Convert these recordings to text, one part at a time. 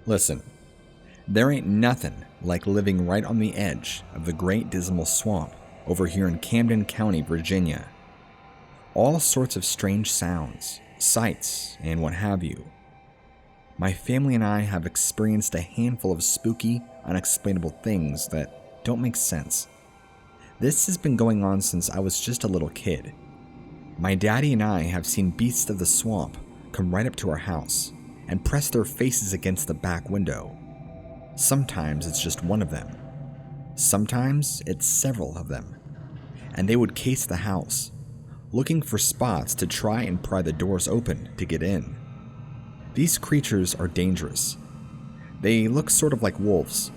Listen, there ain't nothing like living right on the edge of the Great Dismal Swamp over here in Camden County, Virginia. All sorts of strange sounds, sights, and what have you. My family and I have experienced a handful of spooky, unexplainable things that don't make sense. This has been going on since I was just a little kid. My daddy and I have seen beasts of the swamp come right up to our house and press their faces against the back window. Sometimes it's just one of them. Sometimes it's several of them. And they would case the house, looking for spots to try and pry the doors open to get in. These creatures are dangerous. They look sort of like wolves.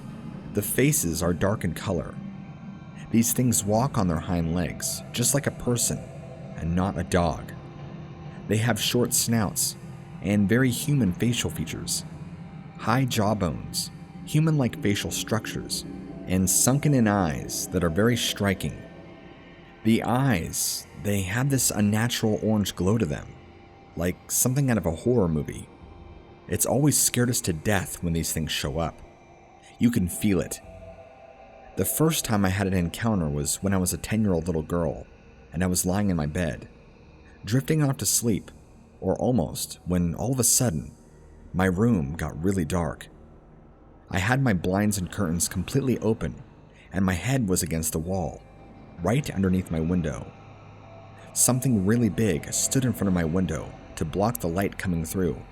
The faces are dark in color. These things walk on their hind legs, just like a person, and not a dog. They have short snouts and very human facial features, high jawbones, human-like facial structures, and sunken-in eyes that are very striking. The eyes, they have this unnatural orange glow to them, like something out of a horror movie. It's always scared us to death when these things show up. You can feel it. The first time I had an encounter was when I was a 10-year-old little girl, and I was lying in my bed, drifting off to sleep, or almost, when all of a sudden, my room got really dark. I had my blinds and curtains completely open, and my head was against the wall, right underneath my window. Something really big stood in front of my window to block the light coming through.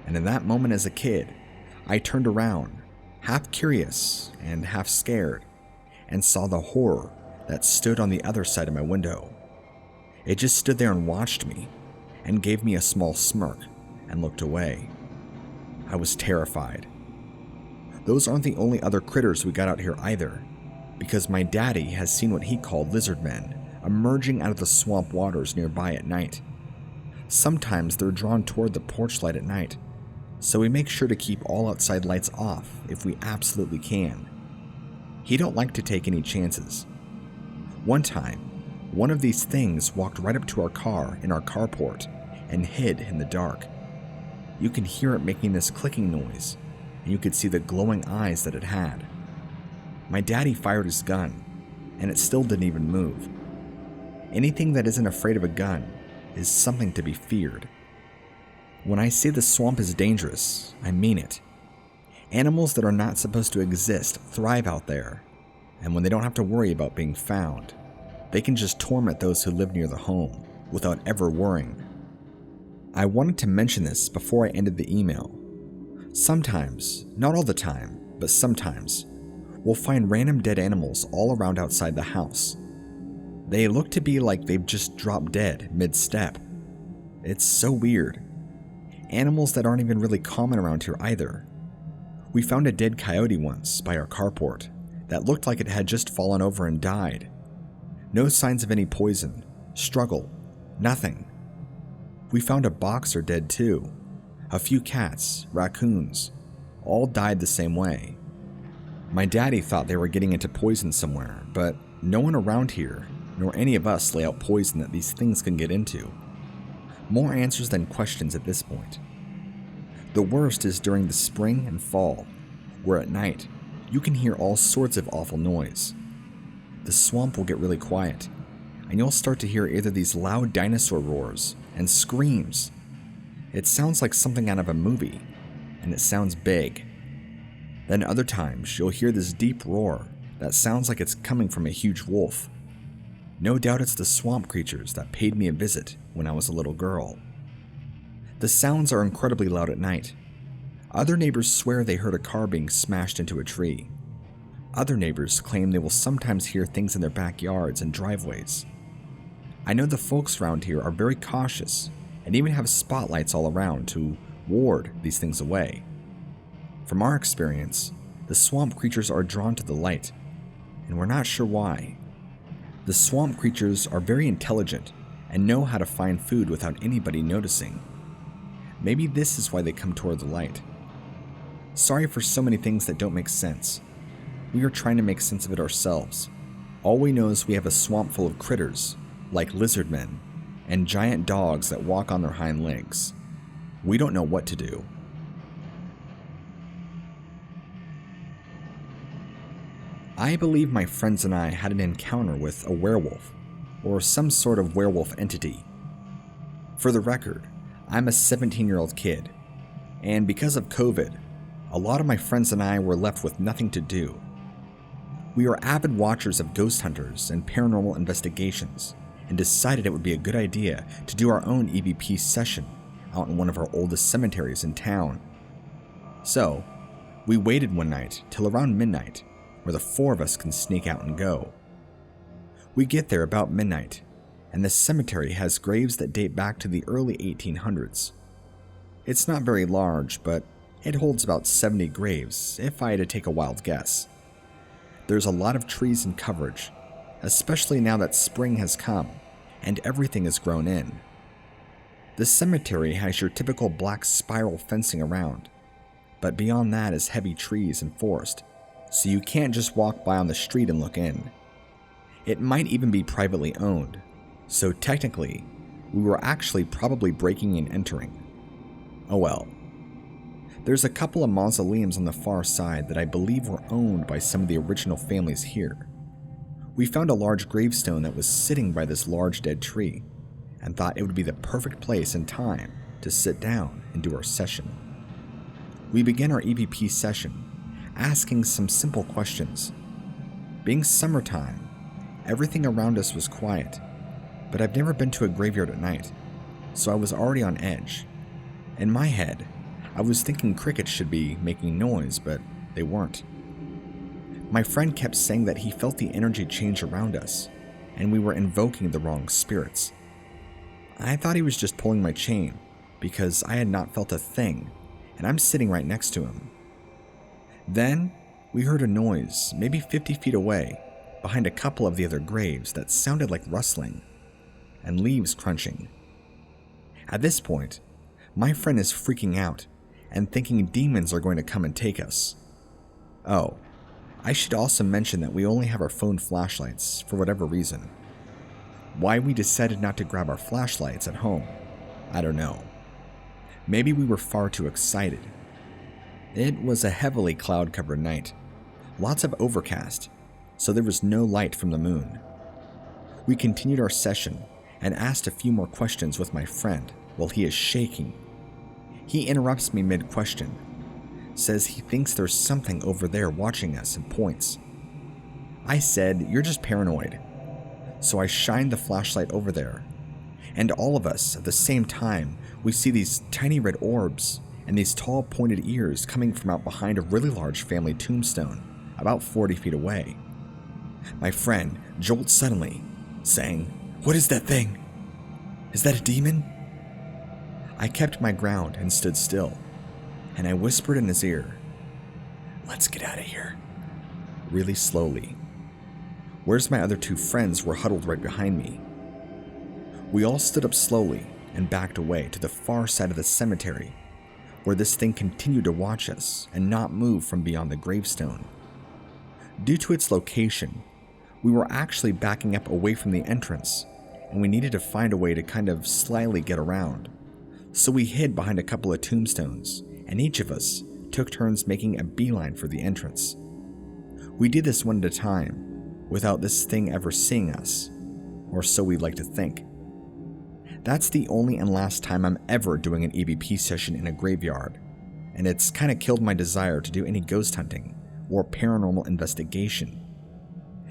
And in that moment as a kid, I turned around, half curious and half scared, and saw the horror that stood on the other side of my window. It just stood there and watched me, and gave me a small smirk, and looked away. I was terrified. Those aren't the only other critters we got out here either, because my daddy has seen what he called lizard men emerging out of the swamp waters nearby at night. Sometimes they're drawn toward the porch light at night, so we make sure to keep all outside lights off if we absolutely can. He don't like to take any chances. One time, one of these things walked right up to our car in our carport and hid in the dark. You can hear it making this clicking noise, and you could see the glowing eyes that it had. My daddy fired his gun, and it still didn't even move. Anything that isn't afraid of a gun is something to be feared. When I say the swamp is dangerous, I mean it. Animals that are not supposed to exist thrive out there, and when they don't have to worry about being found, they can just torment those who live near the home without ever worrying. I wanted to mention this before I ended the email. Sometimes, not all the time, but sometimes, we'll find random dead animals all around outside the house. They look to be like they've just dropped dead mid-step. It's so weird. Animals that aren't even really common around here either. We found a dead coyote once by our carport that looked like it had just fallen over and died. No signs of any poison, struggle, nothing. We found a boxer dead too. A few cats, raccoons, all died the same way. My daddy thought they were getting into poison somewhere, but no one around here, nor any of us, lay out poison that these things can get into. More answers than questions at this point. The worst is during the spring and fall, where at night, you can hear all sorts of awful noise. The swamp will get really quiet, and you'll start to hear either these loud dinosaur roars and screams. It sounds like something out of a movie, and it sounds big. Then other times, you'll hear this deep roar that sounds like it's coming from a huge wolf. No doubt it's the swamp creatures that paid me a visit when I was a little girl. The sounds are incredibly loud at night. Other neighbors swear they heard a car being smashed into a tree. Other neighbors claim they will sometimes hear things in their backyards and driveways. I know the folks around here are very cautious and even have spotlights all around to ward these things away. From our experience, the swamp creatures are drawn to the light, and we're not sure why. The swamp creatures are very intelligent and know how to find food without anybody noticing. Maybe this is why they come toward the light. Sorry for so many things that don't make sense. We are trying to make sense of it ourselves. All we know is we have a swamp full of critters, like lizard men, and giant dogs that walk on their hind legs. We don't know what to do. I believe my friends and I had an encounter with a werewolf, or some sort of werewolf entity. For the record, I'm a 17-year-old kid, and because of COVID, a lot of my friends and I were left with nothing to do. We are avid watchers of ghost hunters and paranormal investigations, and decided it would be a good idea to do our own EVP session out in one of our oldest cemeteries in town. So, we waited one night till around midnight, where the four of us can sneak out and go. We get there about midnight, and the cemetery has graves that date back to the early 1800s. It's not very large, but it holds about 70 graves, if I had to take a wild guess. There's a lot of trees and coverage, especially now that spring has come and everything is grown in. The cemetery has your typical black spiral fencing around, but beyond that is heavy trees and forest, so you can't just walk by on the street and look in. It might even be privately owned, so technically, we were actually probably breaking and entering. Oh well. There's a couple of mausoleums on the far side that I believe were owned by some of the original families here. We found a large gravestone that was sitting by this large dead tree, and thought it would be the perfect place and time to sit down and do our session. We began our EVP session, asking some simple questions. Being summertime, everything around us was quiet, but I've never been to a graveyard at night, so I was already on edge. In my head, I was thinking crickets should be making noise, but they weren't. My friend kept saying that he felt the energy change around us, and we were invoking the wrong spirits. I thought he was just pulling my chain, because I had not felt a thing, and I'm sitting right next to him. Then, we heard a noise, maybe 50 feet away, behind a couple of the other graves that sounded like rustling, and leaves crunching. At this point, my friend is freaking out, and thinking demons are going to come and take us. Oh, I should also mention that we only have our phone flashlights for whatever reason. Why we decided not to grab our flashlights at home, I don't know. Maybe we were far too excited. It was a heavily cloud-covered night, lots of overcast, so there was no light from the moon. We continued our session and asked a few more questions with my friend while he is shaking. He interrupts me mid-question, says he thinks there's something over there watching us and points. I said, "You're just paranoid." So I shined the flashlight over there, and all of us, at the same time, we see these tiny red orbs and these tall pointed ears coming from out behind a really large family tombstone, about 40 feet away. My friend jolts suddenly, saying, "What is that thing? Is that a demon?" I kept my ground and stood still, and I whispered in his ear, "Let's get out of here," really slowly. Whereas my other two friends were huddled right behind me. We all stood up slowly and backed away to the far side of the cemetery, where this thing continued to watch us and not move from beyond the gravestone. Due to its location, we were actually backing up away from the entrance, and we needed to find a way to kind of slyly get around. So we hid behind a couple of tombstones, and each of us took turns making a beeline for the entrance. We did this one at a time, without this thing ever seeing us, or so we like to think. That's the only and last time I'm ever doing an EVP session in a graveyard, and it's kinda killed my desire to do any ghost hunting or paranormal investigation.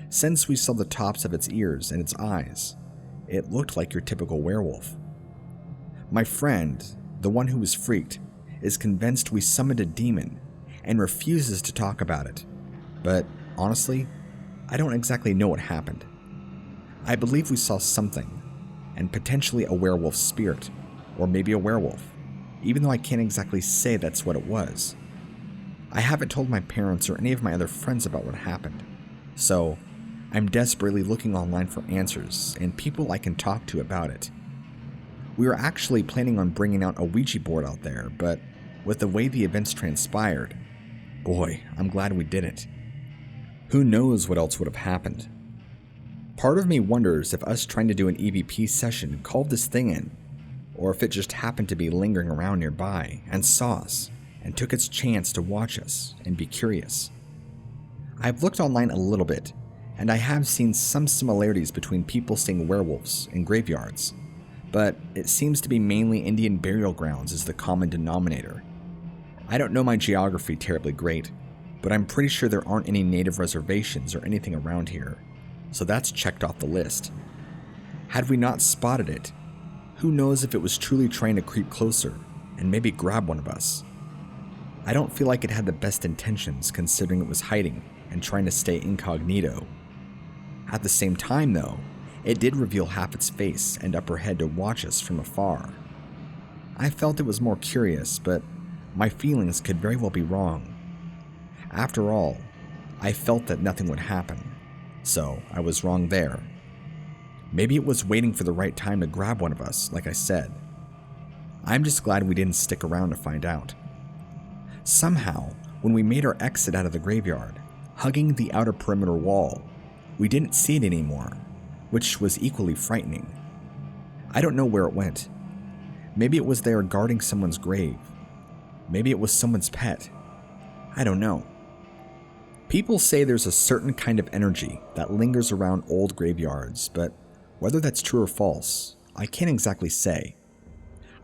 Since we saw the tops of its ears and its eyes, it looked like your typical werewolf. My friend, the one who was freaked, is convinced we summoned a demon and refuses to talk about it. But honestly, I don't exactly know what happened. I believe we saw something, and potentially a werewolf spirit, or maybe a werewolf, even though I can't exactly say that's what it was. I haven't told my parents or any of my other friends about what happened, so I'm desperately looking online for answers and people I can talk to about it. We were actually planning on bringing out a Ouija board out there, but with the way the events transpired, boy, I'm glad we didn't. Who knows what else would have happened? Part of me wonders if us trying to do an EVP session called this thing in, or if it just happened to be lingering around nearby and saw us and took its chance to watch us and be curious. I've looked online a little bit, and I have seen some similarities between people seeing werewolves in graveyards, but it seems to be mainly Indian burial grounds as the common denominator. I don't know my geography terribly great, but I'm pretty sure there aren't any native reservations or anything around here, so that's checked off the list. Had we not spotted it, who knows if it was truly trying to creep closer and maybe grab one of us. I don't feel like it had the best intentions considering it was hiding and trying to stay incognito. At the same time though, it did reveal half its face and upper head to watch us from afar. I felt it was more curious, but my feelings could very well be wrong. After all, I felt that nothing would happen, so I was wrong there. Maybe it was waiting for the right time to grab one of us, like I said. I'm just glad we didn't stick around to find out. Somehow, when we made our exit out of the graveyard, hugging the outer perimeter wall, we didn't see it anymore, which was equally frightening. I don't know where it went. Maybe it was there guarding someone's grave. Maybe it was someone's pet. I don't know. People say there's a certain kind of energy that lingers around old graveyards, but whether that's true or false, I can't exactly say.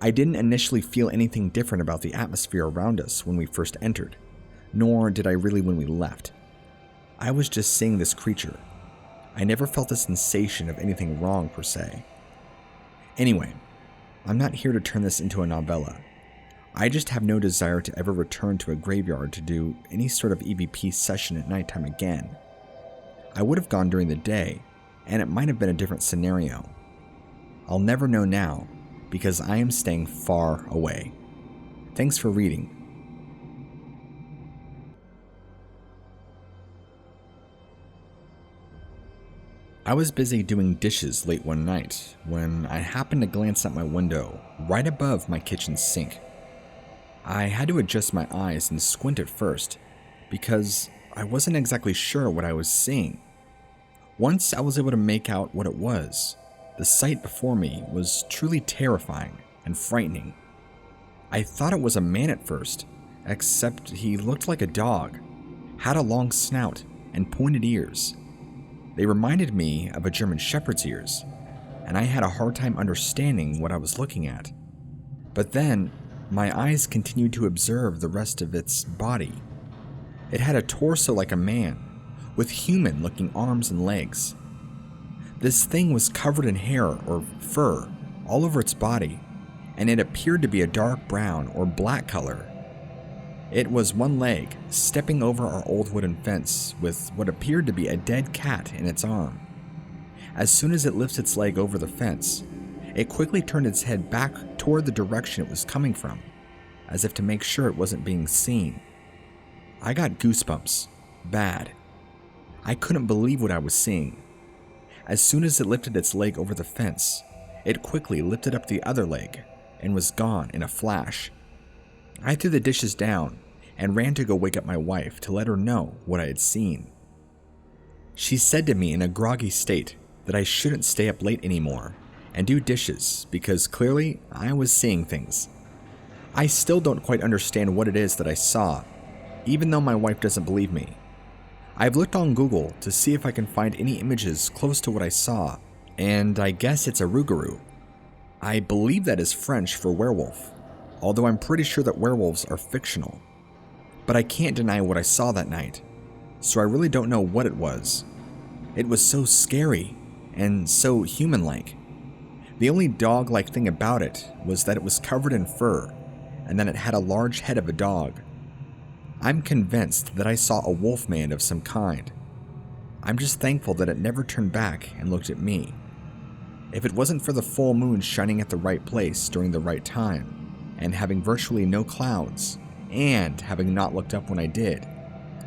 I didn't initially feel anything different about the atmosphere around us when we first entered, nor did I really when we left. I was just seeing this creature. I never felt a sensation of anything wrong per se. Anyway, I'm not here to turn this into a novella. I just have no desire to ever return to a graveyard to do any sort of EVP session at nighttime again. I would have gone during the day, and it might have been a different scenario. I'll never know now, because I am staying far away. Thanks for reading. I was busy doing dishes late one night when I happened to glance out my window right above my kitchen sink. I had to adjust my eyes and squint at first because I wasn't exactly sure what I was seeing. Once I was able to make out what it was, the sight before me was truly terrifying and frightening. I thought it was a man at first, except he looked like a dog, had a long snout and pointed ears. They reminded me of a German Shepherd's ears, and I had a hard time understanding what I was looking at. But then, my eyes continued to observe the rest of its body. It had a torso like a man, with human-looking arms and legs. This thing was covered in hair or fur all over its body, and it appeared to be a dark brown or black color. It was one leg, stepping over our old wooden fence with what appeared to be a dead cat in its arm. As soon as it lifts its leg over the fence, it quickly turned its head back toward the direction it was coming from, as if to make sure it wasn't being seen. I got goosebumps, bad. I couldn't believe what I was seeing. As soon as it lifted its leg over the fence, it quickly lifted up the other leg and was gone in a flash. I threw the dishes down and ran to go wake up my wife to let her know what I had seen. She said to me in a groggy state that I shouldn't stay up late anymore and do dishes because clearly I was seeing things. I still don't quite understand what it is that I saw, even though my wife doesn't believe me. I've looked on Google to see if I can find any images close to what I saw, and I guess it's a rougarou. I believe that is French for werewolf, although I'm pretty sure that werewolves are fictional. But I can't deny what I saw that night, so I really don't know what it was. It was so scary and so human-like. The only dog-like thing about it was that it was covered in fur and that it had a large head of a dog. I'm convinced that I saw a Wolfman of some kind. I'm just thankful that it never turned back and looked at me. If it wasn't for the full moon shining at the right place during the right time, and having virtually no clouds, and having not looked up when I did,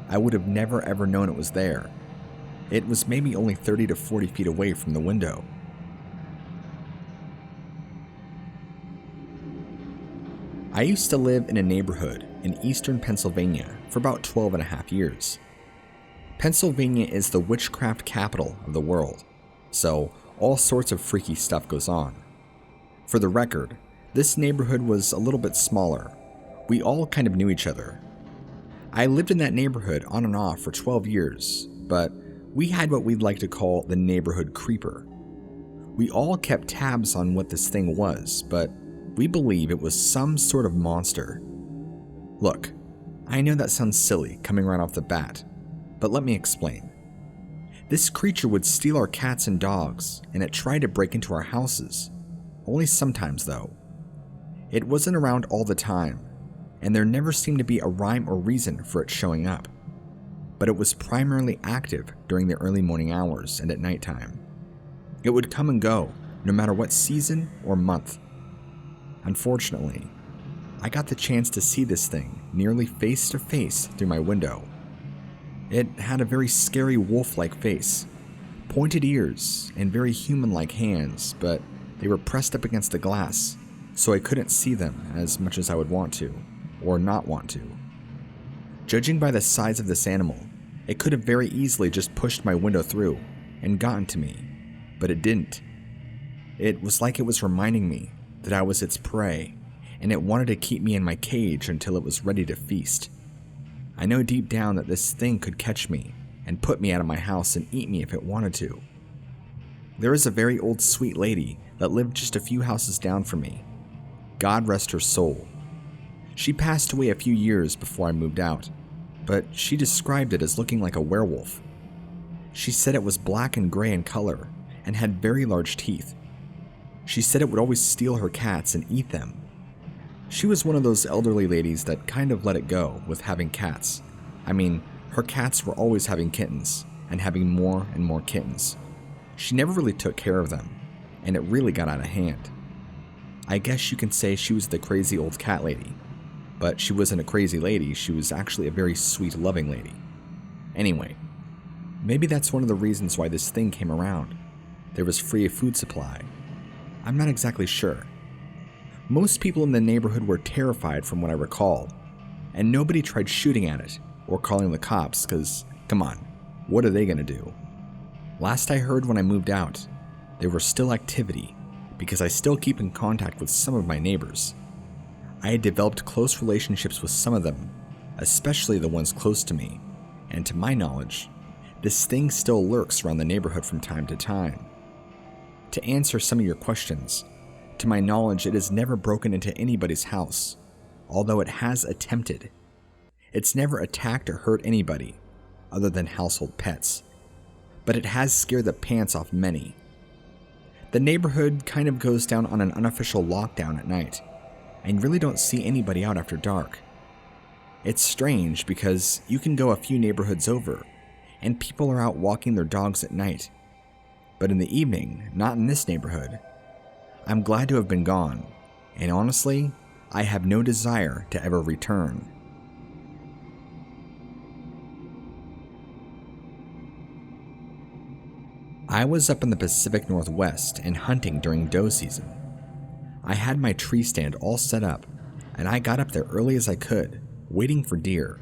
I would have never ever known it was there. It was maybe only 30 to 40 feet away from the window. I used to live in a neighborhood in eastern Pennsylvania for about 12 and a half years. Pennsylvania is the witchcraft capital of the world, so all sorts of freaky stuff goes on. For the record, this neighborhood was a little bit smaller. We all kind of knew each other. I lived in that neighborhood on and off for 12 years, but we had what we'd like to call the neighborhood creeper. We all kept tabs on what this thing was, but we believe it was some sort of monster. Look, I know that sounds silly coming right off the bat, but let me explain. This creature would steal our cats and dogs, and it tried to break into our houses. Only sometimes, though. It wasn't around all the time, and there never seemed to be a rhyme or reason for it showing up. But it was primarily active during the early morning hours and at nighttime. It would come and go, no matter what season or month. Unfortunately, I got the chance to see this thing nearly face to face through my window. It had a very scary wolf-like face, pointed ears, and very human-like hands, but they were pressed up against the glass, so I couldn't see them as much as I would want to, or not want to. Judging by the size of this animal, it could have very easily just pushed my window through and gotten to me, but it didn't. It was like it was reminding me that I was its prey, and it wanted to keep me in my cage until it was ready to feast. I know deep down that this thing could catch me and put me out of my house and eat me if it wanted to. There is a very old sweet lady that lived just a few houses down from me. God rest her soul. She passed away a few years before I moved out, but she described it as looking like a werewolf. She said it was black and gray in color and had very large teeth. She said it would always steal her cats and eat them. She was one of those elderly ladies that kind of let it go with having cats. I mean, her cats were always having kittens and having more and more kittens. She never really took care of them, and it really got out of hand. I guess you can say she was the crazy old cat lady, but she wasn't a crazy lady, she was actually a very sweet, loving lady. Anyway, maybe that's one of the reasons why this thing came around. There was free food supply. I'm not exactly sure. Most people in the neighborhood were terrified from what I recall, and nobody tried shooting at it or calling the cops because, come on, what are they going to do? Last I heard when I moved out, there was still activity because I still keep in contact with some of my neighbors. I had developed close relationships with some of them, especially the ones close to me, and to my knowledge, this thing still lurks around the neighborhood from time to time. To answer some of your questions, to my knowledge, it has never broken into anybody's house, although it has attempted. It's never attacked or hurt anybody, other than household pets, but it has scared the pants off many. The neighborhood kind of goes down on an unofficial lockdown at night, and you really don't see anybody out after dark. It's strange because you can go a few neighborhoods over, and people are out walking their dogs at night. But in the evening, not in this neighborhood. I'm glad to have been gone, and honestly, I have no desire to ever return. I was up in the Pacific Northwest and hunting during doe season. I had my tree stand all set up, and I got up there early as I could, waiting for deer.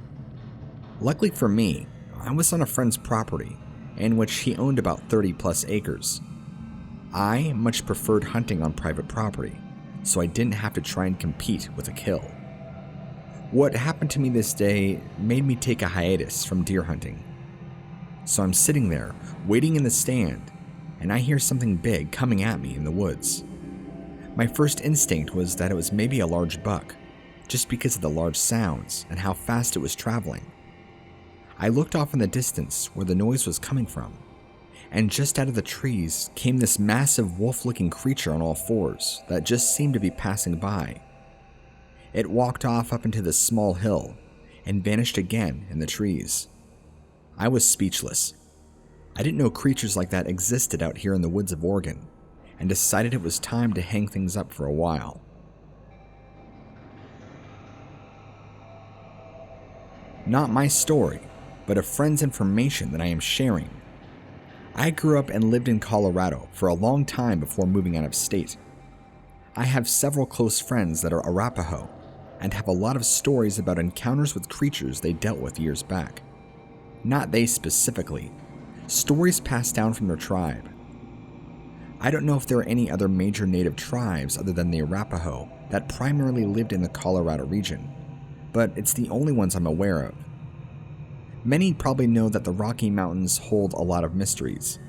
Luckily for me, I was on a friend's property, in which he owned about 30 plus acres. I much preferred hunting on private property, so I didn't have to try and compete with a kill. What happened to me this day made me take a hiatus from deer hunting. So I'm sitting there, waiting in the stand, and I hear something big coming at me in the woods. My first instinct was that it was maybe a large buck, just because of the large sounds and how fast it was traveling. I looked off in the distance where the noise was coming from, and just out of the trees came this massive wolf-looking creature on all fours that just seemed to be passing by. It walked off up into this small hill and vanished again in the trees. I was speechless. I didn't know creatures like that existed out here in the woods of Oregon, and decided it was time to hang things up for a while. Not my story, but a friend's information that I am sharing. I grew up and lived in Colorado for a long time before moving out of state. I have several close friends that are Arapaho and have a lot of stories about encounters with creatures they dealt with years back. Not they specifically, stories passed down from their tribe. I don't know if there are any other major native tribes other than the Arapaho that primarily lived in the Colorado region, but it's the only ones I'm aware of, Many probably know that the Rocky Mountains hold a lot of mysteries.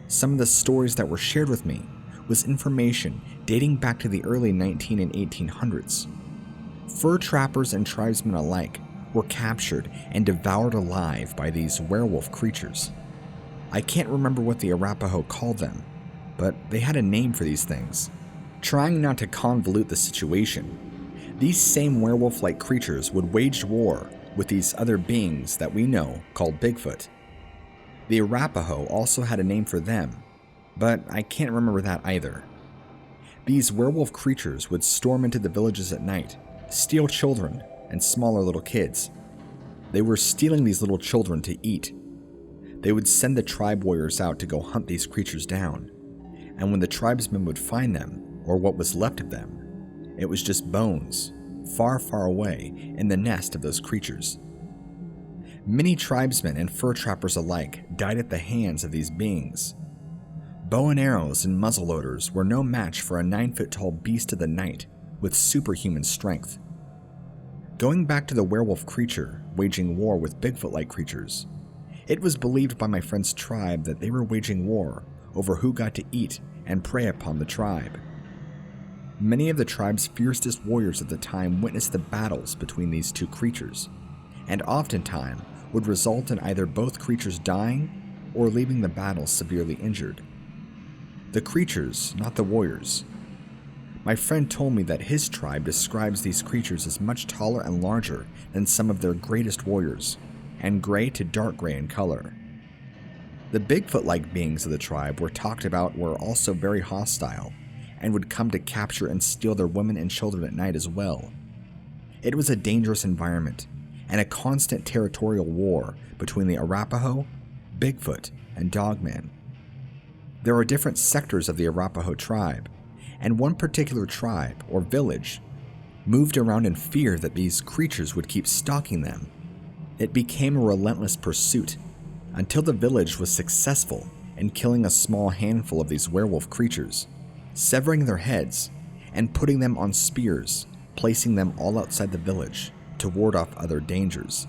Some of the stories that were shared with me was information dating back to the early 19 and 1800s. Fur trappers and tribesmen alike were captured and devoured alive by these werewolf creatures. I can't remember what the Arapaho called them, but they had a name for these things. Trying not to convolute the situation, these same werewolf-like creatures would wage war with these other beings that we know called Bigfoot. The Arapaho also had a name for them, but I can't remember that either. These werewolf creatures would storm into the villages at night, steal children and smaller little kids. They were stealing these little children to eat. They would send the tribe warriors out to go hunt these creatures down, and when the tribesmen would find them, or what was left of them, it was just bones, far, far away in the nest of those creatures. Many tribesmen and fur trappers alike died at the hands of these beings. Bow and arrows and muzzleloaders were no match for a 9-foot-tall beast of the night with superhuman strength. Going back to the werewolf creature waging war with Bigfoot-like creatures, it was believed by my friend's tribe that they were waging war over who got to eat and prey upon the tribe. Many of the tribe's fiercest warriors at the time witnessed the battles between these two creatures, and oftentimes would result in either both creatures dying or leaving the battle severely injured. The creatures, not the warriors. My friend told me that his tribe describes these creatures as much taller and larger than some of their greatest warriors, and gray to dark gray in color. The Bigfoot-like beings of the tribe were talked about were also very hostile, and would come to capture and steal their women and children at night as well. It was a dangerous environment, and a constant territorial war between the Arapaho, Bigfoot, and Dogman. There are different sectors of the Arapaho tribe, and one particular tribe, or village, moved around in fear that these creatures would keep stalking them. It became a relentless pursuit, until the village was successful in killing a small handful of these werewolf creatures, severing their heads and putting them on spears, placing them all outside the village to ward off other dangers.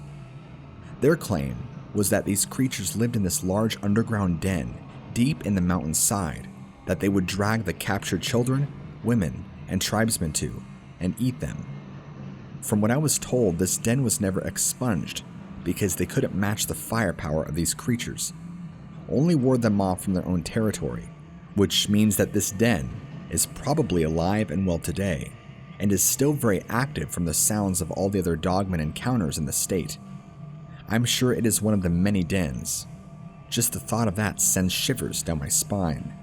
Their claim was that these creatures lived in this large underground den deep in the mountainside that they would drag the captured children, women, and tribesmen to and eat them. From what I was told, this den was never expunged because they couldn't match the firepower of these creatures, only ward them off from their own territory, which means that this den is probably alive and well today, and is still very active from the sounds of all the other Dogman encounters in the state. I'm sure it is one of the many dens. Just the thought of that sends shivers down my spine.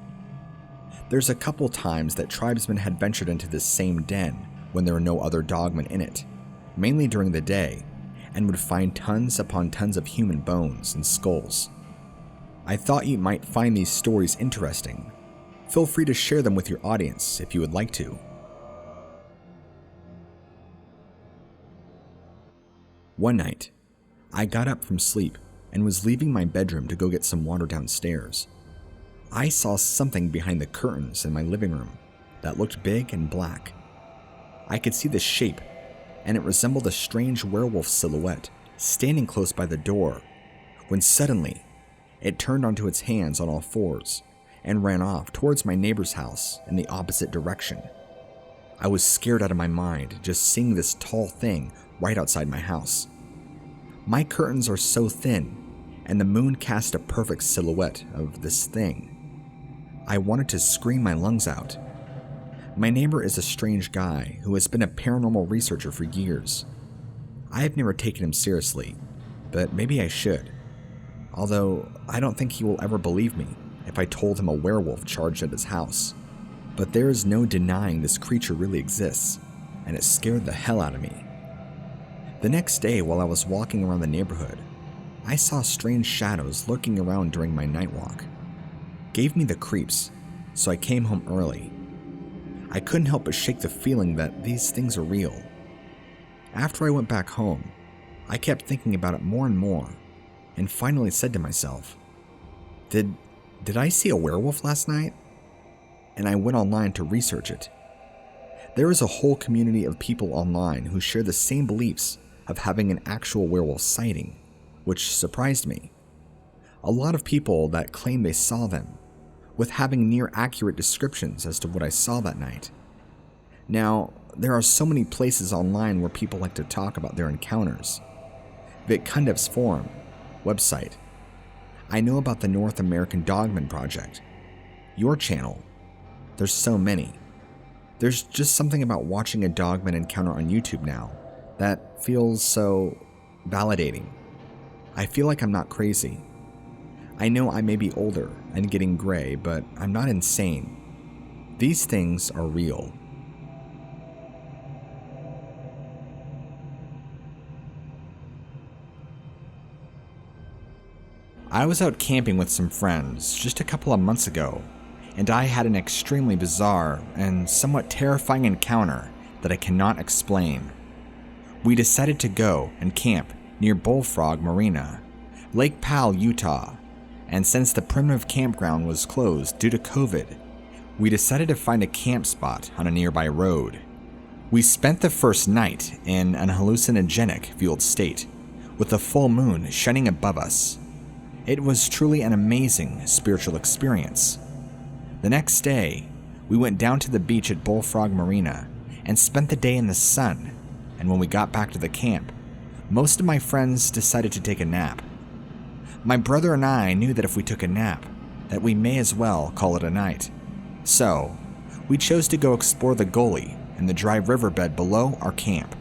There's a couple times that tribesmen had ventured into this same den when there were no other Dogmen in it, mainly during the day, and would find tons upon tons of human bones and skulls. I thought you might find these stories interesting. Feel free to share them with your audience if you would like to. One night, I got up from sleep and was leaving my bedroom to go get some water downstairs. I saw something behind the curtains in my living room that looked big and black. I could see the shape, and it resembled a strange werewolf silhouette standing close by the door, when suddenly it turned onto its hands on all fours and ran off towards my neighbor's house in the opposite direction. I was scared out of my mind just seeing this tall thing right outside my house. My curtains are so thin, and the moon cast a perfect silhouette of this thing. I wanted to scream my lungs out. My neighbor is a strange guy who has been a paranormal researcher for years. I have never taken him seriously, but maybe I should. Although I don't think he will ever believe me if I told him a werewolf charged at his house. But there is no denying this creature really exists, and it scared the hell out of me. The next day, while I was walking around the neighborhood, I saw strange shadows lurking around during my night walk. Gave me the creeps, so I came home early. I couldn't help but shake the feeling that these things are real. After I went back home, I kept thinking about it more and more, and finally said to myself, Did I see a werewolf last night? And I went online to research it. There is a whole community of people online who share the same beliefs of having an actual werewolf sighting, which surprised me. A lot of people that claim they saw them, with having near accurate descriptions as to what I saw that night. Now, there are so many places online where people like to talk about their encounters. Vitkundev's forum, website. I know about the North American Dogman project. Your channel. There's so many. There's just something about watching a Dogman encounter on YouTube now that feels so validating. I feel like I'm not crazy. I know I may be older and getting gray, but I'm not insane. These things are real. I was out camping with some friends just a couple of months ago, and I had an extremely bizarre and somewhat terrifying encounter that I cannot explain. We decided to go and camp near Bullfrog Marina, Lake Powell, Utah, and since the primitive campground was closed due to COVID, we decided to find a camp spot on a nearby road. We spent the first night in an hallucinogenic-fueled state, with the full moon shining above us. It was truly an amazing spiritual experience. The next day, we went down to the beach at Bullfrog Marina and spent the day in the sun, and when we got back to the camp, most of my friends decided to take a nap. My brother and I knew that if we took a nap, that we may as well call it a night. So, we chose to go explore the gully and the dry riverbed below our camp.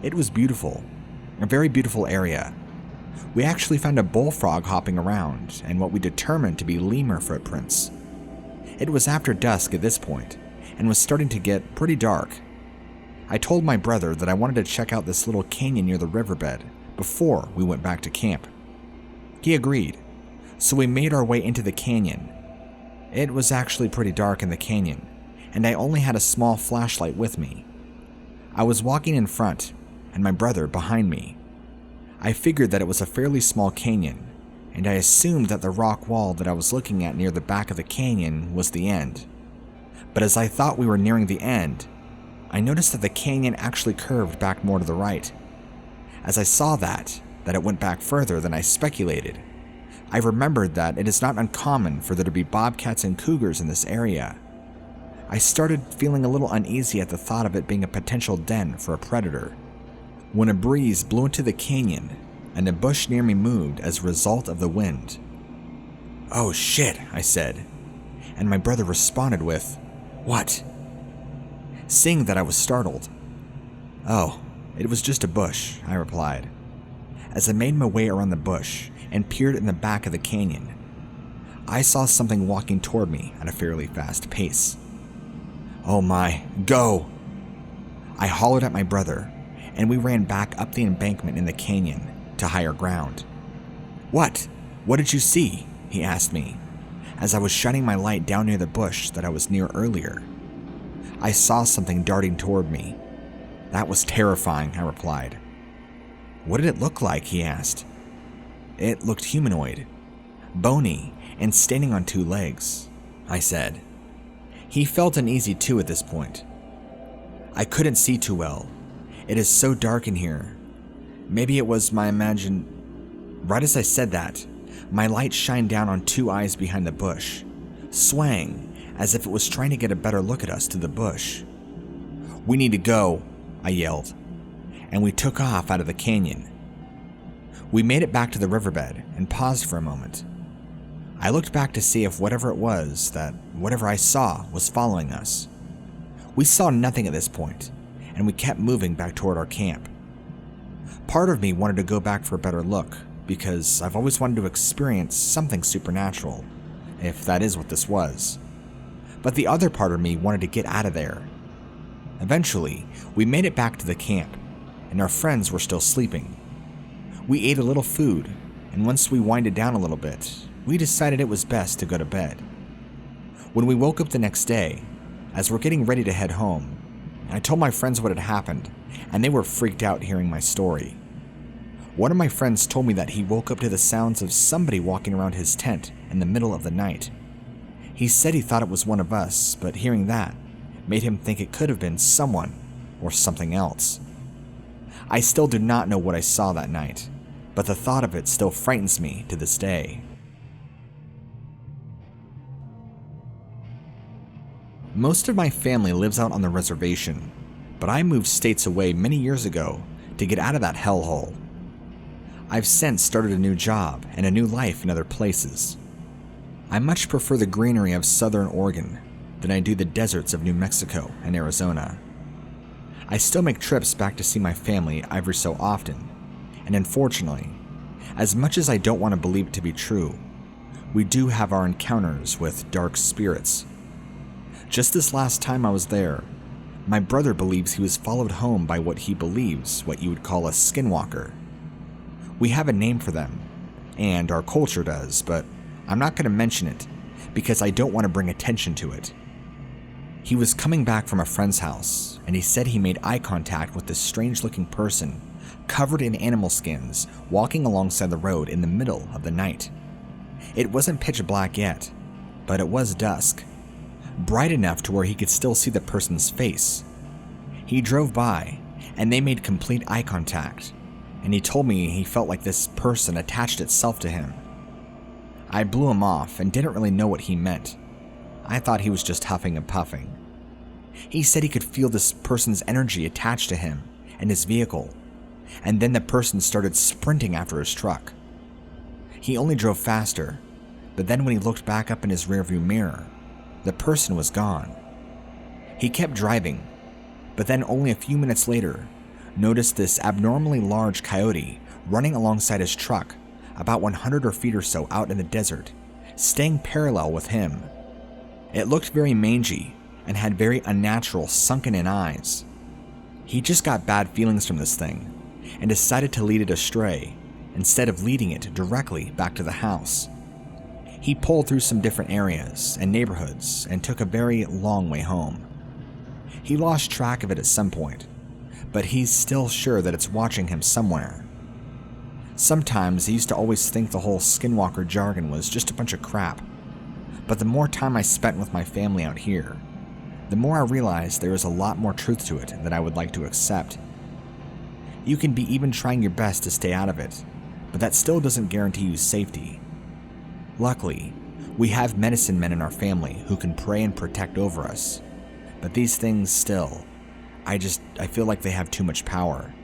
It was beautiful, a very beautiful area. We actually found a bullfrog hopping around and what we determined to be lemur footprints. It was after dusk at this point and was starting to get pretty dark. I told my brother that I wanted to check out this little canyon near the riverbed before we went back to camp. He agreed, so we made our way into the canyon. It was actually pretty dark in the canyon, and I only had a small flashlight with me. I was walking in front, and my brother behind me. I figured that it was a fairly small canyon, and I assumed that the rock wall that I was looking at near the back of the canyon was the end. But as I thought we were nearing the end, I noticed that the canyon actually curved back more to the right. As I saw that it went back further than I speculated, I remembered that it is not uncommon for there to be bobcats and cougars in this area. I started feeling a little uneasy at the thought of it being a potential den for a predator, when a breeze blew into the canyon and a bush near me moved as a result of the wind. "Oh shit," I said, and my brother responded with, "What?" Seeing that I was startled. "Oh, it was just a bush," I replied, as I made my way around the bush and peered in the back of the canyon. I saw something walking toward me at a fairly fast pace. "Oh my, go!" I hollered at my brother, and we ran back up the embankment in the canyon to higher ground. What did you see?" he asked me, as I was shining my light down near the bush that I was near earlier. "I saw something darting toward me." "That was terrifying," I replied. "What did it look like?" he asked. "It looked humanoid, bony, and standing on two legs," I said. He felt uneasy too at this point. "I couldn't see too well. It is so dark in here. Maybe it was my imagine..." Right as I said that, my light shined down on two eyes behind the bush, swaying as if it was trying to get a better look at us through the bush. "We need to go," I yelled, and we took off out of the canyon. We made it back to the riverbed and paused for a moment. I looked back to see if whatever I saw was following us. We saw nothing at this point, and we kept moving back toward our camp. Part of me wanted to go back for a better look, because I've always wanted to experience something supernatural, if that is what this was. But the other part of me wanted to get out of there. Eventually, we made it back to the camp, and our friends were still sleeping. We ate a little food, and once we winded down a little bit, we decided it was best to go to bed. When we woke up the next day, as we're getting ready to head home, I told my friends what had happened, and they were freaked out hearing my story. One of my friends told me that he woke up to the sounds of somebody walking around his tent in the middle of the night. He said he thought it was one of us, but hearing that made him think it could have been someone or something else. I still do not know what I saw that night, but the thought of it still frightens me to this day. Most of my family lives out on the reservation, but I moved states away many years ago to get out of that hellhole. I've since started a new job and a new life in other places. I much prefer the greenery of southern Oregon than I do the deserts of New Mexico and Arizona. I still make trips back to see my family every so often, and unfortunately, as much as I don't want to believe it to be true, we do have our encounters with dark spirits. Just this last time I was there, my brother believes he was followed home by what he believes what you would call a skinwalker. We have a name for them, and our culture does, but I'm not going to mention it because I don't want to bring attention to it. He was coming back from a friend's house, and he said he made eye contact with this strange-looking person covered in animal skins walking alongside the road in the middle of the night. It wasn't pitch black yet, but it was dusk, bright enough to where he could still see the person's face. He drove by, and they made complete eye contact, and he told me he felt like this person attached itself to him. I blew him off and didn't really know what he meant. I thought he was just huffing and puffing. He said he could feel this person's energy attached to him and his vehicle, and then the person started sprinting after his truck. He only drove faster, but then when he looked back up in his rearview mirror, the person was gone. He kept driving, but then only a few minutes later, noticed this abnormally large coyote running alongside his truck about 100 feet or so out in the desert, staying parallel with him. It looked very mangy and had very unnatural sunken-in eyes. He just got bad feelings from this thing and decided to lead it astray instead of leading it directly back to the house. He pulled through some different areas and neighborhoods and took a very long way home. He lost track of it at some point, but he's still sure that it's watching him somewhere. Sometimes he used to always think the whole skinwalker jargon was just a bunch of crap, but the more time I spent with my family out here, the more I realized there is a lot more truth to it than I would like to accept. You can be even trying your best to stay out of it, but that still doesn't guarantee you safety. Luckily, we have medicine men in our family who can pray and protect over us, but these things still, I feel like they have too much power.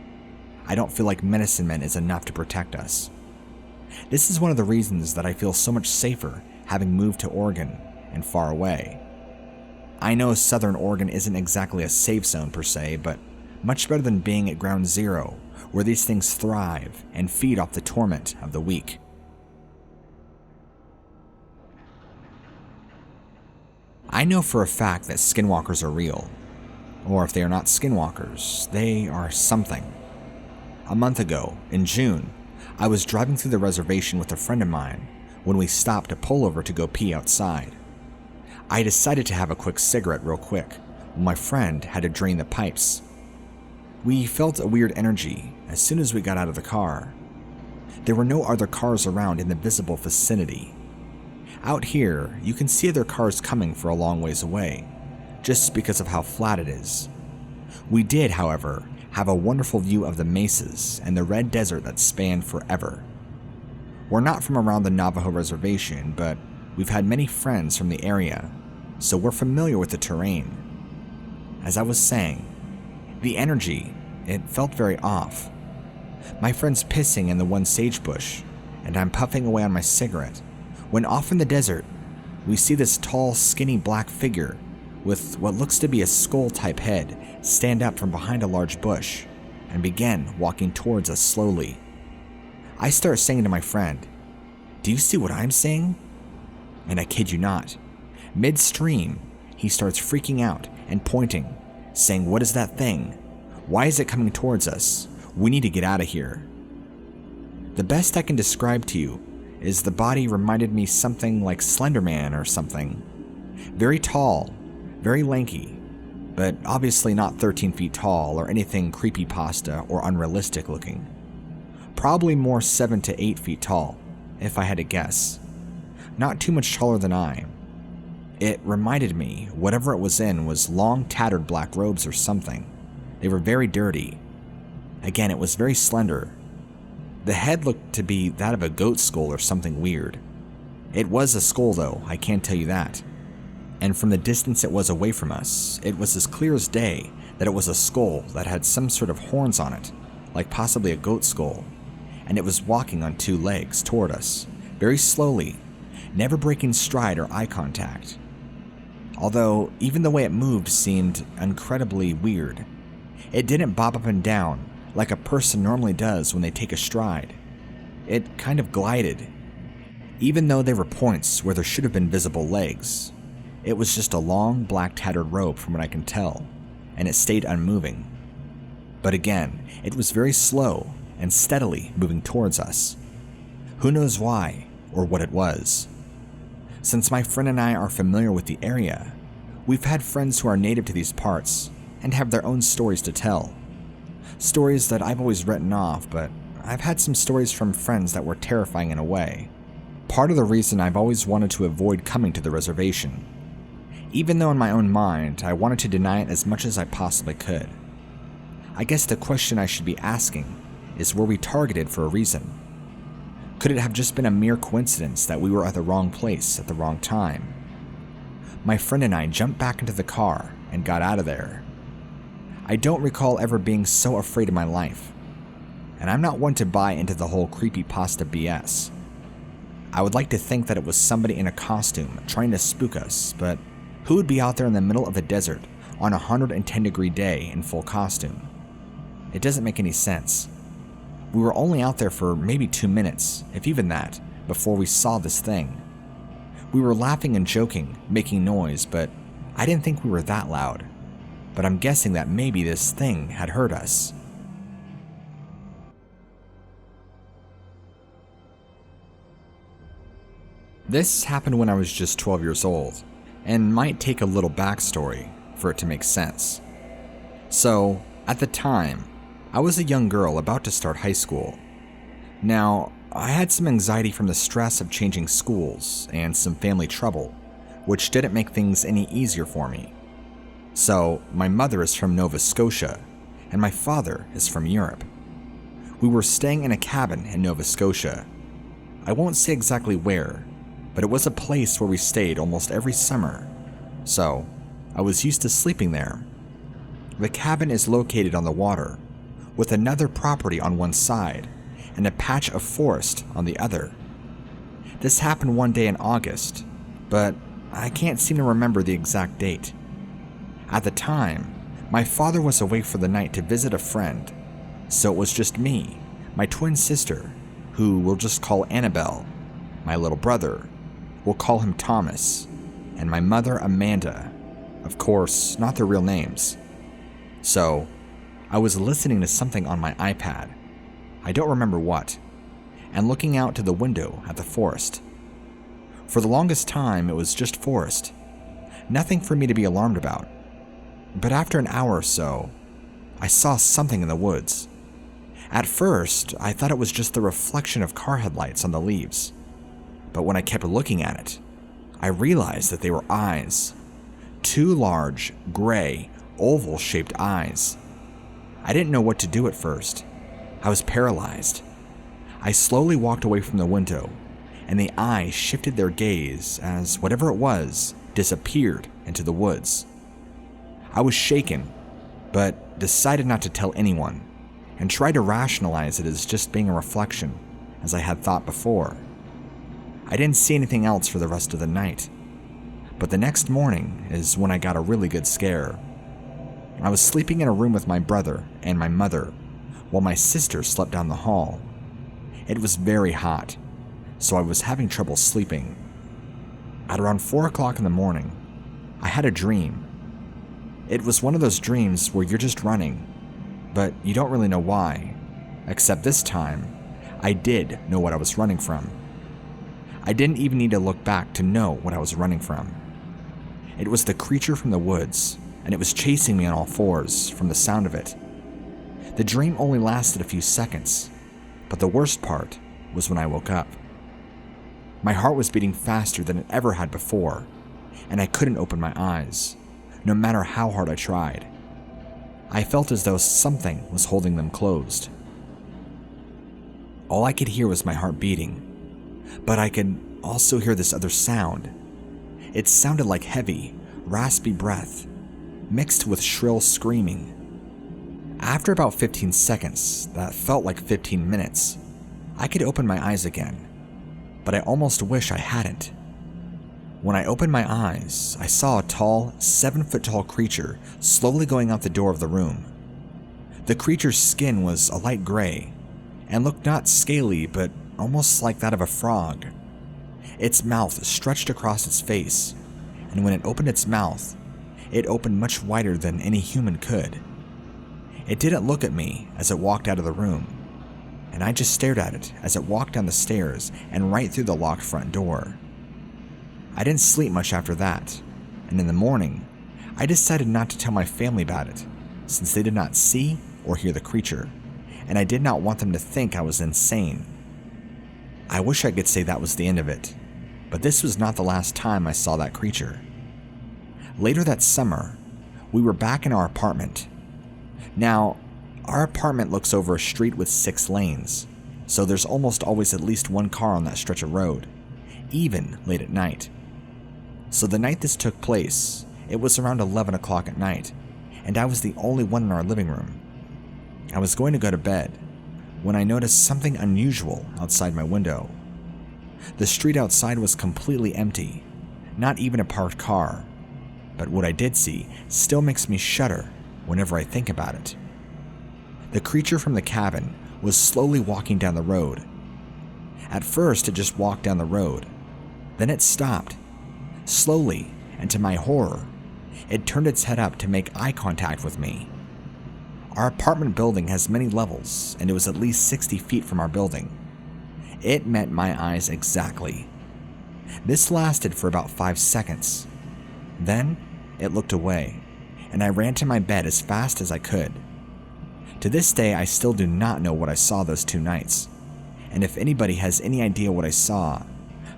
I don't feel like medicine men is enough to protect us. This is one of the reasons that I feel so much safer having moved to Oregon and far away. I know Southern Oregon isn't exactly a safe zone per se, but much better than being at ground zero, where these things thrive and feed off the torment of the weak. I know for a fact that skinwalkers are real, or if they are not skinwalkers, they are something. A month ago, in June, I was driving through the reservation with a friend of mine when we stopped to pull over to go pee outside. I decided to have a quick cigarette real quick, while my friend had to drain the pipes. We felt a weird energy as soon as we got out of the car. There were no other cars around in the visible vicinity. Out here, you can see other cars coming for a long ways away, just because of how flat it is. We did, however, have a wonderful view of the mesas and the red desert that spanned forever. We're not from around the Navajo reservation, but we've had many friends from the area, so we're familiar with the terrain. As I was saying, the energy, it felt very off. My friend's pissing in the one sagebush, and I'm puffing away on my cigarette, when off in the desert, we see this tall, skinny black figure with what looks to be a skull-type head stand up from behind a large bush and begin walking towards us slowly. I start saying to my friend, "Do you see what I'm seeing?" And I kid you not, midstream, he starts freaking out and pointing, saying, "What is that thing? Why is it coming towards us? We need to get out of here." The best I can describe to you is the body reminded me something like Slender Man or something. Very tall, very lanky, but obviously not 13 feet tall or anything creepypasta or unrealistic looking. Probably more 7 to 8 feet tall, if I had to guess. Not too much taller than I. It reminded me whatever it was in was long tattered black robes or something. They were very dirty. Again, it was very slender. The head looked to be that of a goat skull or something weird. It was a skull though, I can tell you that. And from the distance it was away from us, it was as clear as day that it was a skull that had some sort of horns on it, like possibly a goat skull, and it was walking on 2 legs toward us, very slowly, never breaking stride or eye contact. Although, even the way it moved seemed incredibly weird. It didn't bob up and down like a person normally does when they take a stride. It kind of glided. Even though there were points where there should have been visible legs, it was just a long, black tattered robe from what I can tell, and it stayed unmoving. But again, it was very slow and steadily moving towards us. Who knows why or what it was? Since my friend and I are familiar with the area, we've had friends who are native to these parts and have their own stories to tell. Stories that I've always written off, but I've had some stories from friends that were terrifying in a way. Part of the reason I've always wanted to avoid coming to the reservation, even though in my own mind I wanted to deny it as much as I possibly could. I guess the question I should be asking is, were we targeted for a reason? Could it have just been a mere coincidence that we were at the wrong place at the wrong time? My friend and I jumped back into the car and got out of there. I don't recall ever being so afraid in my life, and I'm not one to buy into the whole creepypasta BS. I would like to think that it was somebody in a costume trying to spook us, but who would be out there in the middle of the desert on a 110-degree day in full costume? It doesn't make any sense. We were only out there for maybe 2 minutes, if even that, before we saw this thing. We were laughing and joking, making noise, but I didn't think we were that loud. But I'm guessing that maybe this thing had heard us. This happened when I was just 12 years old, and might take a little backstory for it to make sense. So, at the time, I was a young girl about to start high school. Now, I had some anxiety from the stress of changing schools and some family trouble, which didn't make things any easier for me. So, my mother is from Nova Scotia, and my father is from Europe. We were staying in a cabin in Nova Scotia. I won't say exactly where, but it was a place where we stayed almost every summer, so I was used to sleeping there. The cabin is located on the water, with another property on one side and a patch of forest on the other. This happened one day in August, but I can't seem to remember the exact date. At the time, my father was away for the night to visit a friend, so it was just me, my twin sister, who we'll just call Annabelle, my little brother, we'll call him Thomas, and my mother Amanda, of course, not their real names. So, I was listening to something on my iPad, I don't remember what, and looking out to the window at the forest. For the longest time, it was just forest, nothing for me to be alarmed about. But after an hour or so, I saw something in the woods. At first, I thought it was just the reflection of car headlights on the leaves, but when I kept looking at it, I realized that they were eyes. 2 large, gray, oval-shaped eyes. I didn't know what to do at first. I was paralyzed. I slowly walked away from the window, and the eyes shifted their gaze as whatever it was disappeared into the woods. I was shaken, but decided not to tell anyone, and tried to rationalize it as just being a reflection, as I had thought before. I didn't see anything else for the rest of the night, but the next morning is when I got a really good scare. I was sleeping in a room with my brother and my mother, while my sister slept down the hall. It was very hot, so I was having trouble sleeping. At around 4 o'clock in the morning, I had a dream. It was one of those dreams where you're just running, but you don't really know why, except this time, I did know what I was running from. I didn't even need to look back to know what I was running from. It was the creature from the woods, and it was chasing me on all fours from the sound of it. The dream only lasted a few seconds, but the worst part was when I woke up. My heart was beating faster than it ever had before, and I couldn't open my eyes, no matter how hard I tried. I felt as though something was holding them closed. All I could hear was my heart beating, but I could also hear this other sound. It sounded like heavy, raspy breath, mixed with shrill screaming. After about 15 seconds, that felt like 15 minutes, I could open my eyes again, but I almost wish I hadn't. When I opened my eyes, I saw a tall, 7-foot-tall creature slowly going out the door of the room. The creature's skin was a light gray, and looked not scaly, but almost like that of a frog. Its mouth stretched across its face, and when it opened its mouth, it opened much wider than any human could. It didn't look at me as it walked out of the room, and I just stared at it as it walked down the stairs and right through the locked front door. I didn't sleep much after that, and in the morning, I decided not to tell my family about it, since they did not see or hear the creature, and I did not want them to think I was insane. I wish I could say that was the end of it, but this was not the last time I saw that creature. Later that summer, we were back in our apartment. Now, our apartment looks over a street with 6 lanes, so there's almost always at least one car on that stretch of road, even late at night. So the night this took place, it was around 11 o'clock at night, and I was the only one in our living room. I was going to go to bed when I noticed something unusual outside my window. The street outside was completely empty, not even a parked car, but what I did see still makes me shudder whenever I think about it. The creature from the cabin was slowly walking down the road. At first, it just walked down the road. Then it stopped. Slowly, and to my horror, it turned its head up to make eye contact with me. Our apartment building has many levels, and it was at least 60 feet from our building. It met my eyes exactly. This lasted for about 5 seconds. Then, it looked away, and I ran to my bed as fast as I could. To this day, I still do not know what I saw those 2 nights, and if anybody has any idea what I saw,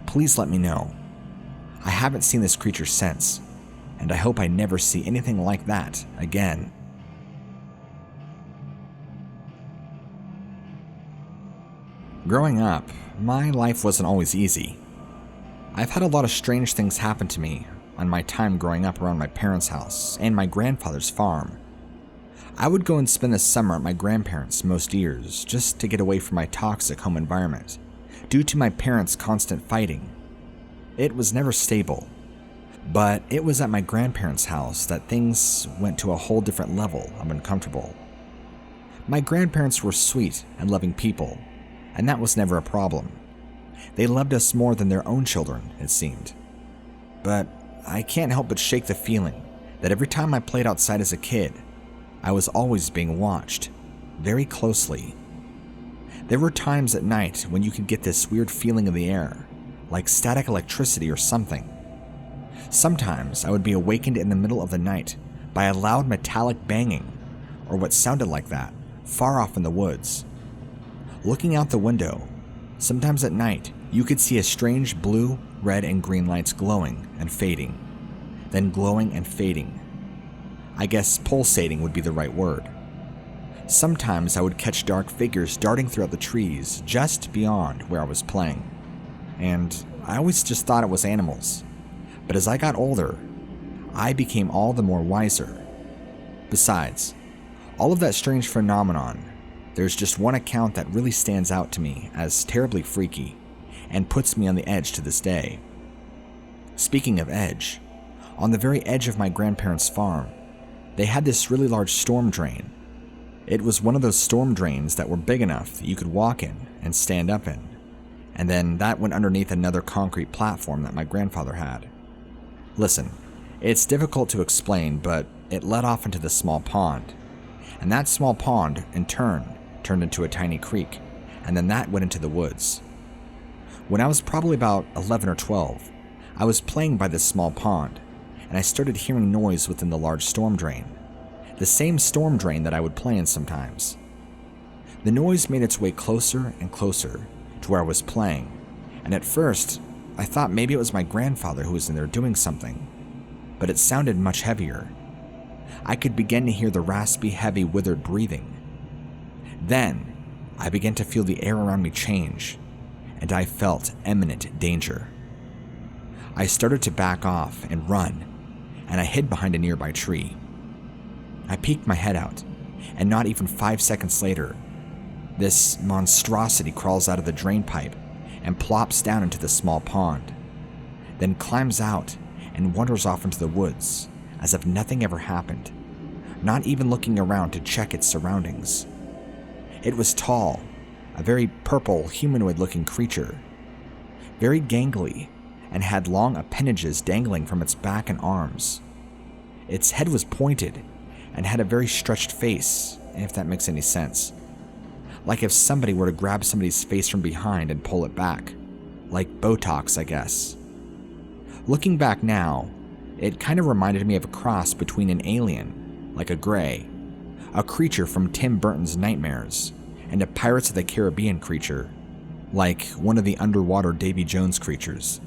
please let me know. I haven't seen this creature since, and I hope I never see anything like that again. Growing up, my life wasn't always easy. I've had a lot of strange things happen to me on my time growing up around my parents' house and my grandfather's farm. I would go and spend the summer at my grandparents' most years just to get away from my toxic home environment, due to my parents' constant fighting. It was never stable, but it was at my grandparents' house that things went to a whole different level of uncomfortable. My grandparents were sweet and loving people, and that was never a problem. They loved us more than their own children, it seemed. But I can't help but shake the feeling that every time I played outside as a kid, I was always being watched, very closely. There were times at night when you could get this weird feeling in the air, like static electricity or something. Sometimes I would be awakened in the middle of the night by a loud metallic banging, or what sounded like that, far off in the woods. Looking out the window, sometimes at night, you could see a strange blue, red, and green lights glowing and fading, then glowing and fading. I guess pulsating would be the right word. Sometimes I would catch dark figures darting throughout the trees just beyond where I was playing, and I always just thought it was animals. But as I got older, I became all the more wiser. Besides, all of that strange phenomenon, there's just one account that really stands out to me as terribly freaky and puts me on the edge to this day. Speaking of edge, on the very edge of my grandparents' farm, they had this really large storm drain. It was one of those storm drains that were big enough that you could walk in and stand up in, and then that went underneath another concrete platform that my grandfather had. Listen, it's difficult to explain, but it led off into the small pond, and that small pond, in turn, turned into a tiny creek, and then that went into the woods. When I was probably about 11 or 12, I was playing by this small pond, and I started hearing noise within the large storm drain, the same storm drain that I would play in sometimes. The noise made its way closer and closer to where I was playing, and at first, I thought maybe it was my grandfather who was in there doing something, but it sounded much heavier. I could begin to hear the raspy, heavy, withered breathing. Then, I began to feel the air around me change, and I felt imminent danger. I started to back off and run, and I hid behind a nearby tree. I peeked my head out, and not even 5 seconds later, this monstrosity crawls out of the drain pipe and plops down into the small pond, then climbs out and wanders off into the woods as if nothing ever happened, not even looking around to check its surroundings. It was tall, a very purple humanoid-looking creature, very gangly, and had long appendages dangling from its back and arms. Its head was pointed and had a very stretched face, if that makes any sense. Like if somebody were to grab somebody's face from behind and pull it back. Like Botox, I guess. Looking back now, it kind of reminded me of a cross between an alien, like a Gray, a creature from Tim Burton's Nightmares, and a Pirates of the Caribbean creature, like one of the underwater Davy Jones creatures.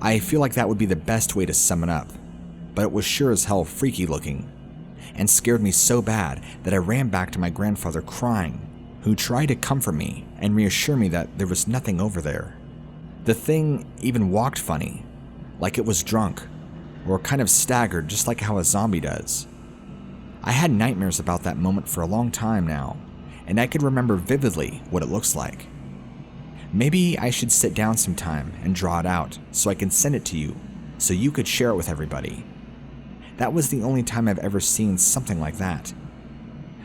I feel like that would be the best way to sum it up, but it was sure as hell freaky looking, and scared me so bad that I ran back to my grandfather crying, who tried to comfort me and reassure me that there was nothing over there. The thing even walked funny, like it was drunk, or kind of staggered just like how a zombie does. I had nightmares about that moment for a long time now, and I could remember vividly what it looks like. Maybe I should sit down sometime and draw it out so I can send it to you so you could share it with everybody. That was the only time I've ever seen something like that.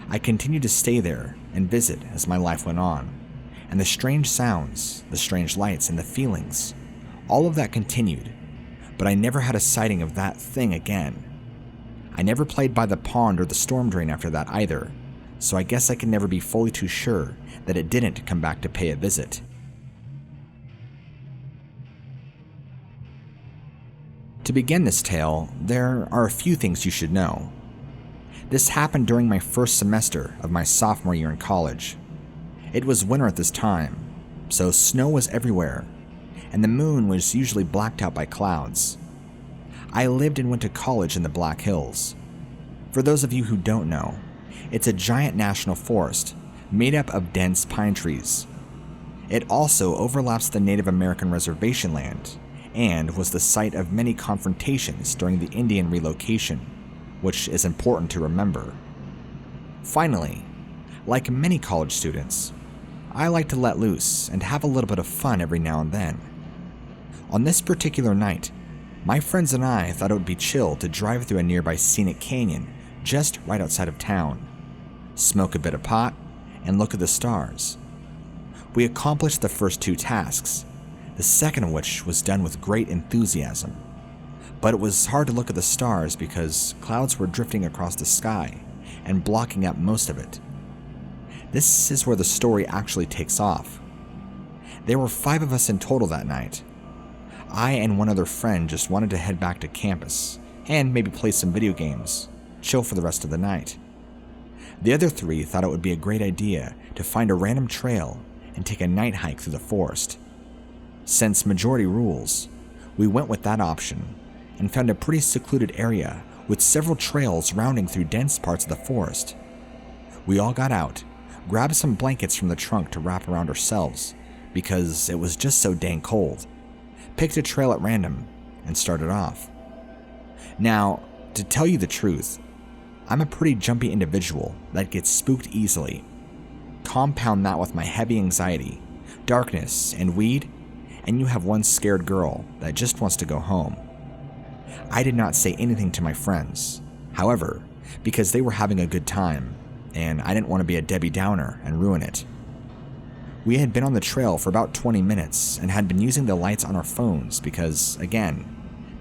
I continued to stay there and visit as my life went on, and the strange sounds, the strange lights, and the feelings, all of that continued, but I never had a sighting of that thing again. I never played by the pond or the storm drain after that either, so I guess I can never be fully too sure that it didn't come back to pay a visit. To begin this tale, there are a few things you should know. This happened during my first semester of my sophomore year in college. It was winter at this time, so snow was everywhere, and the moon was usually blacked out by clouds. I lived and went to college in the Black Hills. For those of you who don't know, it's a giant national forest made up of dense pine trees. It also overlaps the Native American reservation land and was the site of many confrontations during the Indian relocation, which is important to remember. Finally, like many college students, I like to let loose and have a little bit of fun every now and then. On this particular night, my friends and I thought it would be chill to drive through a nearby scenic canyon just right outside of town, smoke a bit of pot, and look at the stars. We accomplished the first two tasks, the second of which was done with great enthusiasm. But it was hard to look at the stars because clouds were drifting across the sky and blocking out most of it. This is where the story actually takes off. There were 5 of us in total that night. I and one other friend just wanted to head back to campus and maybe play some video games, chill for the rest of the night. The other 3 thought it would be a great idea to find a random trail and take a night hike through the forest. Since majority rules, we went with that option and found a pretty secluded area with several trails rounding through dense parts of the forest. We all got out, grabbed some blankets from the trunk to wrap around ourselves because it was just so dang cold, picked a trail at random, and started off. Now, to tell you the truth, I'm a pretty jumpy individual that gets spooked easily. Compound that with my heavy anxiety, darkness, and weed, and you have one scared girl that just wants to go home. I did not say anything to my friends, however, because they were having a good time, and I didn't want to be a Debbie Downer and ruin it. We had been on the trail for about 20 minutes and had been using the lights on our phones because, again,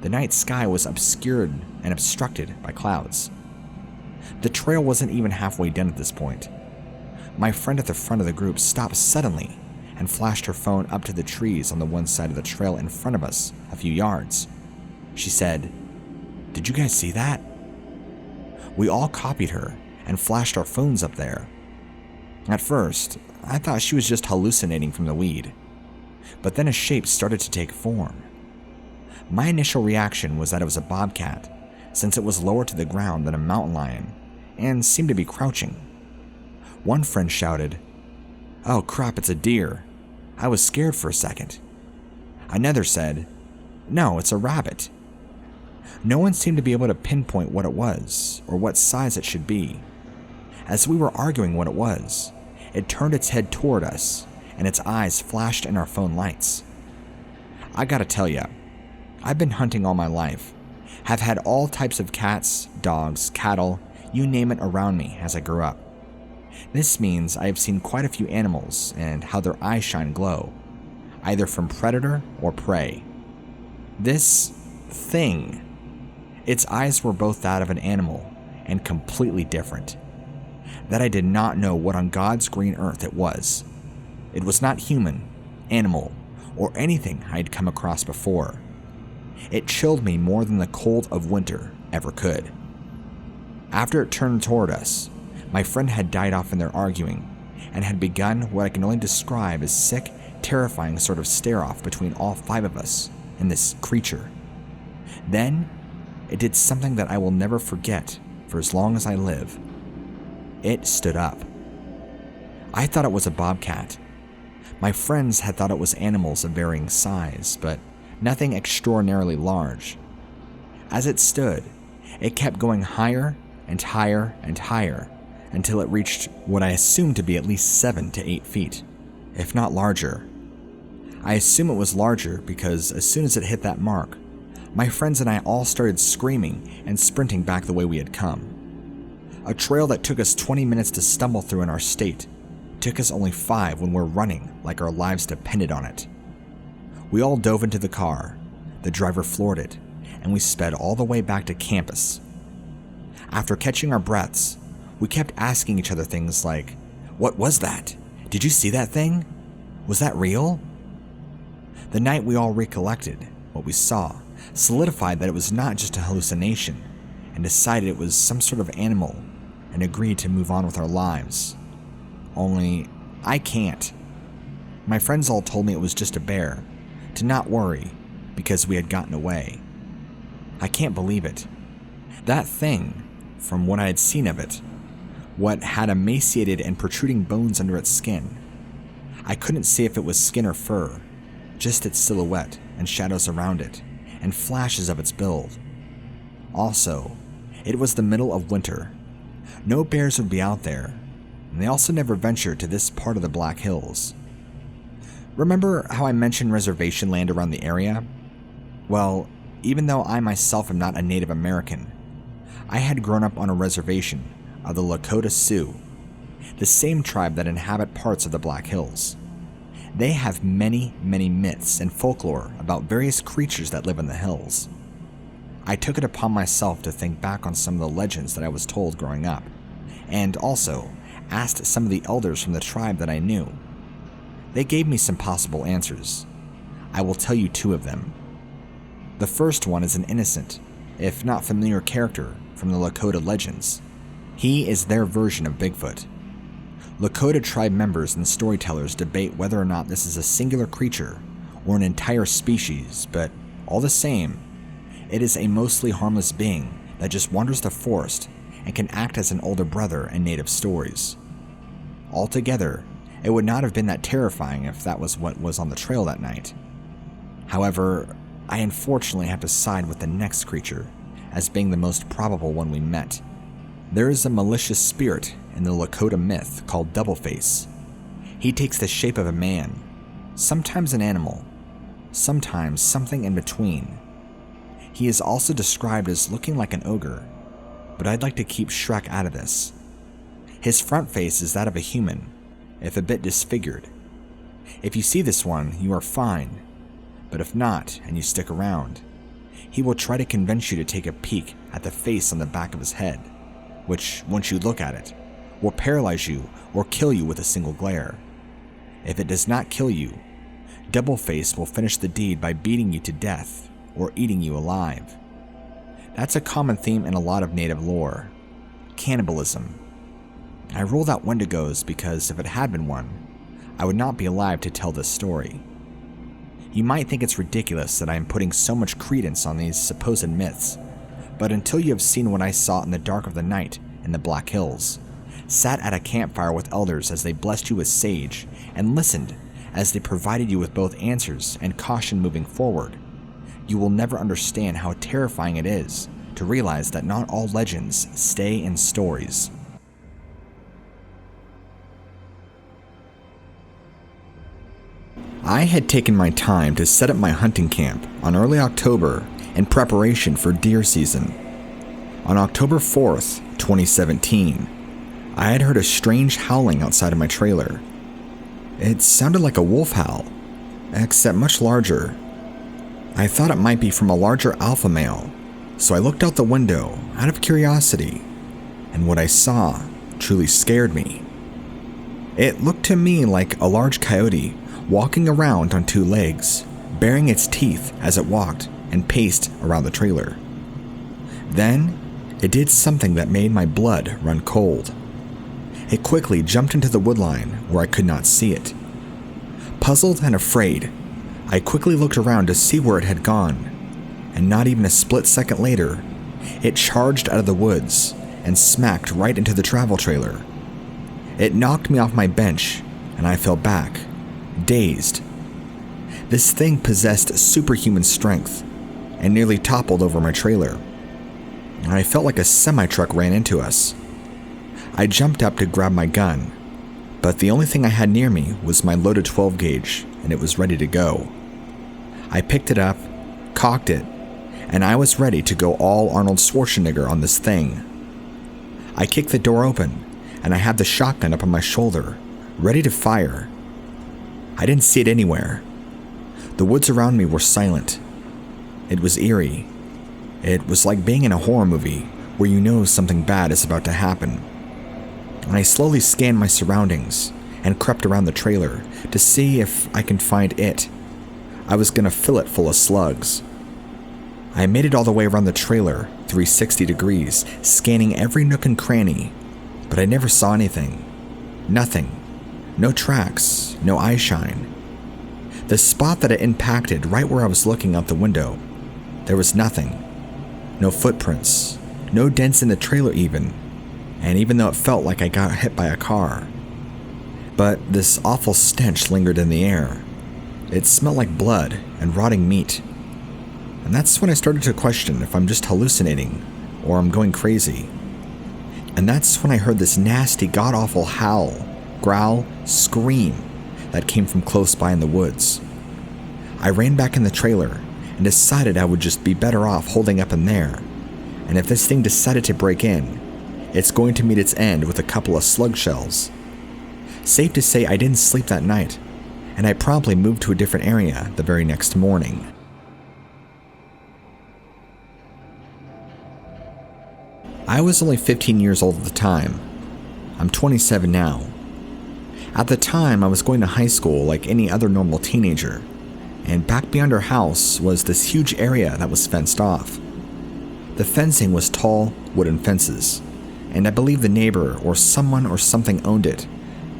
the night sky was obscured and obstructed by clouds. The trail wasn't even halfway done at this point. My friend at the front of the group stopped suddenly and flashed her phone up to the trees on the one side of the trail in front of us a few yards. She said, "Did you guys see that?" We all copied her and flashed our phones up there. At first, I thought she was just hallucinating from the weed, but then a shape started to take form. My initial reaction was that it was a bobcat, since it was lower to the ground than a mountain lion and seemed to be crouching. One friend shouted, "Oh crap, it's a deer." I was scared for a second. Another said, "No, it's a rabbit." No one seemed to be able to pinpoint what it was or what size it should be. As we were arguing what it was, it turned its head toward us and its eyes flashed in our phone lights. I gotta tell ya, I've been hunting all my life, have had all types of cats, dogs, cattle, you name it around me as I grew up. This means I have seen quite a few animals and how their eyes shine glow, either from predator or prey. This thing, its eyes were both that of an animal and completely different. That I did not know what on God's green earth it was. It was not human, animal, or anything I had come across before. It chilled me more than the cold of winter ever could. After it turned toward us, my friend had died off in their arguing and had begun what I can only describe as sick, terrifying sort of stare-off between all five of us and this creature. Then, it did something that I will never forget for as long as I live. It stood up. I thought it was a bobcat. My friends had thought it was animals of varying size, but nothing extraordinarily large. As it stood, it kept going higher and higher and higher until it reached what I assumed to be at least 7 to 8 feet, if not larger. I assume it was larger because as soon as it hit that mark, my friends and I all started screaming and sprinting back the way we had come. A trail that took us 20 minutes to stumble through in our state took us only 5 when we're running like our lives depended on it. We all dove into the car, the driver floored it, and we sped all the way back to campus. After catching our breaths, we kept asking each other things like, "What was that? Did you see that thing? Was that real?" The night we all recollected what we saw, solidified that it was not just a hallucination, and decided it was some sort of animal, and agreed to move on with our lives. Only, I can't. My friends all told me it was just a bear, to not worry, because we had gotten away. I can't believe it. That thing, from what I had seen of it, what had emaciated and protruding bones under its skin. I couldn't see if it was skin or fur, just its silhouette and shadows around it, and flashes of its build. Also, it was the middle of winter. No bears would be out there, and they also never ventured to this part of the Black Hills. Remember how I mentioned reservation land around the area? Well, even though I myself am not a Native American, I had grown up on a reservation of the Lakota Sioux, the same tribe that inhabit parts of the Black Hills. They have many, many myths and folklore about various creatures that live in the hills. I took it upon myself to think back on some of the legends that I was told growing up, and also asked some of the elders from the tribe that I knew. They gave me some possible answers. I will tell you 2 of them. The first one is an innocent, if not familiar character from the Lakota legends. He is their version of Bigfoot. Lakota tribe members and storytellers debate whether or not this is a singular creature or an entire species, but all the same, it is a mostly harmless being that just wanders the forest and can act as an older brother in native stories. Altogether, it would not have been that terrifying if that was what was on the trail that night. However, I unfortunately have to side with the next creature as being the most probable one we met. There is a malicious spirit in the Lakota myth called Doubleface. He takes the shape of a man, sometimes an animal, sometimes something in between. He is also described as looking like an ogre, but I'd like to keep Shrek out of this. His front face is that of a human, if a bit disfigured. If you see this one, you are fine, but if not, and you stick around, he will try to convince you to take a peek at the face on the back of his head, which, once you look at it, will paralyze you or kill you with a single glare. If it does not kill you, Doubleface will finish the deed by beating you to death or eating you alive. That's a common theme in a lot of native lore. Cannibalism. I ruled out Wendigos because if it had been one, I would not be alive to tell this story. You might think it's ridiculous that I am putting so much credence on these supposed myths, but until you have seen what I saw in the dark of the night in the Black Hills, sat at a campfire with elders as they blessed you with sage, and listened as they provided you with both answers and caution moving forward, you will never understand how terrifying it is to realize that not all legends stay in stories. I had taken my time to set up my hunting camp on early October in preparation for deer season. On October 4th, 2017, I had heard a strange howling outside of my trailer. It sounded like a wolf howl, except much larger. I thought it might be from a larger alpha male, so I looked out the window out of curiosity, and what I saw truly scared me. It looked to me like a large coyote walking around on two legs, baring its teeth as it walked and paced around the trailer. Then, it did something that made my blood run cold. It quickly jumped into the woodline where I could not see it. Puzzled and afraid, I quickly looked around to see where it had gone, and not even a split second later, it charged out of the woods and smacked right into the travel trailer. It knocked me off my bench, and I fell back, dazed. This thing possessed superhuman strength and nearly toppled over my trailer. I felt like a semi-truck ran into us. I jumped up to grab my gun, but the only thing I had near me was my loaded 12 gauge, and it was ready to go. I picked it up, cocked it, and I was ready to go all Arnold Schwarzenegger on this thing. I kicked the door open, and I had the shotgun up on my shoulder, ready to fire. I didn't see it anywhere. The woods around me were silent. It was eerie. It was like being in a horror movie where you know something bad is about to happen. I slowly scanned my surroundings and crept around the trailer to see if I can find it. I was gonna fill it full of slugs. I made it all the way around the trailer, 360 degrees, scanning every nook and cranny, but I never saw anything. Nothing. No tracks, no eye shine. The spot that it impacted right where I was looking out the window, there was nothing. No footprints, no dents in the trailer even, and even though it felt like I got hit by a car. But this awful stench lingered in the air. It smelled like blood and rotting meat. And that's when I started to question if I'm just hallucinating or I'm going crazy. And that's when I heard this nasty, god-awful howl, growl, scream that came from close by in the woods. I ran back in the trailer and decided I would just be better off holding up in there. And if this thing decided to break in, it's going to meet its end with a couple of slug shells. Safe to say I didn't sleep that night, and I promptly moved to a different area the very next morning. I was only 15 years old at the time. I'm 27 now. At the time, I was going to high school like any other normal teenager, and back beyond our house was this huge area that was fenced off. The fencing was tall, wooden fences, and I believe the neighbor or someone or something owned it,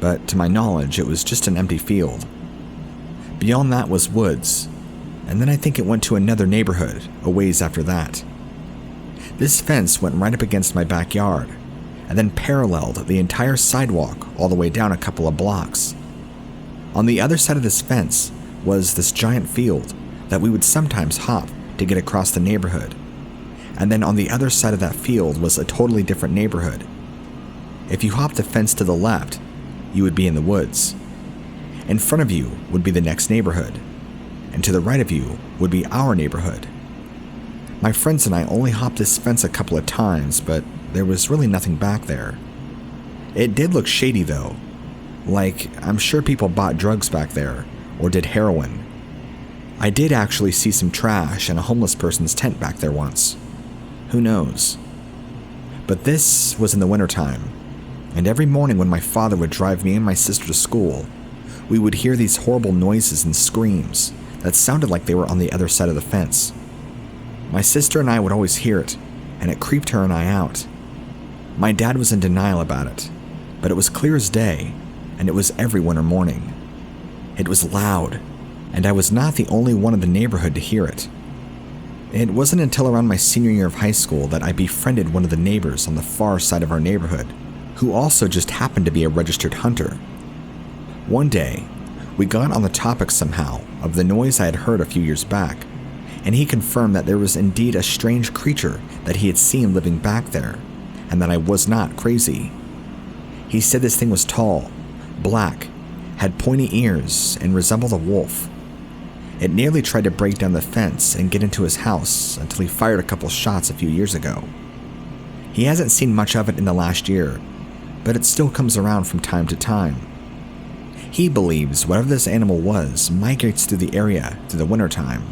but to my knowledge, it was just an empty field. Beyond that was woods, and then I think it went to another neighborhood a ways after that. This fence went right up against my backyard, and then paralleled the entire sidewalk all the way down a couple of blocks. On the other side of this fence was this giant field that we would sometimes hop to get across the neighborhood, and then on the other side of that field was a totally different neighborhood. If you hopped the fence to the left, you would be in the woods. In front of you would be the next neighborhood, and to the right of you would be our neighborhood. My friends and I only hopped this fence a couple of times, but there was really nothing back there. It did look shady though, like I'm sure people bought drugs back there or did heroin. I did actually see some trash and a homeless person's tent back there once. Who knows? But this was in the wintertime, and every morning when my father would drive me and my sister to school, we would hear these horrible noises and screams that sounded like they were on the other side of the fence. My sister and I would always hear it, and it creeped her and I out. My dad was in denial about it, but it was clear as day, and it was every winter morning. It was loud, and I was not the only one in the neighborhood to hear it. It wasn't until around my senior year of high school that I befriended one of the neighbors on the far side of our neighborhood, who also just happened to be a registered hunter. One day, we got on the topic somehow of the noise I had heard a few years back, and he confirmed that there was indeed a strange creature that he had seen living back there, and that I was not crazy. He said this thing was tall, black, had pointy ears, and resembled a wolf. It nearly tried to break down the fence and get into his house until he fired a couple shots a few years ago. He hasn't seen much of it in the last year, but it still comes around from time to time. He believes whatever this animal was migrates through the area through the wintertime.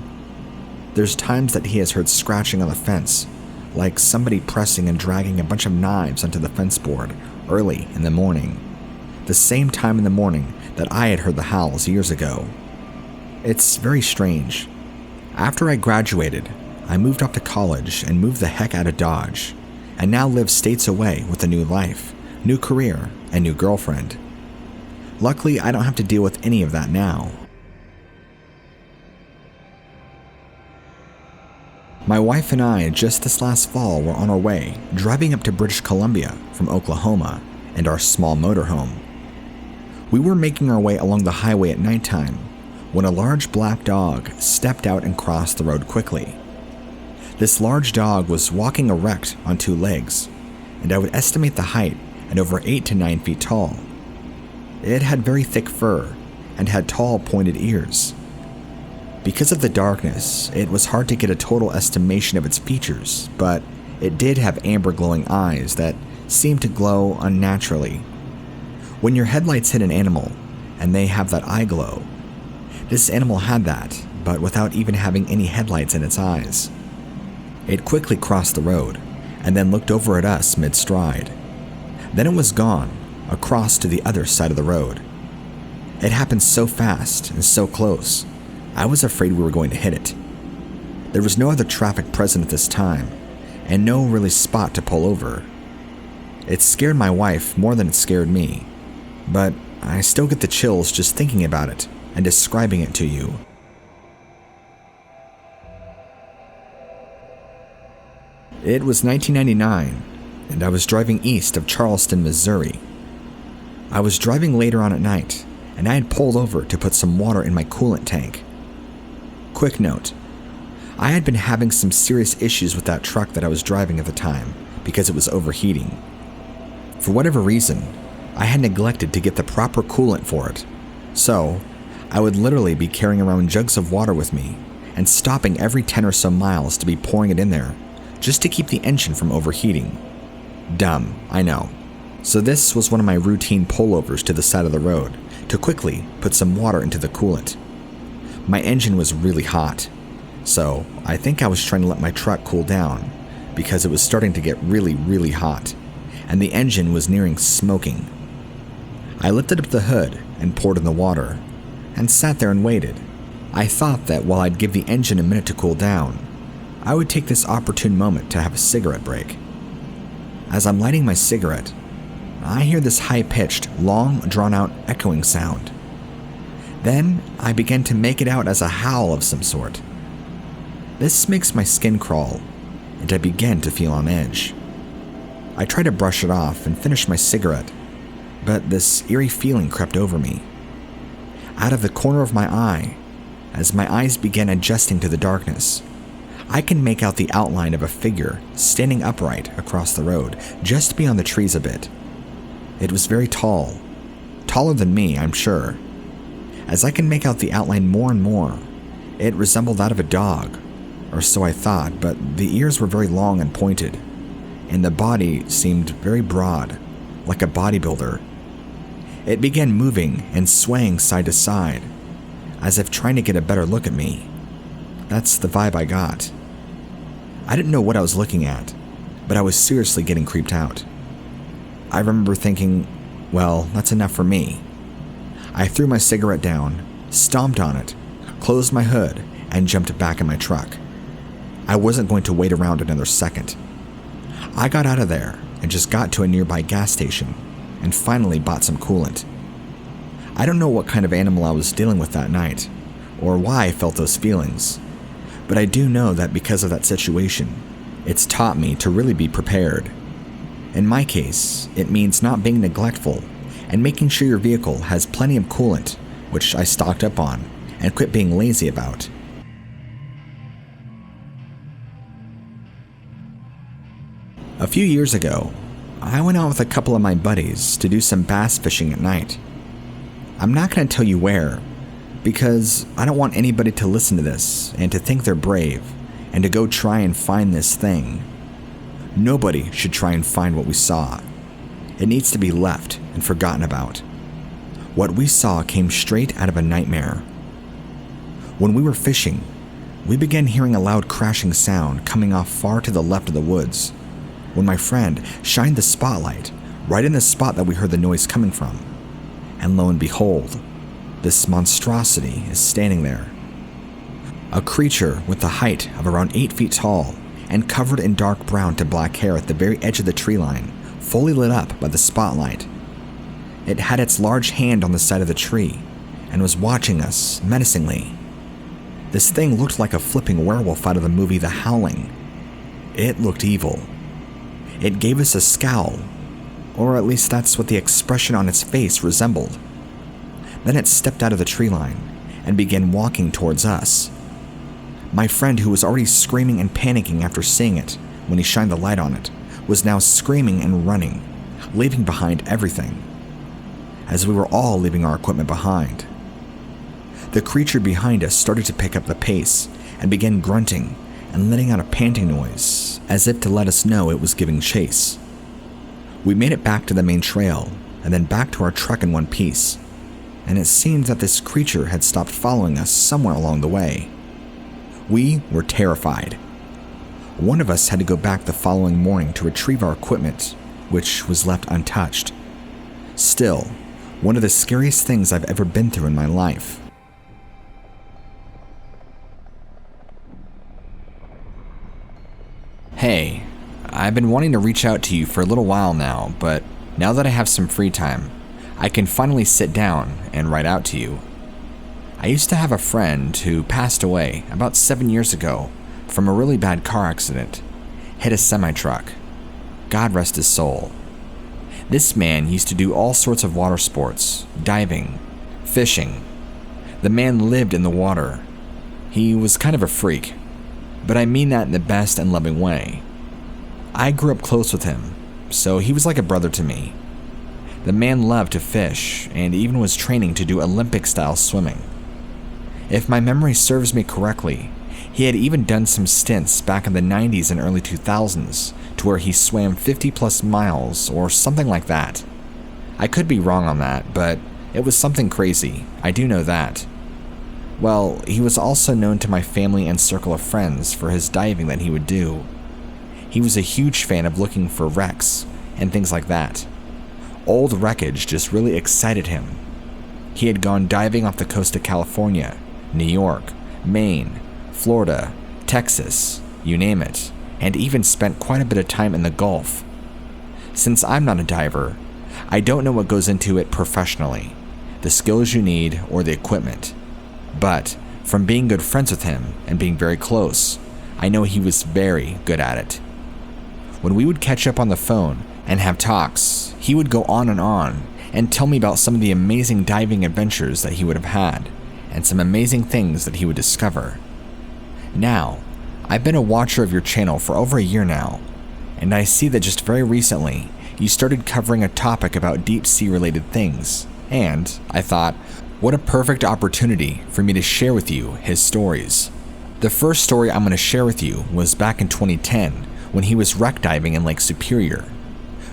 There's times that he has heard scratching on the fence, like somebody pressing and dragging a bunch of knives onto the fence board early in the morning, the same time in the morning that I had heard the howls years ago. It's very strange. After I graduated, I moved off to college and moved the heck out of Dodge, and now live states away with a new life, new career, and new girlfriend. Luckily, I don't have to deal with any of that now. My wife and I, just this last fall, were on our way, driving up to British Columbia from Oklahoma and our small motorhome. We were making our way along the highway at nighttime when a large black dog stepped out and crossed the road quickly. This large dog was walking erect on two legs, and I would estimate the height at over 8 to 9 feet tall. It had very thick fur and had tall pointed ears. Because of the darkness, it was hard to get a total estimation of its features, but it did have amber glowing eyes that seemed to glow unnaturally. When your headlights hit an animal and they have that eye glow, this animal had that, but without even having any headlights in its eyes. It quickly crossed the road and then looked over at us mid-stride. Then it was gone, across to the other side of the road. It happened so fast and so close, I was afraid we were going to hit it. There was no other traffic present at this time, and no really spot to pull over. It scared my wife more than it scared me, but I still get the chills just thinking about it and describing it to you. It was 1999, and I was driving east of Charleston, Missouri. I was driving later on at night, and I had pulled over to put some water in my coolant tank. Quick note, I had been having some serious issues with that truck that I was driving at the time because it was overheating. For whatever reason, I had neglected to get the proper coolant for it, so I would literally be carrying around jugs of water with me and stopping every 10 or so miles to be pouring it in there just to keep the engine from overheating. Dumb, I know. So this was one of my routine pullovers to the side of the road to quickly put some water into the coolant. My engine was really hot, so I think I was trying to let my truck cool down because it was starting to get really, really hot, and the engine was nearing smoking. I lifted up the hood and poured in the water, and sat there and waited. I thought that while I'd give the engine a minute to cool down, I would take this opportune moment to have a cigarette break. As I'm lighting my cigarette, I hear this high-pitched, long, drawn-out echoing sound. Then I begin to make it out as a howl of some sort. This makes my skin crawl, and I begin to feel on edge. I try to brush it off and finish my cigarette, but this eerie feeling crept over me. Out of the corner of my eye, as my eyes began adjusting to the darkness, I can make out the outline of a figure standing upright across the road, just beyond the trees a bit. It was very tall, taller than me, I'm sure. As I can make out the outline more and more, it resembled that of a dog, or so I thought, but the ears were very long and pointed, and the body seemed very broad, like a bodybuilder. It began moving and swaying side to side, as if trying to get a better look at me. That's the vibe I got. I didn't know what I was looking at, but I was seriously getting creeped out. I remember thinking, well, that's enough for me. I threw my cigarette down, stomped on it, closed my hood, and jumped back in my truck. I wasn't going to wait around another second. I got out of there and just got to a nearby gas station and finally bought some coolant. I don't know what kind of animal I was dealing with that night, or why I felt those feelings, but I do know that because of that situation, it's taught me to really be prepared. In my case, it means not being neglectful and making sure your vehicle has plenty of coolant, which I stocked up on, and quit being lazy about. A few years ago, I went out with a couple of my buddies to do some bass fishing at night. I'm not going to tell you where, because I don't want anybody to listen to this and to think they're brave and to go try and find this thing. Nobody should try and find what we saw. It needs to be left and forgotten about. What we saw came straight out of a nightmare. When we were fishing, we began hearing a loud crashing sound coming off far to the left of the woods, when my friend shined the spotlight right in the spot that we heard the noise coming from. And lo and behold, this monstrosity is standing there. A creature with the height of around 8 feet tall and covered in dark brown to black hair at the very edge of the tree line, fully lit up by the spotlight. It had its large hand on the side of the tree and was watching us menacingly. This thing looked like a flipping werewolf out of the movie The Howling. It looked evil. It gave us a scowl, or at least that's what the expression on its face resembled. Then it stepped out of the tree line and began walking towards us. My friend, who was already screaming and panicking after seeing it when he shined the light on it, was now screaming and running, leaving behind everything, as we were all leaving our equipment behind. The creature behind us started to pick up the pace and began grunting and letting out a panting noise, as if to let us know it was giving chase. We made it back to the main trail and then back to our truck in one piece, and it seemed that this creature had stopped following us somewhere along the way. We were terrified. One of us had to go back the following morning to retrieve our equipment, which was left untouched. Still, one of the scariest things I've ever been through in my life. Hey, I've been wanting to reach out to you for a little while now, but now that I have some free time, I can finally sit down and write out to you. I used to have a friend who passed away about 7 years ago from a really bad car accident. Hit a semi-truck. God rest his soul. This man used to do all sorts of water sports, diving, fishing. The man lived in the water. He was kind of a freak, but I mean that in the best and loving way. I grew up close with him, so he was like a brother to me. The man loved to fish and even was training to do Olympic-style swimming. If my memory serves me correctly, he had even done some stints back in the 90s and early 2000s to where he swam 50 plus miles or something like that. I could be wrong on that, but it was something crazy, I do know that. Well, he was also known to my family and circle of friends for his diving that he would do. He was a huge fan of looking for wrecks and things like that. Old wreckage just really excited him. He had gone diving off the coast of California, New York, Maine, Florida, Texas, you name it, and even spent quite a bit of time in the Gulf. Since I'm not a diver, I don't know what goes into it professionally, the skills you need or the equipment. But from being good friends with him and being very close, I know he was very good at it. When we would catch up on the phone and have talks, he would go on and tell me about some of the amazing diving adventures that he would have had and some amazing things that he would discover. Now, I've been a watcher of your channel for over a year now, and I see that just very recently you started covering a topic about deep sea related things, and I thought, what a perfect opportunity for me to share with you his stories. The first story I'm going to share with you was back in 2010 when he was wreck diving in Lake Superior,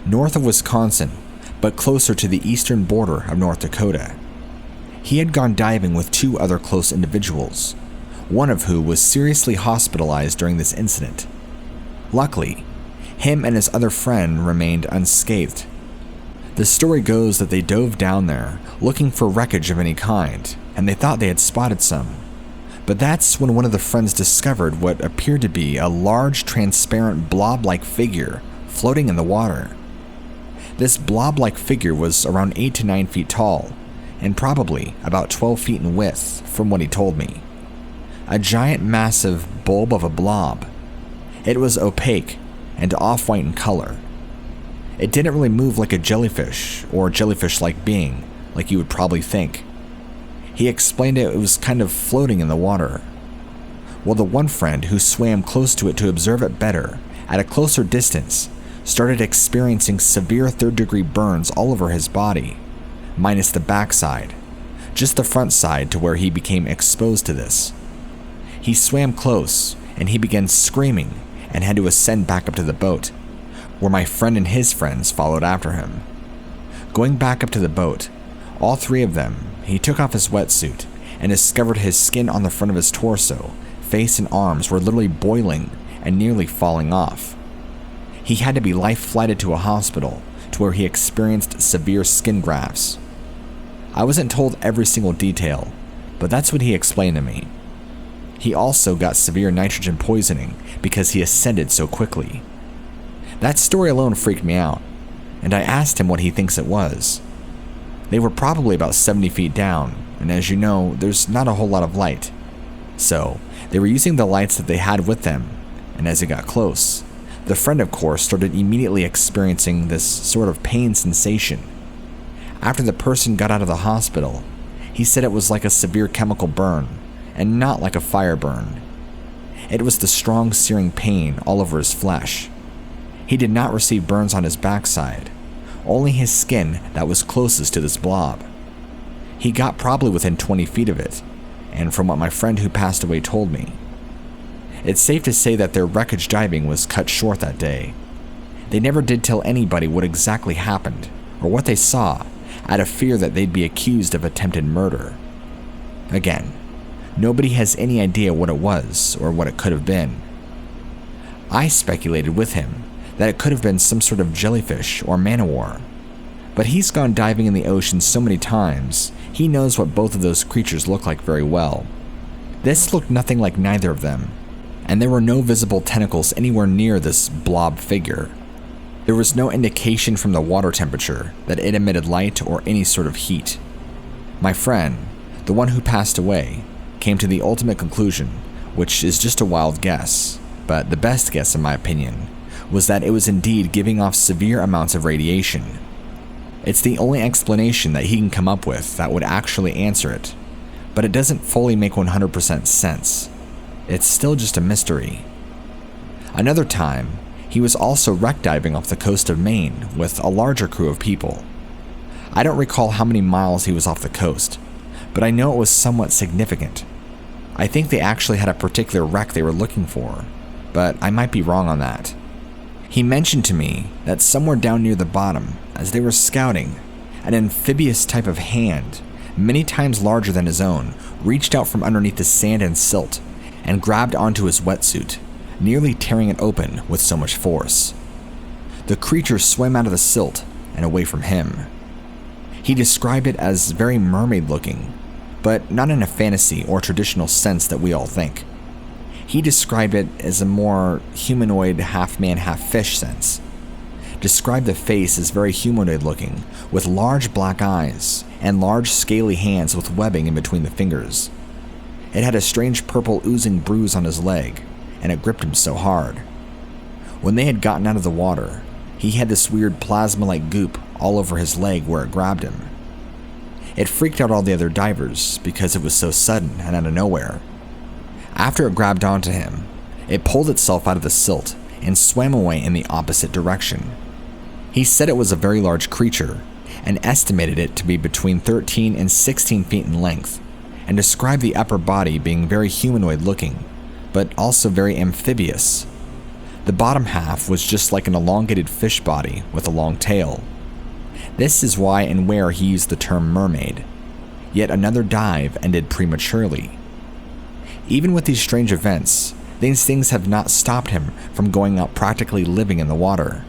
north of Wisconsin, but closer to the eastern border of North Dakota. He had gone diving with 2 other close individuals, one of who was seriously hospitalized during this incident. Luckily, him and his other friend remained unscathed. The story goes that they dove down there looking for wreckage of any kind, and they thought they had spotted some. But that's when one of the friends discovered what appeared to be a large transparent blob-like figure floating in the water. This blob-like figure was around 8 to 9 feet tall, and probably about 12 feet in width from what he told me. A giant massive bulb of a blob. It was opaque and off-white in color. It didn't really move like a jellyfish or jellyfish-like being, like you would probably think. He explained it was kind of floating in the water. Well, the one friend who swam close to it to observe it better, at a closer distance, started experiencing severe third-degree burns all over his body, minus the backside, just the front side to where he became exposed to this. He swam close, and he began screaming and had to ascend back up to the boat, where my friend and his friends followed after him. Going back up to the boat, all three of them, he took off his wetsuit and discovered his skin on the front of his torso, face and arms were literally boiling and nearly falling off. He had to be life-flighted to a hospital to where he experienced severe skin grafts. I wasn't told every single detail, but that's what he explained to me. He also got severe nitrogen poisoning because he ascended so quickly. That story alone freaked me out, and I asked him what he thinks it was. They were probably about 70 feet down, and as you know, there's not a whole lot of light. So, they were using the lights that they had with them, and as it got close, the friend of course started immediately experiencing this sort of pain sensation. After the person got out of the hospital, he said it was like a severe chemical burn, and not like a fire burn. It was the strong searing pain all over his flesh. He did not receive burns on his backside, only his skin that was closest to this blob. He got probably within 20 feet of it, and from what my friend who passed away told me, it's safe to say that their wreckage diving was cut short that day. They never did tell anybody what exactly happened or what they saw, out of fear that they'd be accused of attempted murder. Again, nobody has any idea what it was or what it could have been. I speculated with him that it could have been some sort of jellyfish or man-o-war, but he's gone diving in the ocean so many times, he knows what both of those creatures look like very well. This looked nothing like neither of them, and there were no visible tentacles anywhere near this blob figure. There was no indication from the water temperature that it emitted light or any sort of heat. My friend, the one who passed away, came to the ultimate conclusion, which is just a wild guess, but the best guess in my opinion, was that it was indeed giving off severe amounts of radiation. It's the only explanation that he can come up with that would actually answer it, but it doesn't fully make 100% sense. It's still just a mystery. Another time, he was also wreck diving off the coast of Maine with a larger crew of people. I don't recall how many miles he was off the coast, but I know it was somewhat significant. I think they actually had a particular wreck they were looking for, but I might be wrong on that. He mentioned to me that somewhere down near the bottom, as they were scouting, an amphibious type of hand, many times larger than his own, reached out from underneath the sand and silt and grabbed onto his wetsuit, nearly tearing it open with so much force. The creature swam out of the silt and away from him. He described it as very mermaid-looking, but not in a fantasy or traditional sense that we all think. He described it as a more humanoid, half-man, half-fish sense. Described the face as very humanoid-looking, with large black eyes and large scaly hands with webbing in between the fingers. It had a strange purple oozing bruise on his leg, and it gripped him so hard. When they had gotten out of the water, he had this weird plasma-like goop all over his leg where it grabbed him. It freaked out all the other divers because it was so sudden and out of nowhere. After it grabbed onto him, it pulled itself out of the silt and swam away in the opposite direction. He said it was a very large creature and estimated it to be between 13 and 16 feet in length, and described the upper body being very humanoid looking, but also very amphibious. The bottom half was just like an elongated fish body with a long tail. This is why and where he used the term mermaid. Yet another dive ended prematurely. Even with these strange events, these things have not stopped him from going out practically living in the water.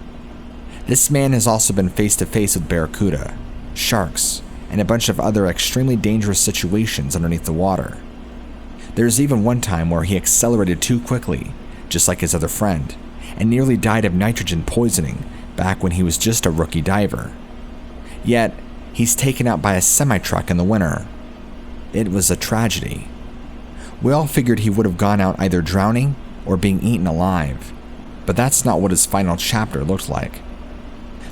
This man has also been face to face with barracuda, sharks, and a bunch of other extremely dangerous situations underneath the water. There's even one time where he accelerated too quickly, just like his other friend, and nearly died of nitrogen poisoning back when he was just a rookie diver. Yet, he's taken out by a semi-truck in the winter. It was a tragedy. We all figured he would have gone out either drowning or being eaten alive, but that's not what his final chapter looked like.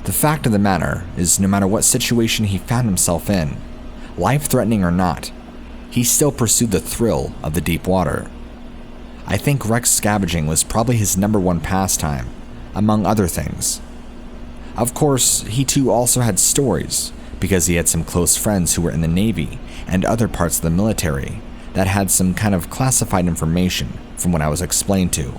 The The fact of the matter is, no matter what situation he found himself in, life-threatening or not, he still pursued the thrill of the deep water. I think wreck scavenging was probably his #1 pastime, among other things. Of course, he too also had stories, because he had some close friends who were in the Navy and other parts of the military that had some kind of classified information from what I was explained to.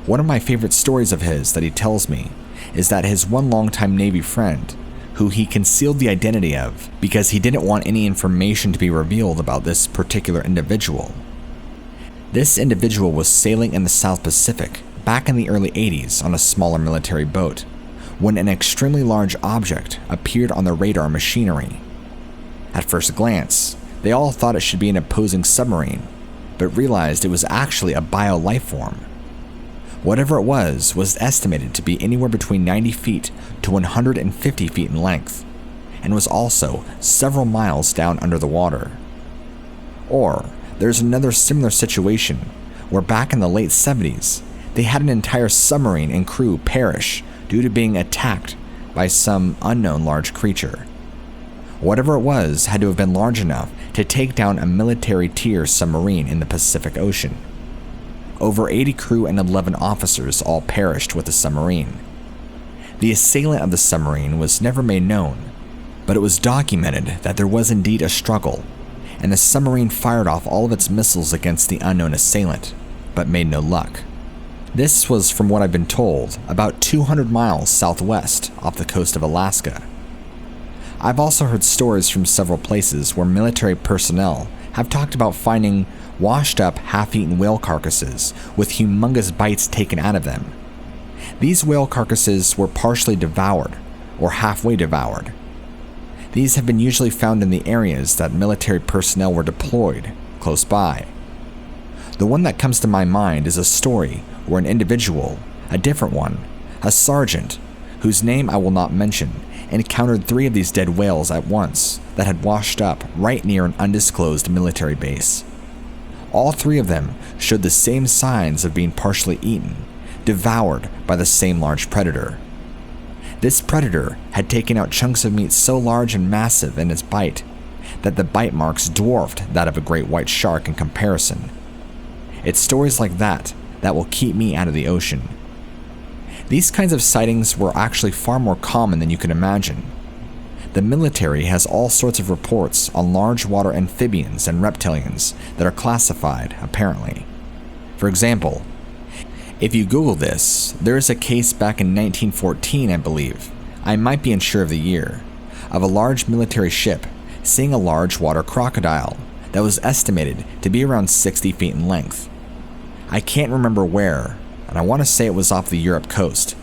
One of my favorite stories of his that he tells me is that his one longtime Navy friend, who he concealed the identity of because he didn't want any information to be revealed about this particular individual. This individual was sailing in the South Pacific back in the early 80s on a smaller military boat, when an extremely large object appeared on the radar machinery. At first glance, they all thought it should be an opposing submarine, but realized it was actually a bio-life form. Whatever it was estimated to be anywhere between 90 feet to 150 feet in length, and was also several miles down under the water. Or, there's another similar situation where back in the late 70s, they had an entire submarine and crew perish due to being attacked by some unknown large creature. Whatever it was had to have been large enough to take down a military-tier submarine in the Pacific Ocean. Over 80 crew and 11 officers all perished with the submarine. The assailant of the submarine was never made known, but it was documented that there was indeed a struggle, and the submarine fired off all of its missiles against the unknown assailant, but made no luck. This was, from what I've been told, about 200 miles southwest off the coast of Alaska. I've also heard stories from several places where military personnel have talked about finding washed up, half-eaten whale carcasses with humongous bites taken out of them. These whale carcasses were partially devoured, or halfway devoured. These have been usually found in the areas that military personnel were deployed, close by. The one that comes to my mind is a story where an individual, a different one, a sergeant, whose name I will not mention, encountered 3 of these dead whales at once that had washed up right near an undisclosed military base. All 3 of them showed the same signs of being partially eaten, devoured by the same large predator. This predator had taken out chunks of meat so large and massive in its bite that the bite marks dwarfed that of a great white shark in comparison. It's stories like that that will keep me out of the ocean. These kinds of sightings were actually far more common than you can imagine. The military has all sorts of reports on large water amphibians and reptilians that are classified, apparently. For example, if you Google this, there is a case back in 1914, I believe, I might be unsure of the year, of a large military ship seeing a large water crocodile that was estimated to be around 60 feet in length. I can't remember where, and I want to say it was off the Europe coast,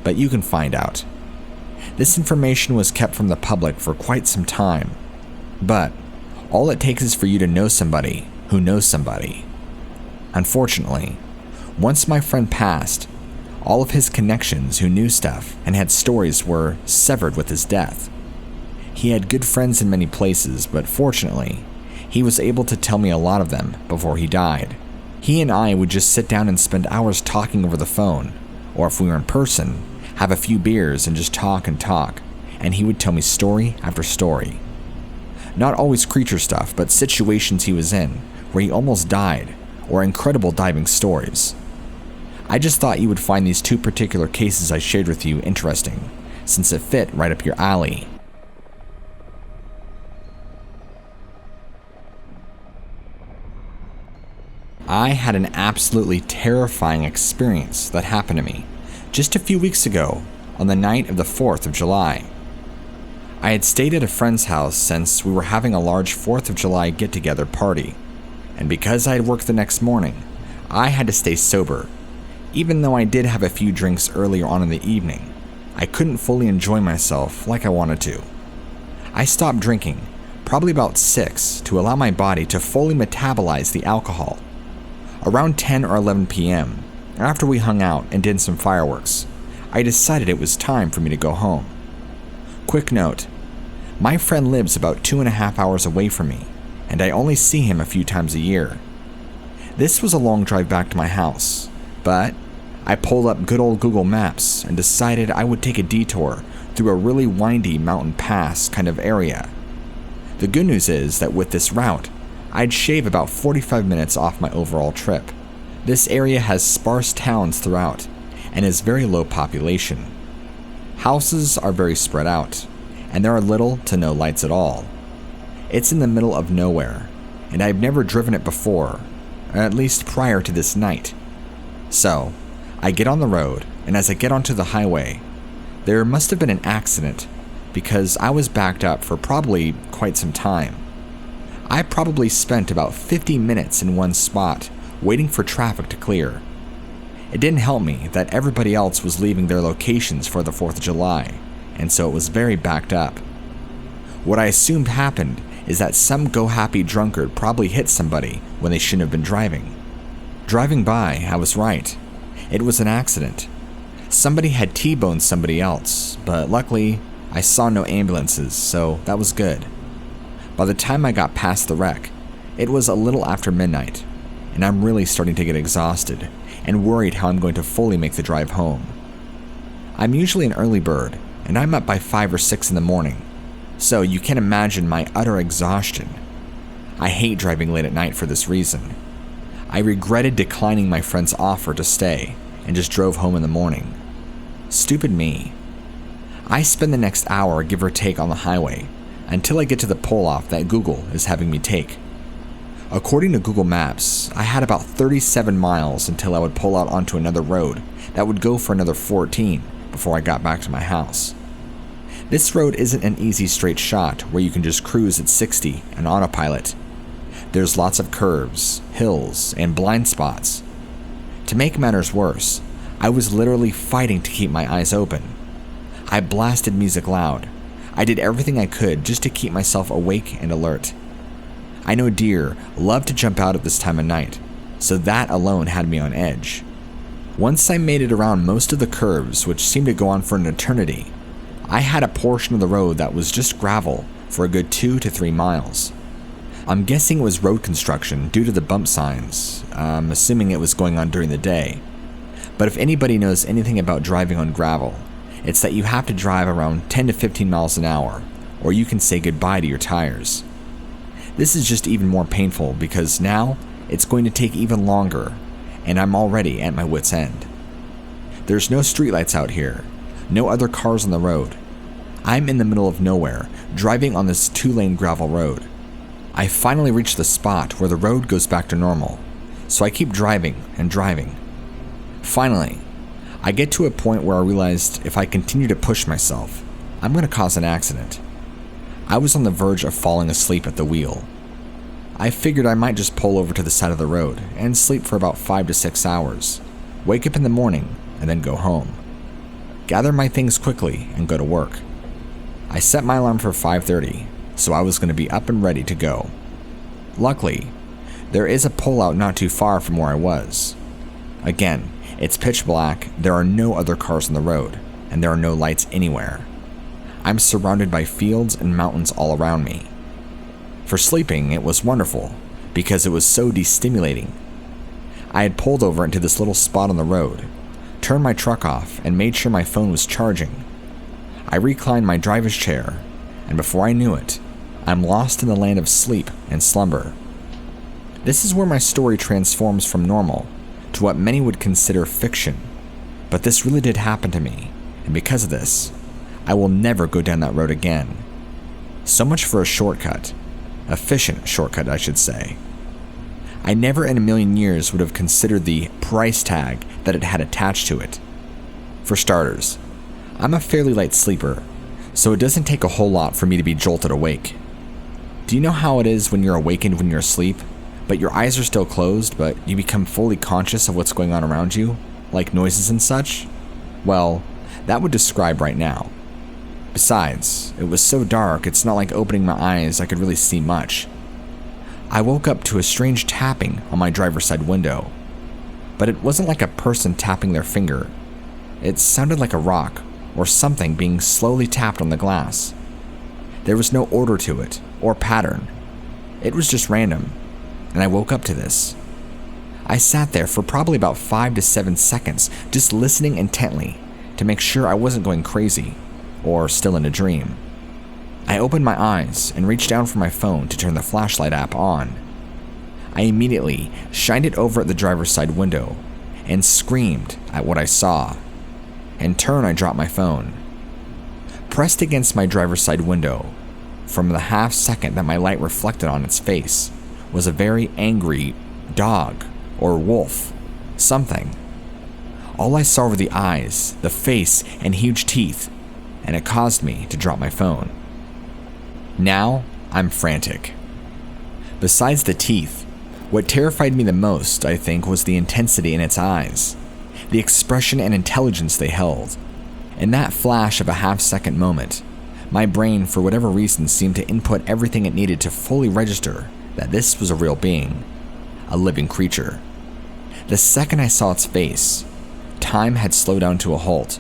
but you can find out. This information was kept from the public for quite some time, but all it takes is for you to know somebody who knows somebody. Unfortunately, once my friend passed, all of his connections who knew stuff and had stories were severed with his death. He had good friends in many places, but fortunately, he was able to tell me a lot of them before he died. He and I would just sit down and spend hours talking over the phone, or if we were in person, have a few beers and just talk, and he would tell me story after story. Not always creature stuff, but situations he was in, where he almost died, or incredible diving stories. I just thought you would find these 2 particular cases I shared with you interesting, since it fit right up your alley. I had an absolutely terrifying experience that happened to me just a few weeks ago on the night of the 4th of July. I had stayed at a friend's house since we were having a large 4th of July get-together party, and because I had worked the next morning, I had to stay sober. Even though I did have a few drinks earlier on in the evening, I couldn't fully enjoy myself like I wanted to. I stopped drinking, probably about 6, to allow my body to fully metabolize the alcohol. Around 10 or 11 p.m., after we hung out and did some fireworks, I decided it was time for me to go home. Quick note, my friend lives about 2.5 hours away from me, and I only see him a few times a year. This was a long drive back to my house, but I pulled up good old Google Maps and decided I would take a detour through a really windy mountain pass kind of area. The good news is that with this route, I'd shave about 45 minutes off my overall trip. This area has sparse towns throughout and is very low population. Houses are very spread out, and there are little to no lights at all. It's in the middle of nowhere, and I've never driven it before, at least prior to this night. So, I get on the road, and as I get onto the highway, there must have been an accident because I was backed up for probably quite some time. I probably spent about 50 minutes in one spot waiting for traffic to clear. It didn't help me that everybody else was leaving their locations for the 4th of July, and so it was very backed up. What I assumed happened is that some go-happy drunkard probably hit somebody when they shouldn't have been driving. Driving by, I was right. It was an accident. Somebody had T-boned somebody else, but luckily, I saw no ambulances, so that was good. By the time I got past the wreck, it was a little after midnight, and I'm really starting to get exhausted and worried how I'm going to fully make the drive home. I'm usually an early bird, and I'm up by 5 or 6 in the morning, so you can imagine my utter exhaustion. I hate driving late at night for this reason. I regretted declining my friend's offer to stay and just drove home in the morning. Stupid me. I spend the next hour, give or take, on the highway until I get to the pull-off that Google is having me take. According to Google Maps, I had about 37 miles until I would pull out onto another road that would go for another 14 before I got back to my house. This road isn't an easy straight shot where you can just cruise at 60 and autopilot. There's lots of curves, hills, and blind spots. To make matters worse, I was literally fighting to keep my eyes open. I blasted music loud. I did everything I could just to keep myself awake and alert. I know deer love to jump out at this time of night, so that alone had me on edge. Once I made it around most of the curves, which seemed to go on for an eternity, I had a portion of the road that was just gravel for a good 2 to 3 miles. I'm guessing it was road construction due to the bump signs. I'm assuming it was going on during the day. But if anybody knows anything about driving on gravel, it's that you have to drive around 10 to 15 miles an hour, or you can say goodbye to your tires. This is just even more painful because now it's going to take even longer, and I'm already at my wit's end. There's no streetlights out here, no other cars on the road. I'm in the middle of nowhere, driving on this 2-lane gravel road. I finally reach the spot where the road goes back to normal, so I keep driving and driving. Finally, I get to a point where I realized if I continue to push myself, I'm going to cause an accident. I was on the verge of falling asleep at the wheel. I figured I might just pull over to the side of the road and sleep for about 5 to 6 hours, wake up in the morning, and then go home. Gather my things quickly and go to work. I set my alarm for 5:30, so I was going to be up and ready to go. Luckily, there is a pullout not too far from where I was. Again, it's pitch black, there are no other cars on the road, and there are no lights anywhere. I'm surrounded by fields and mountains all around me. For sleeping, it was wonderful, because it was so destimulating. I had pulled over into this little spot on the road, turned my truck off, and made sure my phone was charging. I reclined my driver's chair, and before I knew it, I'm lost in the land of sleep and slumber. This is where my story transforms from normal to what many would consider fiction, but this really did happen to me, and because of this, I will never go down that road again. So much for a shortcut. Efficient shortcut, I should say. I never in a million years would have considered the price tag that it had attached to it. For starters, I'm a fairly light sleeper, so it doesn't take a whole lot for me to be jolted awake. Do you know how it is when you're awakened when you're asleep, but your eyes are still closed, but you become fully conscious of what's going on around you, like noises and such? Well, that would describe right now. Besides, it was so dark, it's not like opening my eyes I could really see much. I woke up to a strange tapping on my driver's side window, but it wasn't like a person tapping their finger. It sounded like a rock or something being slowly tapped on the glass. There was no order to it or pattern. It was just random, and I woke up to this. I sat there for probably about 5 to 7 seconds, just listening intently to make sure I wasn't going crazy, or still in a dream. I opened my eyes and reached down for my phone to turn the flashlight app on. I immediately shined it over at the driver's side window and screamed at what I saw. In turn, I dropped my phone. Pressed against my driver's side window, from the half second that my light reflected on its face, was a very angry dog or wolf, something. All I saw were the eyes, the face, and huge teeth, and it caused me to drop my phone. Now, I'm frantic. Besides the teeth, what terrified me the most, I think, was the intensity in its eyes, the expression and intelligence they held. In that flash of a half-second moment, my brain, for whatever reason, seemed to input everything it needed to fully register that this was a real being, a living creature. The second I saw its face, time had slowed down to a halt,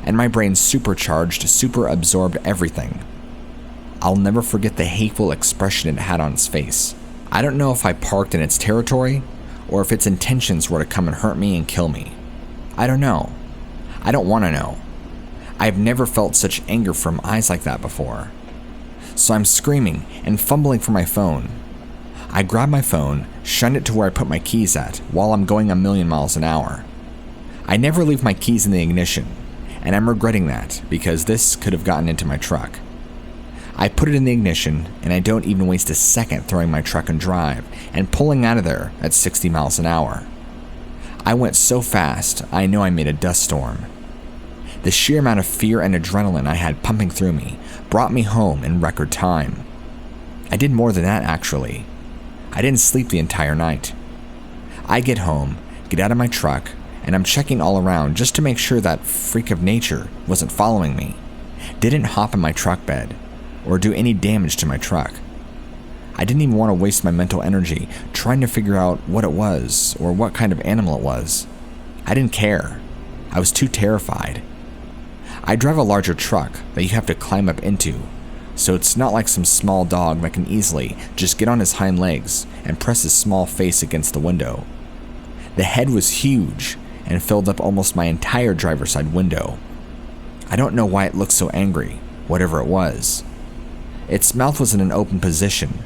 and my brain supercharged, super-absorbed everything. I'll never forget the hateful expression it had on its face. I don't know if I parked in its territory, or if its intentions were to come and hurt me and kill me. I don't know. I don't want to know. I've never felt such anger from eyes like that before. So I'm screaming and fumbling for my phone. I grab my phone, shun it to where I put my keys at while I'm going a million miles an hour. I never leave my keys in the ignition, and I'm regretting that because this could have gotten into my truck. I put it in the ignition, and I don't even waste a second throwing my truck in drive and pulling out of there at 60 miles an hour. I went so fast, I know I made a dust storm. The sheer amount of fear and adrenaline I had pumping through me brought me home in record time. I did more than that, actually. I didn't sleep the entire night. I get home, get out of my truck, and I'm checking all around just to make sure that freak of nature wasn't following me, didn't hop in my truck bed, or do any damage to my truck. I didn't even want to waste my mental energy trying to figure out what it was or what kind of animal it was. I didn't care. I was too terrified. I drive a larger truck that you have to climb up into, so it's not like some small dog that can easily just get on his hind legs and press his small face against the window. The head was huge and filled up almost my entire driver's side window. I don't know why it looked so angry, whatever it was. Its mouth was in an open position,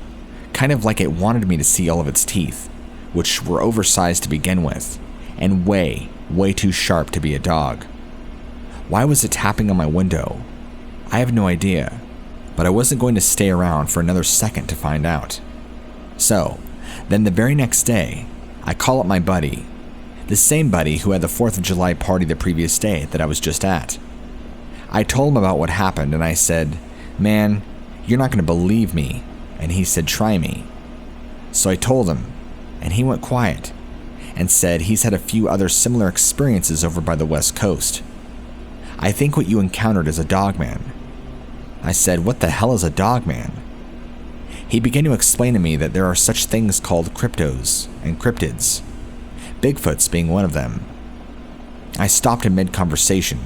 kind of like it wanted me to see all of its teeth, which were oversized to begin with, and way too sharp to be a dog. Why was it tapping on my window? I have no idea, but I wasn't going to stay around for another second to find out. So, then the very next day, I call up my buddy, the same buddy who had the 4th of July party the previous day that I was just at. I told him about what happened and I said, "Man, you're not going to believe me," and he said, "Try me." So I told him, and he went quiet and said he's had a few other similar experiences over by the West Coast. "I think what you encountered is a Dogman." I said, "What the hell is a Dogman?" He began to explain to me that there are such things called cryptos and cryptids, Bigfoots being one of them. I stopped in mid-conversation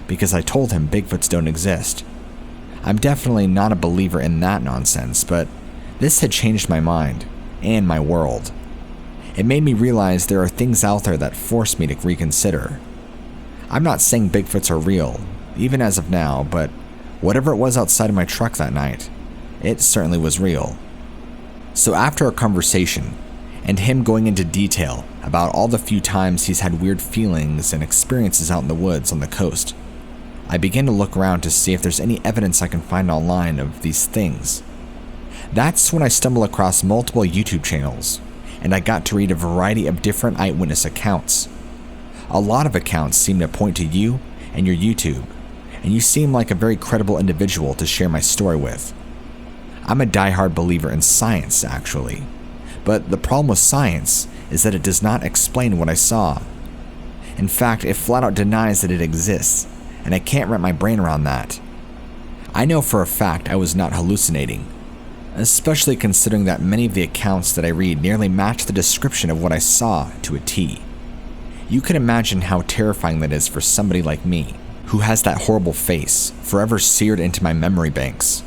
because I told him Bigfoots don't exist. I'm definitely not a believer in that nonsense, but this had changed my mind and my world. It made me realize there are things out there that force me to reconsider. I'm not saying Bigfoots are real, even as of now, but whatever it was outside of my truck that night, it certainly was real. So after our conversation, and him going into detail about all the few times he's had weird feelings and experiences out in the woods on the coast, I began to look around to see if there's any evidence I can find online of these things. That's when I stumbled across multiple YouTube channels, and I got to read a variety of different eyewitness accounts. A lot of accounts seem to point to you and your YouTube, and you seem like a very credible individual to share my story with. I'm a diehard believer in science, actually, but the problem with science is that it does not explain what I saw. In fact, it flat out denies that it exists, and I can't wrap my brain around that. I know for a fact I was not hallucinating, especially considering that many of the accounts that I read nearly match the description of what I saw to a T. You can imagine how terrifying that is for somebody like me, who has that horrible face forever seared into my memory banks.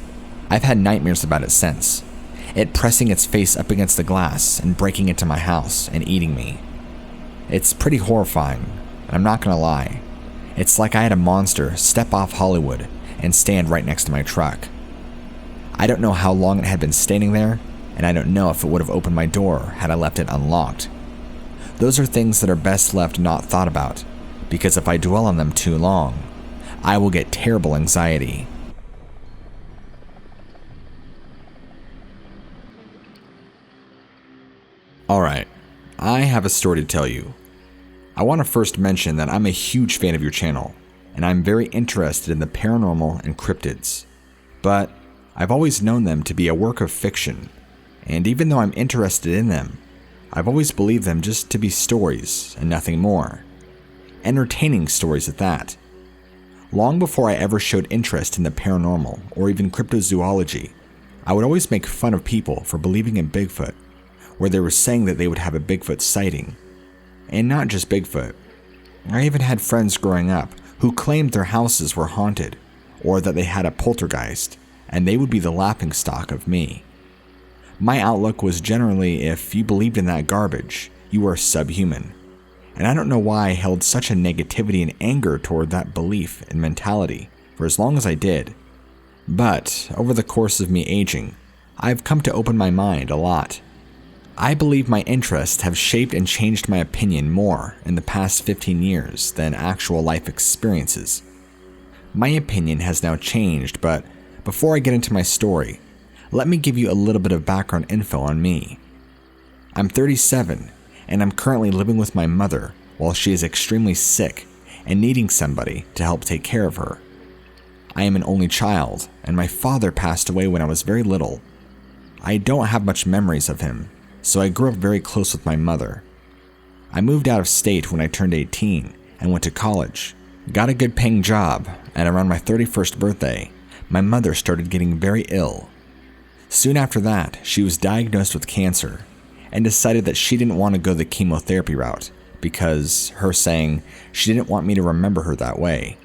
I've had nightmares about it since, it pressing its face up against the glass and breaking into my house and eating me. It's pretty horrifying, and I'm not gonna lie. It's like I had a monster step off Hollywood and stand right next to my truck. I don't know how long it had been standing there, and I don't know if it would have opened my door had I left it unlocked. Those are things that are best left not thought about, because if I dwell on them too long, I will get terrible anxiety. Alright, I have a story to tell you. I want to first mention that I'm a huge fan of your channel, and I'm very interested in the paranormal and cryptids. But I've always known them to be a work of fiction, and even though I'm interested in them, I've always believed them just to be stories and nothing more. Entertaining stories at that. Long before I ever showed interest in the paranormal or even cryptozoology, I would always make fun of people for believing in Bigfoot, where they were saying that they would have a Bigfoot sighting. And not just Bigfoot. I even had friends growing up who claimed their houses were haunted, or that they had a poltergeist, and they would be the laughingstock of me. My outlook was generally, if you believed in that garbage, you were subhuman. And I don't know why I held such a negativity and anger toward that belief and mentality for as long as I did. But over the course of me aging, I've come to open my mind a lot. I believe my interests have shaped and changed my opinion more in the past 15 years than actual life experiences. My opinion has now changed, but before I get into my story, let me give you a little bit of background info on me. I'm 37, and I'm currently living with my mother while she is extremely sick and needing somebody to help take care of her. I am an only child, and my father passed away when I was very little. I don't have much memories of him, so I grew up very close with my mother. I moved out of state when I turned 18 and went to college, got a good paying job, and around my 31st birthday, my mother started getting very ill. Soon after that, she was diagnosed with cancer and decided that she didn't want to go the chemotherapy route because, her saying, she didn't want me to remember her that way,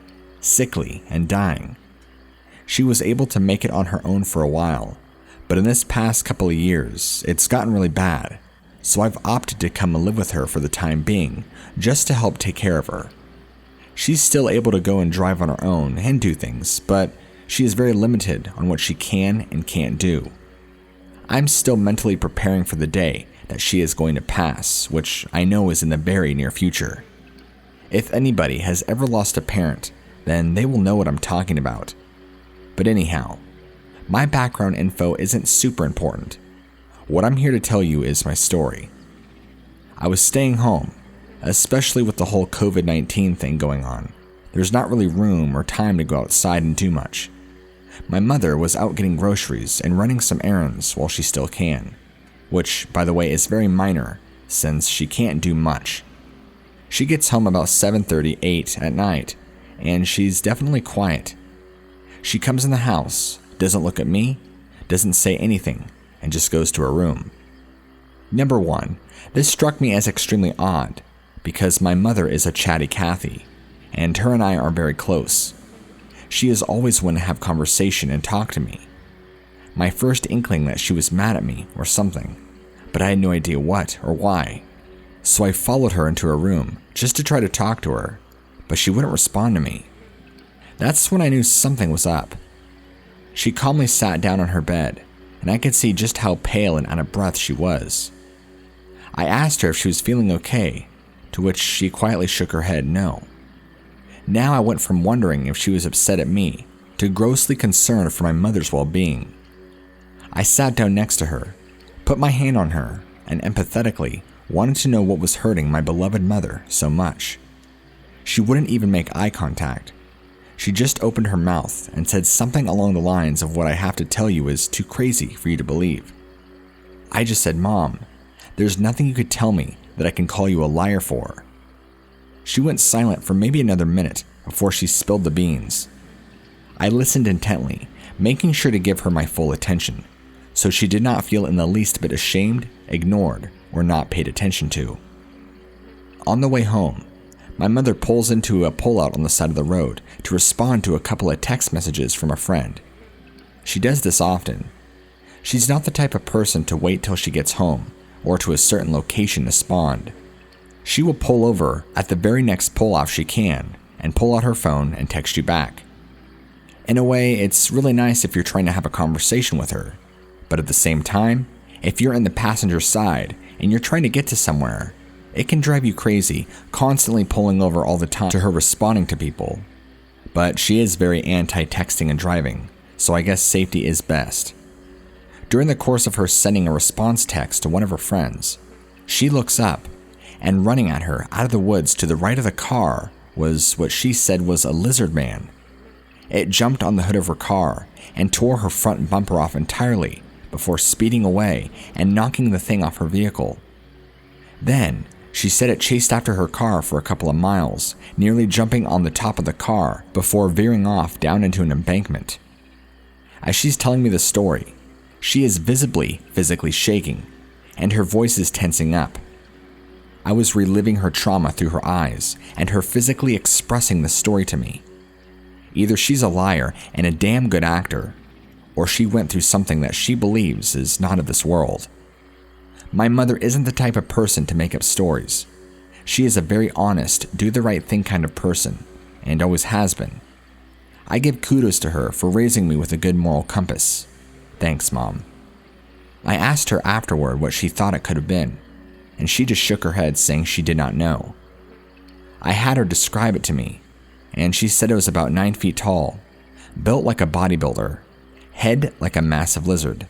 sickly and dying. She was able to make it on her own for a while, but in this past couple of years, it's gotten really bad, so I've opted to come and live with her for the time being, just to help take care of her. She's still able to go and drive on her own and do things, but she is very limited on what she can and can't do. I'm still mentally preparing for the day that she is going to pass, which I know is in the very near future. If anybody has ever lost a parent, then they will know what I'm talking about. But anyhow, my background info isn't super important. What I'm here to tell you is my story. I was staying home, especially with the whole COVID-19 thing going on. There's not really room or time to go outside and do much. My mother was out getting groceries and running some errands while she still can, which, by the way, is very minor since she can't do much. She gets home about 7:30, 8 at night, and she's definitely quiet. She comes in the house, doesn't look at me, doesn't say anything, and just goes to her room. Number one, this struck me as extremely odd, because my mother is a chatty Cathy, and her and I are very close. She is always one to have conversation and talk to me. My first inkling that she was mad at me or something, but I had no idea what or why. So I followed her into her room just to try to talk to her, but she wouldn't respond to me. That's when I knew something was up. She calmly sat down on her bed, and I could see just how pale and out of breath she was. I asked her if she was feeling okay, to which she quietly shook her head no. Now I went from wondering if she was upset at me to grossly concerned for my mother's well-being. I sat down next to her, put my hand on her, and empathetically wanted to know what was hurting my beloved mother so much. She wouldn't even make eye contact. She just opened her mouth and said something along the lines of what I have to tell you is too crazy for you to believe. I just said, "Mom, there's nothing you could tell me that I can call you a liar for." She went silent for maybe another minute before she spilled the beans. I listened intently, making sure to give her my full attention, so she did not feel in the least bit ashamed, ignored, or not paid attention to. On the way home, my mother pulls into a pullout on the side of the road to respond to a couple of text messages from a friend. She does this often. She's not the type of person to wait till she gets home or to a certain location to respond. She will pull over at the very next pull-off she can and pull out her phone and text you back. In a way, it's really nice if you're trying to have a conversation with her, but at the same time, if you're in the passenger side and you're trying to get to somewhere, it can drive you crazy, constantly pulling over all the time to her responding to people. But she is very anti-texting and driving, so I guess safety is best. During the course of her sending a response text to one of her friends, she looks up, and running at her out of the woods to the right of the car was what she said was a lizard man. It jumped on the hood of her car and tore her front bumper off entirely before speeding away and knocking the thing off her vehicle. Then, she said it chased after her car for a couple of miles, nearly jumping on the top of the car before veering off down into an embankment. As she's telling me the story, she is visibly physically shaking, and her voice is tensing up. I was reliving her trauma through her eyes and her physically expressing the story to me. Either she's a liar and a damn good actor, or she went through something that she believes is not of this world. My mother isn't the type of person to make up stories. She is a very honest, do the right thing kind of person, and always has been. I give kudos to her for raising me with a good moral compass. Thanks, Mom. I asked her afterward what she thought it could have been, and she just shook her head saying she did not know. I had her describe it to me, and she said it was about 9 feet tall, built like a bodybuilder, head like a massive lizard,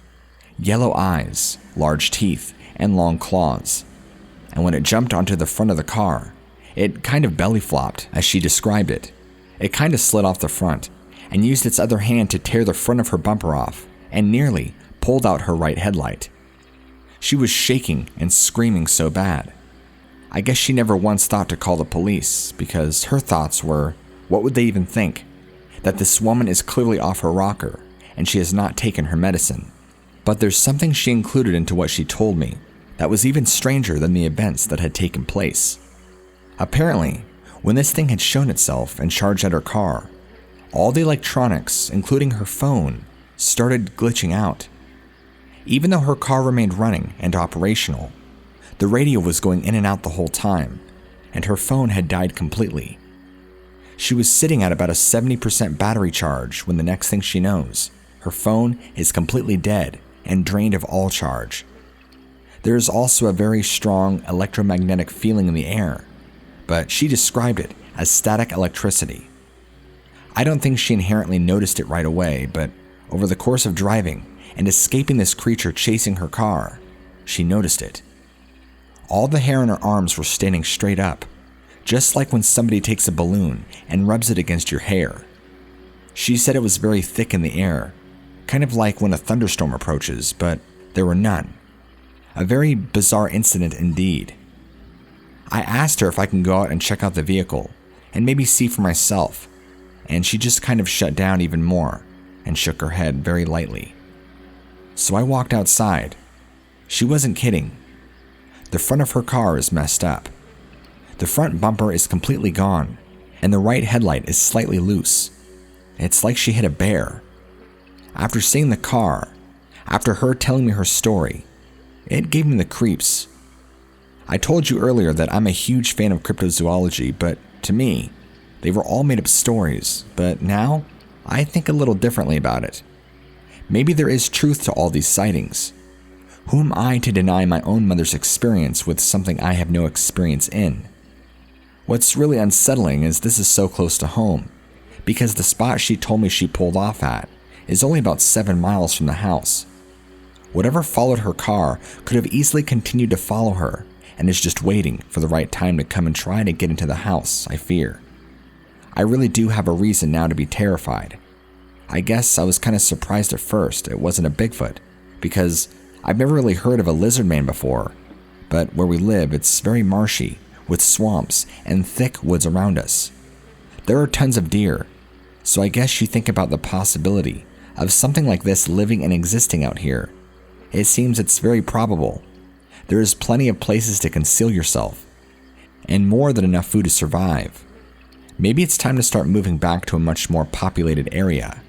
yellow eyes, large teeth, and long claws. And when it jumped onto the front of the car, it kind of belly flopped, as she described it. It kind of slid off the front, and used its other hand to tear the front of her bumper off, and nearly pulled out her right headlight. She was shaking and screaming so bad. I guess she never once thought to call the police, because her thoughts were, what would they even think? That this woman is clearly off her rocker, and she has not taken her medicine. But there's something she included into what she told me that was even stranger than the events that had taken place. Apparently, when this thing had shown itself and charged at her car, all the electronics, including her phone, started glitching out. Even though her car remained running and operational, the radio was going in and out the whole time, and her phone had died completely. She was sitting at about a 70% battery charge when the next thing she knows, her phone is completely dead and drained of all charge. There is also a very strong electromagnetic feeling in the air, but she described it as static electricity. I don't think she inherently noticed it right away, but over the course of driving and escaping this creature chasing her car, she noticed it. All the hair on her arms were standing straight up, just like when somebody takes a balloon and rubs it against your hair. She said it was very thick in the air, kind of like when a thunderstorm approaches, but there were none. A very bizarre incident indeed. I asked her if I can go out and check out the vehicle and maybe see for myself, and she just kind of shut down even more and shook her head very lightly. So I walked outside. She wasn't kidding. The front of her car is messed up. The front bumper is completely gone, and the right headlight is slightly loose. It's like she hit a bear. After seeing the car, after her telling me her story, it gave me the creeps. I told you earlier that I'm a huge fan of cryptozoology, but to me, they were all made up stories, but now I think a little differently about it. Maybe there is truth to all these sightings. Who am I to deny my own mother's experience with something I have no experience in? What's really unsettling is this is so close to home, because the spot she told me she pulled off at is only about 7 miles from the house. Whatever followed her car could have easily continued to follow her and is just waiting for the right time to come and try to get into the house, I fear. I really do have a reason now to be terrified. I guess I was kind of surprised at first it wasn't a Bigfoot, because I've never really heard of a lizard man before, but where we live it's very marshy, with swamps and thick woods around us. There are tons of deer, so I guess you think about the possibility of something like this living and existing out here. It seems it's very probable. There is plenty of places to conceal yourself, and more than enough food to survive. Maybe it's time to start moving back to a much more populated area.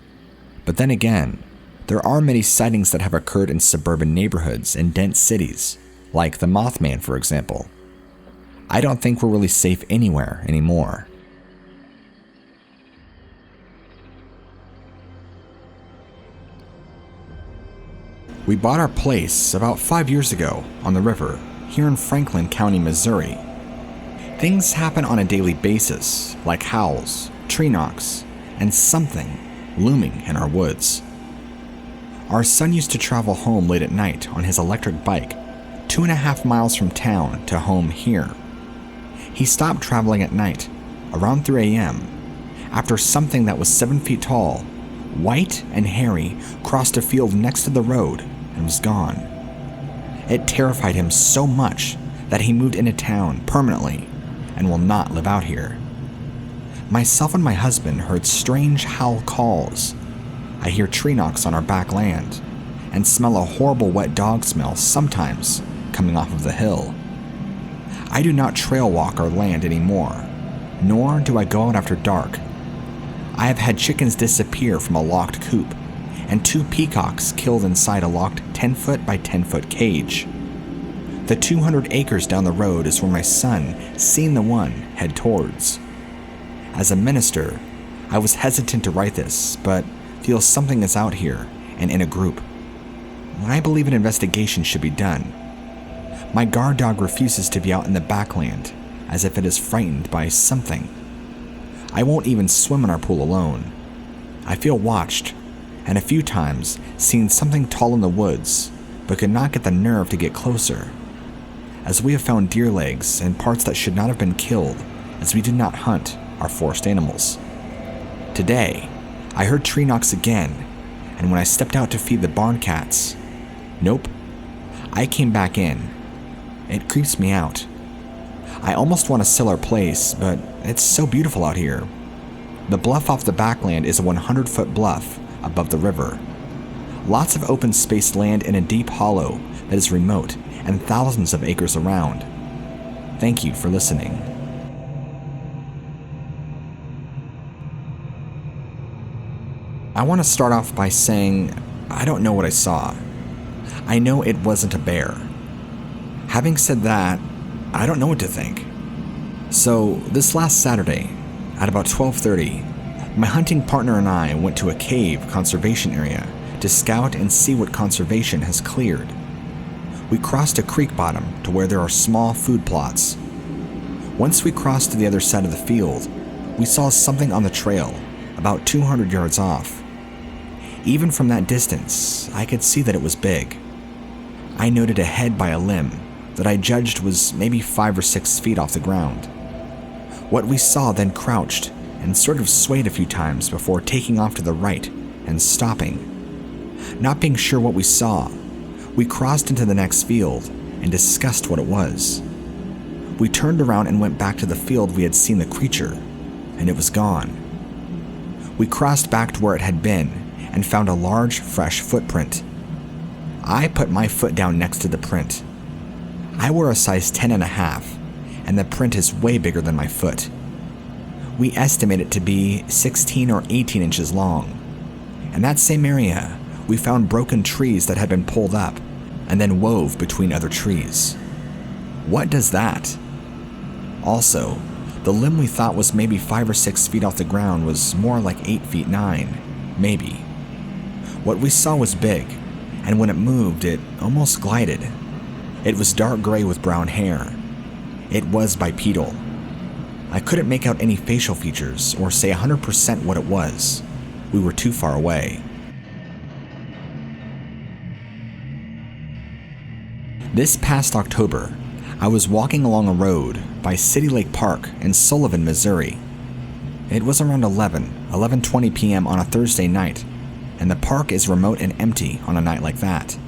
But then again, there are many sightings that have occurred in suburban neighborhoods and dense cities, like the Mothman, for example. I don't think we're really safe anywhere anymore. We bought our place about 5 years ago on the river here in Franklin County, Missouri. Things happen on a daily basis, like howls, tree knocks, and something looming in our woods. Our son used to travel home late at night on his electric bike, 2.5 miles from town to home here. He stopped traveling at night, around 3 a.m., after something that was 7 feet tall, white and hairy, crossed a field next to the road and was gone. It terrified him so much that he moved into town permanently and will not live out here. Myself and my husband heard strange howl calls. I hear tree knocks on our back land and smell a horrible wet dog smell sometimes coming off of the hill. I do not trail walk our land anymore, nor do I go out after dark. I have had chickens disappear from a locked coop and 2 peacocks killed inside a locked 10-foot by 10-foot cage. The 200 acres down the road is where my son seen the one head towards. As a minister, I was hesitant to write this, but feel something is out here and in a group. I believe an investigation should be done. My guard dog refuses to be out in the backland, as if it is frightened by something. I won't even swim in our pool alone. I feel watched, and a few times seen something tall in the woods, but could not get the nerve to get closer, as we have found deer legs and parts that should not have been killed, as we did not hunt our forest animals. Today, I heard tree knocks again, and when I stepped out to feed the barn cats, nope, I came back in. It creeps me out. I almost want to sell our place, but it's so beautiful out here. The bluff off the backland is a 100-foot bluff above the river. Lots of open spaced land in a deep hollow that is remote and thousands of acres around. Thank you for listening. I want to start off by saying I don't know what I saw. I know it wasn't a bear. Having said that, I don't know what to think. So this last Saturday, at about 12:30, my hunting partner and I went to a cave conservation area to scout and see what conservation has cleared. We crossed a creek bottom to where there are small food plots. Once we crossed to the other side of the field, we saw something on the trail, about 200 yards off. Even from that distance, I could see that it was big. I noted a head by a limb that I judged was maybe 5 or 6 feet off the ground. What we saw then crouched and sort of swayed a few times before taking off to the right and stopping. Not being sure what we saw, we crossed into the next field and discussed what it was. We turned around and went back to the field we had seen the creature, and it was gone. We crossed back to where it had been and found a large, fresh footprint. I put my foot down next to the print. I wear a size 10.5, and the print is way bigger than my foot. We estimate it to be 16 or 18 inches long. In that same area, we found broken trees that had been pulled up and then wove between other trees. What does that? Also, the limb we thought was maybe 5 or 6 feet off the ground was more like 8 feet 9, maybe. What we saw was big, and when it moved, it almost glided. It was dark gray with brown hair. It was bipedal. I couldn't make out any facial features or say 100% what it was. We were too far away. This past October, I was walking along a road by City Lake Park in Sullivan, Missouri. It was around 11:20 p.m. on a Thursday night, and the park is remote and empty on a night like that.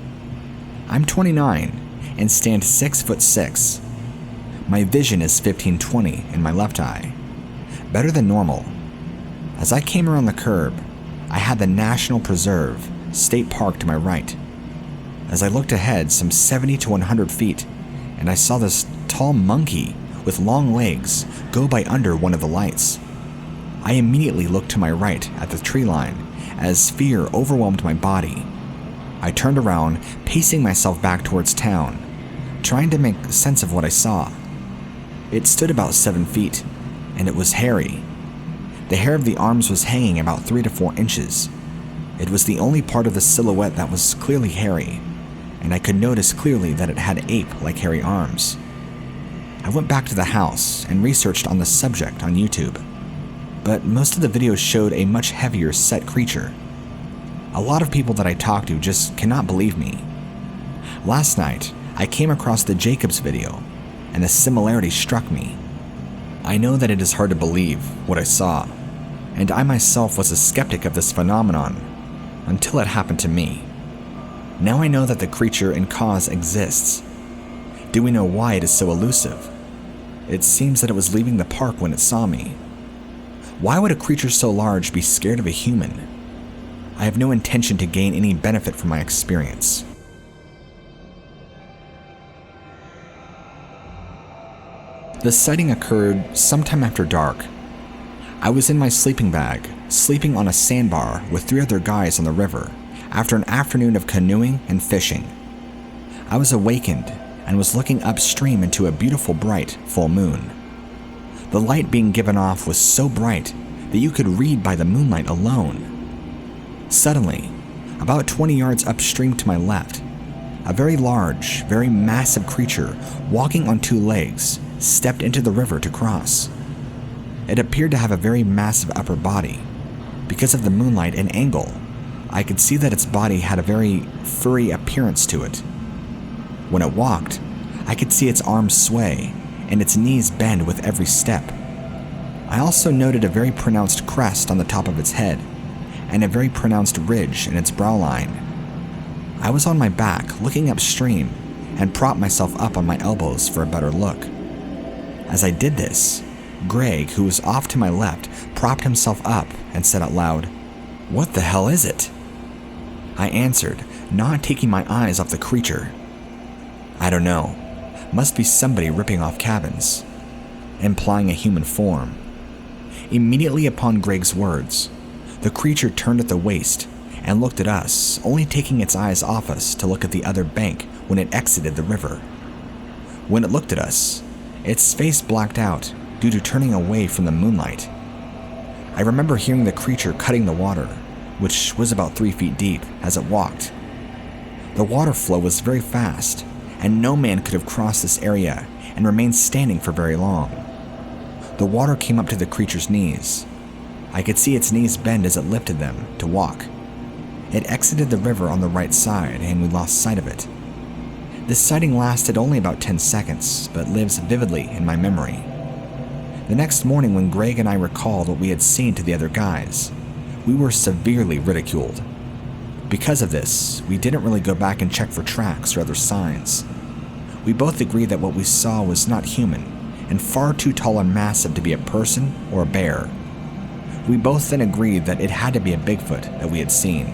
I'm 29 and stand 6'6". My vision is 15-20 in my left eye, better than normal. As I came around the curb, I had the National Preserve State Park to my right. As I looked ahead some 70 to 100 feet, and I saw this tall monkey with long legs go by under one of the lights. I immediately looked to my right at the tree line as fear overwhelmed my body. I turned around, pacing myself back towards town, trying to make sense of what I saw. It stood about 7 feet, and it was hairy. The hair of the arms was hanging about 3 to 4 inches. It was the only part of the silhouette that was clearly hairy, and I could notice clearly that it had ape-like hairy arms. I went back to the house and researched on the subject on YouTube, but most of the videos showed a much heavier set creature. A lot of people that I talked to just cannot believe me. Last night, I came across the Jacobs video, and the similarity struck me. I know that it is hard to believe what I saw, and I myself was a skeptic of this phenomenon until it happened to me. Now I know that the creature and cause exists. Do we know why it is so elusive? It seems that it was leaving the park when it saw me. Why would a creature so large be scared of a human? I have no intention to gain any benefit from my experience. The sighting occurred sometime after dark. I was in my sleeping bag, sleeping on a sandbar with 3 other guys on the river after an afternoon of canoeing and fishing. I was awakened and was looking upstream into a beautiful bright full moon. The light being given off was so bright that you could read by the moonlight alone. Suddenly, about 20 yards upstream to my left, a very large, very massive creature walking on 2 legs stepped into the river to cross. It appeared to have a very massive upper body. Because of the moonlight and angle, I could see that its body had a very furry appearance to it. When it walked, I could see its arms sway and its knees bend with every step. I also noted a very pronounced crest on the top of its head and a very pronounced ridge in its brow line. I was on my back looking upstream and propped myself up on my elbows for a better look. As I did this, Greg, who was off to my left, propped himself up and said out loud, "What the hell is it?" I answered, not taking my eyes off the creature. "I don't know. Must be somebody ripping off cabins," implying a human form. Immediately upon Greg's words, the creature turned at the waist and looked at us, only taking its eyes off us to look at the other bank when it exited the river. When it looked at us, its face blacked out due to turning away from the moonlight. I remember hearing the creature cutting the water, which was about 3 feet deep, as it walked. The water flow was very fast, and no man could have crossed this area and remained standing for very long. The water came up to the creature's knees. I could see its knees bend as it lifted them to walk. It exited the river on the right side, and we lost sight of it. This sighting lasted only about 10 seconds, but lives vividly in my memory. The next morning, when Greg and I recalled what we had seen to the other guys, we were severely ridiculed. Because of this, we didn't really go back and check for tracks or other signs. We both agreed that what we saw was not human, and far too tall and massive to be a person or a bear. We both then agreed that it had to be a Bigfoot that we had seen.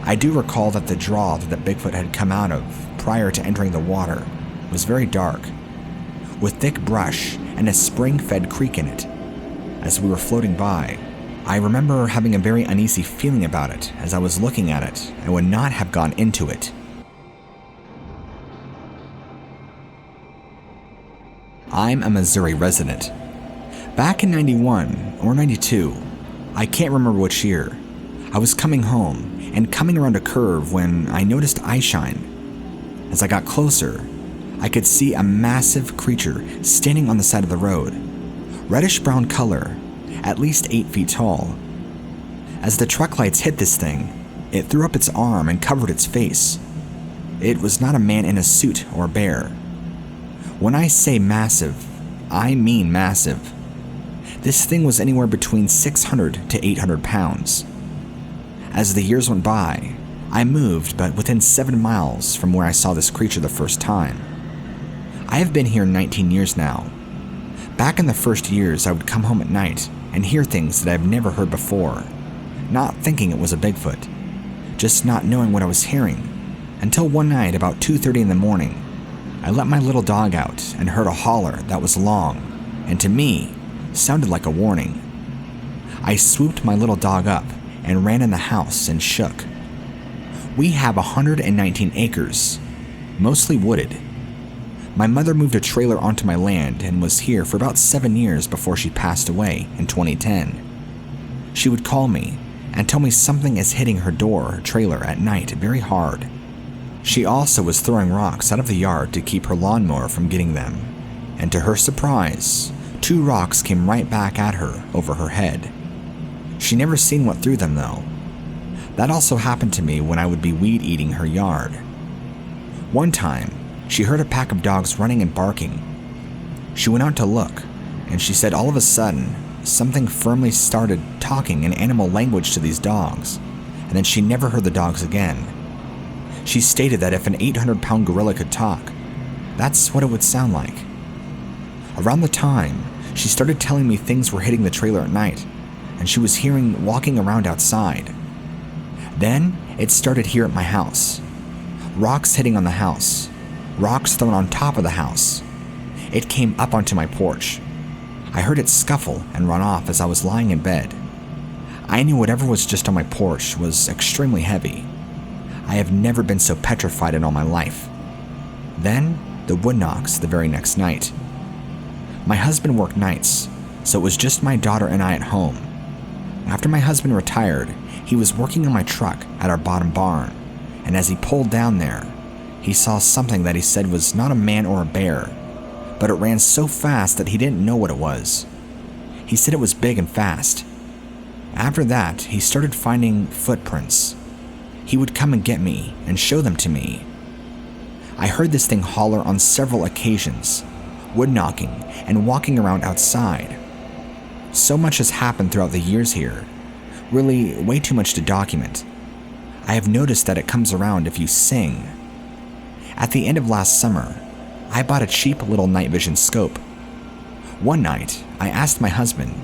I do recall that the draw that the Bigfoot had come out of prior to entering the water was very dark, with thick brush and a spring-fed creek in it. As we were floating by, I remember having a very uneasy feeling about it as I was looking at it and would not have gone into it. I'm a Missouri resident. Back in 91 or 92, I can't remember which year, I was coming home and coming around a curve when I noticed eye shine. As I got closer, I could see a massive creature standing on the side of the road, reddish-brown color, at least 8 feet tall. As the truck lights hit this thing, it threw up its arm and covered its face. It was not a man in a suit or a bear. When I say massive, I mean massive. This thing was anywhere between 600 to 800 pounds. As the years went by, I moved but within 7 miles from where I saw this creature the first time. I have been here 19 years now. Back in the first years, I would come home at night and hear things that I've never heard before, not thinking it was a Bigfoot, just not knowing what I was hearing, until one night about 2:30 in the morning, I let my little dog out and heard a holler that was long, and to me, sounded like a warning. I swooped my little dog up and ran in the house and shook. We have 119 acres, mostly wooded. My mother moved a trailer onto my land and was here for about 7 years before she passed away in 2010. She would call me and tell me something is hitting her door or trailer at night very hard. She also was throwing rocks out of the yard to keep her lawnmower from getting them, and to her surprise, 2 rocks came right back at her over her head. She never seen what threw them though. That also happened to me when I would be weed eating her yard. One time, she heard a pack of dogs running and barking. She went out to look, and she said all of a sudden, something firmly started talking in animal language to these dogs, and then she never heard the dogs again. She stated that if an 800-pound gorilla could talk, that's what it would sound like. Around the time, she started telling me things were hitting the trailer at night, and she was hearing walking around outside. Then, it started here at my house. Rocks hitting on the house. Rocks thrown on top of the house. It came up onto my porch. I heard it scuffle and run off as I was lying in bed. I knew whatever was just on my porch was extremely heavy. I have never been so petrified in all my life. Then, the wood knocks the very next night. My husband worked nights, so it was just my daughter and I at home. After my husband retired, he was working on my truck at our bottom barn, and as he pulled down there, he saw something that he said was not a man or a bear, but it ran so fast that he didn't know what it was. He said it was big and fast. After that, he started finding footprints. He would come and get me and show them to me. I heard this thing holler on several occasions, wood knocking and walking around outside. So much has happened throughout the years here, really way too much to document. I have noticed that it comes around if you sing. At the end of last summer, I bought a cheap little night vision scope. One night, I asked my husband,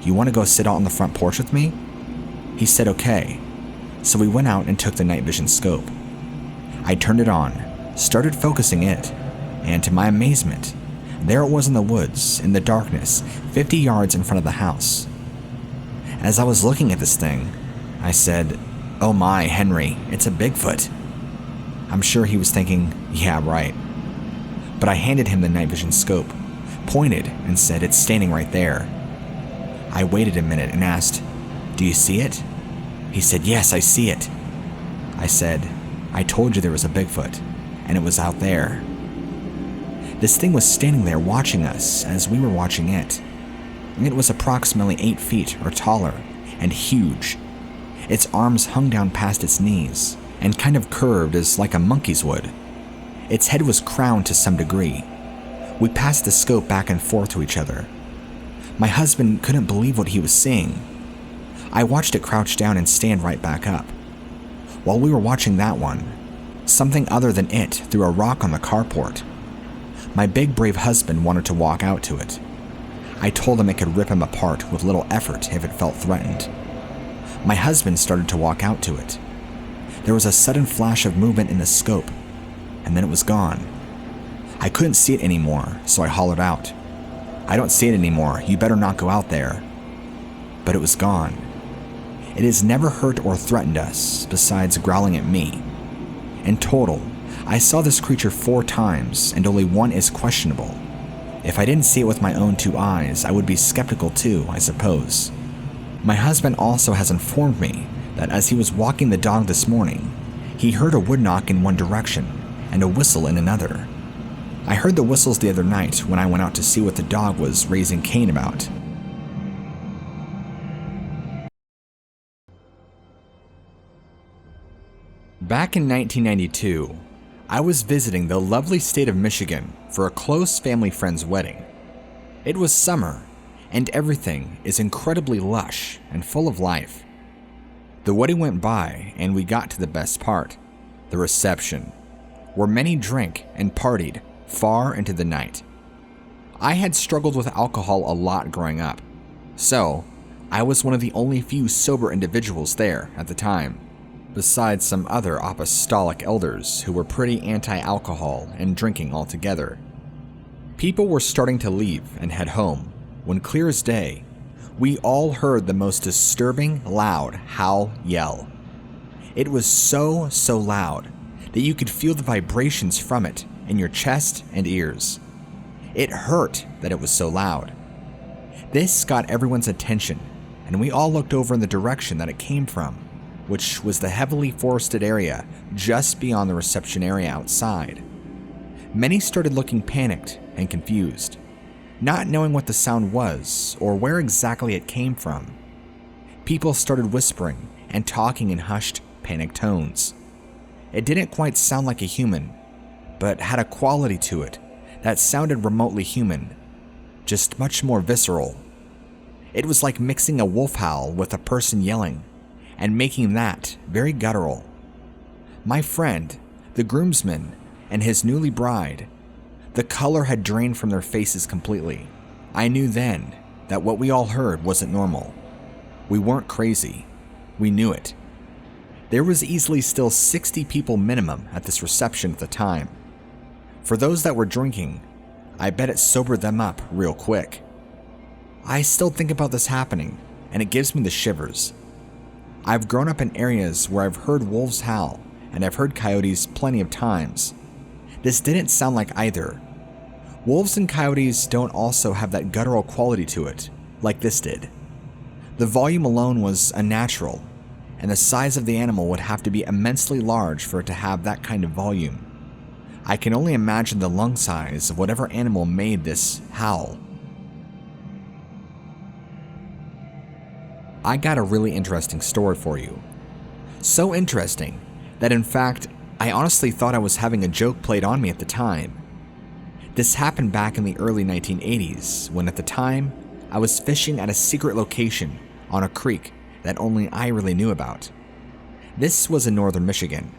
"You want to go sit out on the front porch with me?" He said okay, so we went out and took the night vision scope. I turned it on, started focusing it, and to my amazement, there it was in the woods, in the darkness, 50 yards in front of the house. As I was looking at this thing, I said, "Oh my, Henry, it's a Bigfoot." I'm sure he was thinking, yeah, right. But I handed him the night vision scope, pointed, and said it's standing right there. I waited a minute and asked, "Do you see it?" He said, "Yes, I see it." I said, "I told you there was a Bigfoot, and it was out there." This thing was standing there watching us as we were watching it. It was approximately 8 feet or taller, and huge. Its arms hung down past its knees, and kind of curved as like a monkey's would. Its head was crowned to some degree. We passed the scope back and forth to each other. My husband couldn't believe what he was seeing. I watched it crouch down and stand right back up. While we were watching that one, something other than it threw a rock on the carport. My big brave husband wanted to walk out to it. I told him it could rip him apart with little effort if it felt threatened. My husband started to walk out to it. There was a sudden flash of movement in the scope, and then it was gone. I couldn't see it anymore, so I hollered out, "I don't see it anymore, you better not go out there." But it was gone. It has never hurt or threatened us, besides growling at me. In total, I saw this creature 4 times, and only one is questionable. If I didn't see it with my own 2 eyes, I would be skeptical too, I suppose. My husband also has informed me that as he was walking the dog this morning, he heard a wood knock in one direction and a whistle in another. I heard the whistles the other night when I went out to see what the dog was raising Cain about. Back in 1992, I was visiting the lovely state of Michigan for a close family friend's wedding. It was summer, and everything is incredibly lush and full of life. The wedding went by, and we got to the best part, the reception, where many drank and partied far into the night. I had struggled with alcohol a lot growing up, so I was one of the only few sober individuals there at the time, besides some other apostolic elders who were pretty anti-alcohol and drinking altogether. People were starting to leave and head home when, clear as day, we all heard the most disturbing, loud howl yell. It was so loud that you could feel the vibrations from it in your chest and ears. It hurt that it was so loud. This got everyone's attention, and we all looked over in the direction that it came from. which was the heavily forested area just beyond the reception area outside. Many started looking panicked and confused, not knowing what the sound was or where exactly it came from. People started whispering and talking in hushed, panicked tones. It didn't quite sound like a human, but had a quality to it that sounded remotely human, just much more visceral. It was like mixing a wolf howl with a person yelling, and making that very guttural. My friend, the groomsman, and his newly bride, the color had drained from their faces completely. I knew then that what we all heard wasn't normal. We weren't crazy. We knew it. There was easily still 60 people minimum at this reception at the time. For those that were drinking, I bet it sobered them up real quick. I still think about this happening, and it gives me the shivers. I've grown up in areas where I've heard wolves howl, and I've heard coyotes plenty of times. This didn't sound like either. Wolves and coyotes don't also have that guttural quality to it, like this did. The volume alone was unnatural, and the size of the animal would have to be immensely large for it to have that kind of volume. I can only imagine the lung size of whatever animal made this howl. I got a really interesting story for you. So interesting that in fact, I honestly thought I was having a joke played on me at the time. This happened back in the early 1980s, when at the time, I was fishing at a secret location on a creek that only I really knew about. This was in northern Michigan.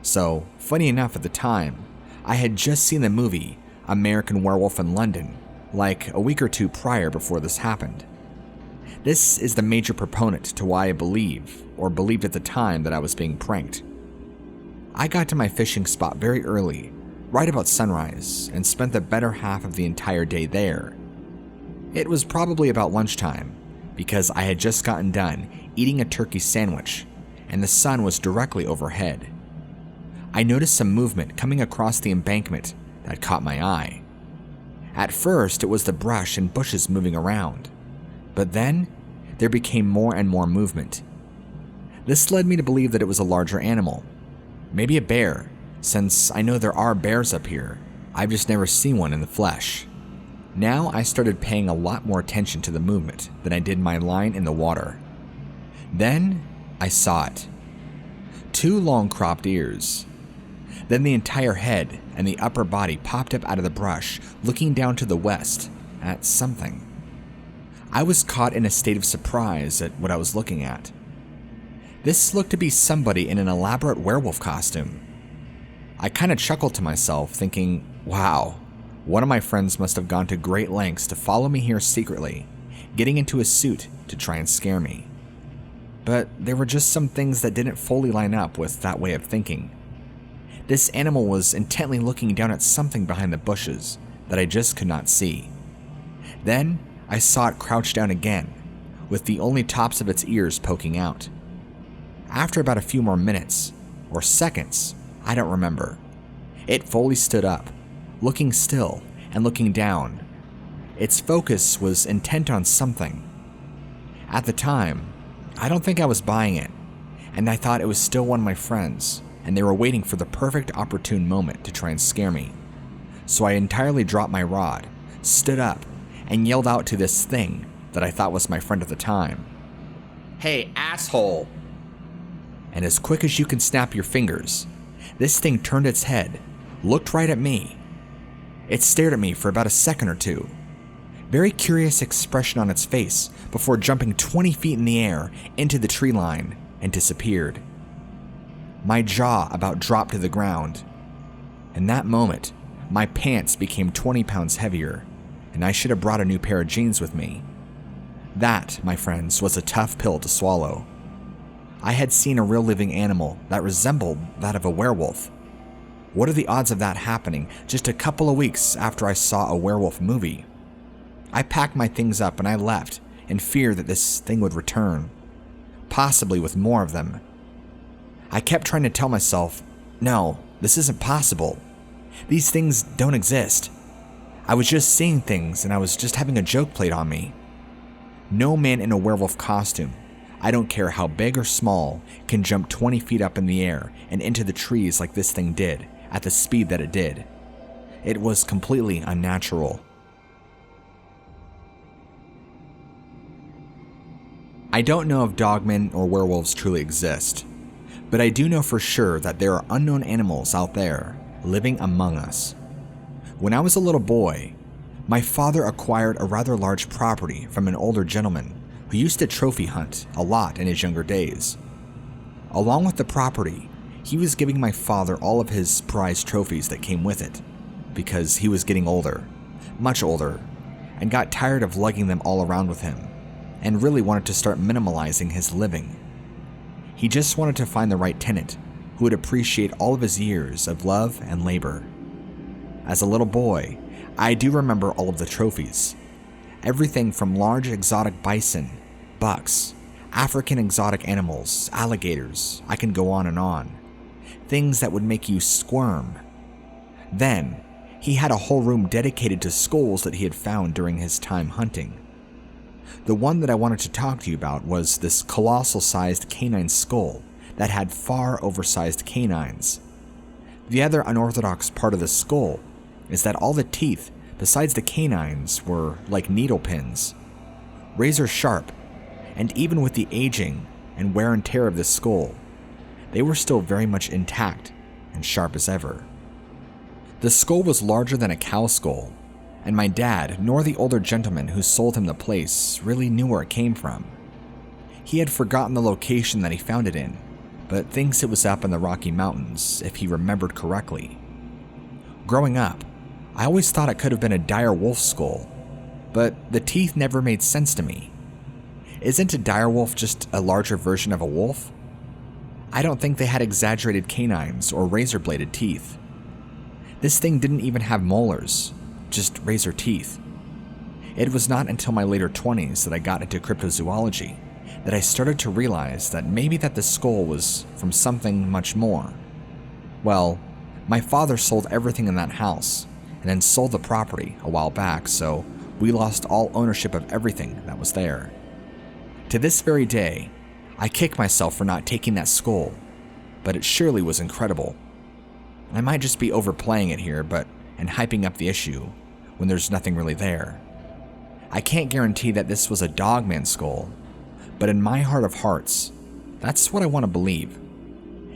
So, funny enough at the time, I had just seen the movie American Werewolf in London, like a week or two prior before this happened. This is the major proponent to why I believe, or believed at the time, that I was being pranked. I got to my fishing spot very early, right about sunrise, and spent the better half of the entire day there. It was probably about lunchtime, because I had just gotten done eating a turkey sandwich, and the sun was directly overhead. I noticed some movement coming across the embankment that caught my eye. At first, it was the brush and bushes moving around, but then there became more and more movement. This led me to believe that it was a larger animal, maybe a bear, since I know there are bears up here. I've just never seen one in the flesh. Now I started paying a lot more attention to the movement than I did my line in the water. Then I saw it. 2 long cropped ears. Then the entire head and the upper body popped up out of the brush, looking down to the west at something. I was caught in a state of surprise at what I was looking at. This looked to be somebody in an elaborate werewolf costume. I kind of chuckled to myself, thinking, wow, one of my friends must have gone to great lengths to follow me here secretly, getting into a suit to try and scare me. But there were just some things that didn't fully line up with that way of thinking. This animal was intently looking down at something behind the bushes that I just could not see. Then I saw it crouch down again, with the only tops of its ears poking out. After about a few more minutes, or seconds, I don't remember, it fully stood up, looking still and looking down. Its focus was intent on something. At the time, I don't think I was buying it, and I thought it was still one of my friends, and they were waiting for the perfect opportune moment to try and scare me. So I entirely dropped my rod, stood up, and yelled out to this thing that I thought was my friend at the time, "Hey, asshole!" And as quick as you can snap your fingers, this thing turned its head, looked right at me. It stared at me for about a second or two, very curious expression on its face, before jumping 20 feet in the air into the tree line and disappeared. My jaw about dropped to the ground. In that moment, my pants became 20 pounds heavier, and I should have brought a new pair of jeans with me. That, my friends, was a tough pill to swallow. I had seen a real living animal that resembled that of a werewolf. What are the odds of that happening just a couple of weeks after I saw a werewolf movie? I packed my things up and I left in fear that this thing would return, possibly with more of them. I kept trying to tell myself, no, this isn't possible. These things don't exist. I was just seeing things and I was just having a joke played on me. No man in a werewolf costume, I don't care how big or small, can jump 20 feet up in the air and into the trees like this thing did, at the speed that it did. It was completely unnatural. I don't know if dogmen or werewolves truly exist, but I do know for sure that there are unknown animals out there living among us. When I was a little boy, my father acquired a rather large property from an older gentleman who used to trophy hunt a lot in his younger days. Along with the property, he was giving my father all of his prized trophies that came with it, because he was getting older, much older, and got tired of lugging them all around with him, and really wanted to start minimalizing his living. He just wanted to find the right tenant who would appreciate all of his years of love and labor. As a little boy, I do remember all of the trophies. Everything from large exotic bison, bucks, African exotic animals, alligators, I can go on and on. Things that would make you squirm. Then, he had a whole room dedicated to skulls that he had found during his time hunting. The one that I wanted to talk to you about was this colossal-sized canine skull that had far oversized canines. The other unorthodox part of the skull is that all the teeth besides the canines were like needle pins, razor sharp, and even with the aging and wear and tear of the skull, they were still very much intact and sharp as ever. The skull was larger than a cow skull, and my dad, nor the older gentleman who sold him the place, really knew where it came from. He had forgotten the location that he found it in, but thinks it was up in the Rocky Mountains, if he remembered correctly. Growing up, I always thought it could have been a dire wolf skull, but the teeth never made sense to me. Isn't a dire wolf just a larger version of a wolf? I don't think they had exaggerated canines or razor-bladed teeth. This thing didn't even have molars, just razor teeth. It was not until my later 20s that I got into cryptozoology that I started to realize that maybe that the skull was from something much more. Well, my father sold everything in that house and then sold the property a while back, so we lost all ownership of everything that was there. To this very day, I kick myself for not taking that skull, but it surely was incredible. I might just be overplaying it here, and hyping up the issue when there's nothing really there. I can't guarantee that this was a dogman skull, but in my heart of hearts, that's what I want to believe.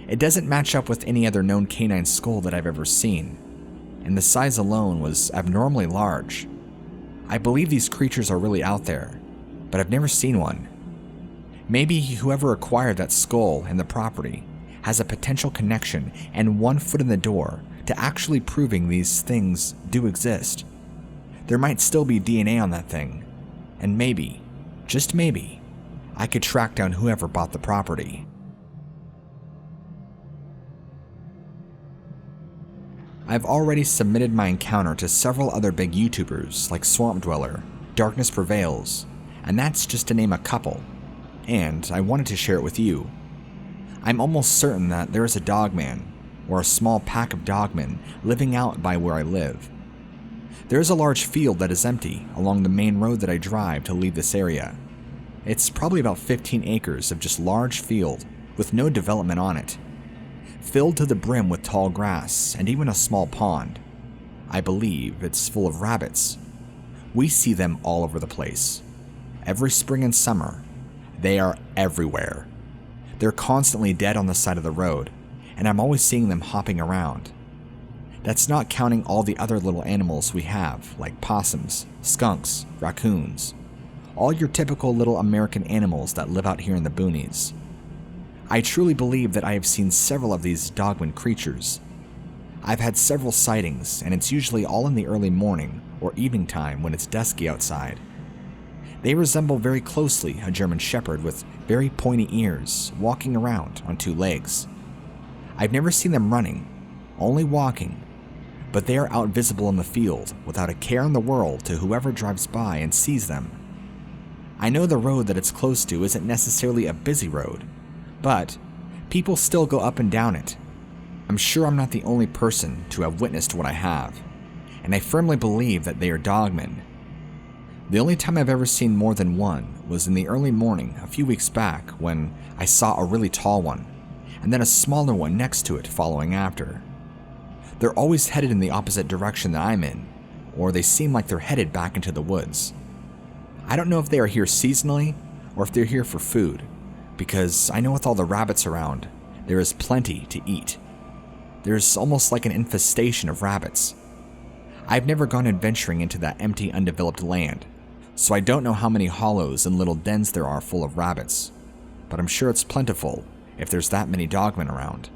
It doesn't match up with any other known canine skull that I've ever seen, and the size alone was abnormally large. I believe these creatures are really out there, but I've never seen one. Maybe whoever acquired that skull and the property has a potential connection and one foot in the door to actually proving these things do exist. There might still be DNA on that thing, and maybe, just maybe, I could track down whoever bought the property. I've already submitted my encounter to several other big YouTubers like Swamp Dweller, Darkness Prevails, and that's just to name a couple, and I wanted to share it with you. I'm almost certain that there is a dogman, or a small pack of dogmen, living out by where I live. There is a large field that is empty along the main road that I drive to leave this area. It's probably about 15 acres of just large field with no development on it, filled to the brim with tall grass and even a small pond. I believe it's full of rabbits. We see them all over the place. Every spring and summer, they are everywhere. They're constantly dead on the side of the road, and I'm always seeing them hopping around. That's not counting all the other little animals we have, like possums, skunks, raccoons, all your typical little American animals that live out here in the boonies. I truly believe that I have seen several of these dogman creatures. I've had several sightings, and it's usually all in the early morning or evening time when it's dusky outside. They resemble very closely a German Shepherd with very pointy ears, walking around on two legs. I've never seen them running, only walking, but they are out visible in the field without a care in the world to whoever drives by and sees them. I know the road that it's close to isn't necessarily a busy road, but people still go up and down it. I'm sure I'm not the only person to have witnessed what I have, and I firmly believe that they are dogmen. The only time I've ever seen more than one was in the early morning a few weeks back when I saw a really tall one, and then a smaller one next to it following after. They're always headed in the opposite direction that I'm in, or they seem like they're headed back into the woods. I don't know if they are here seasonally or if they're here for food, because I know with all the rabbits around, there is plenty to eat. There's almost like an infestation of rabbits. I've never gone adventuring into that empty, undeveloped land, so I don't know how many hollows and little dens there are full of rabbits, but I'm sure it's plentiful if there's that many dogmen around.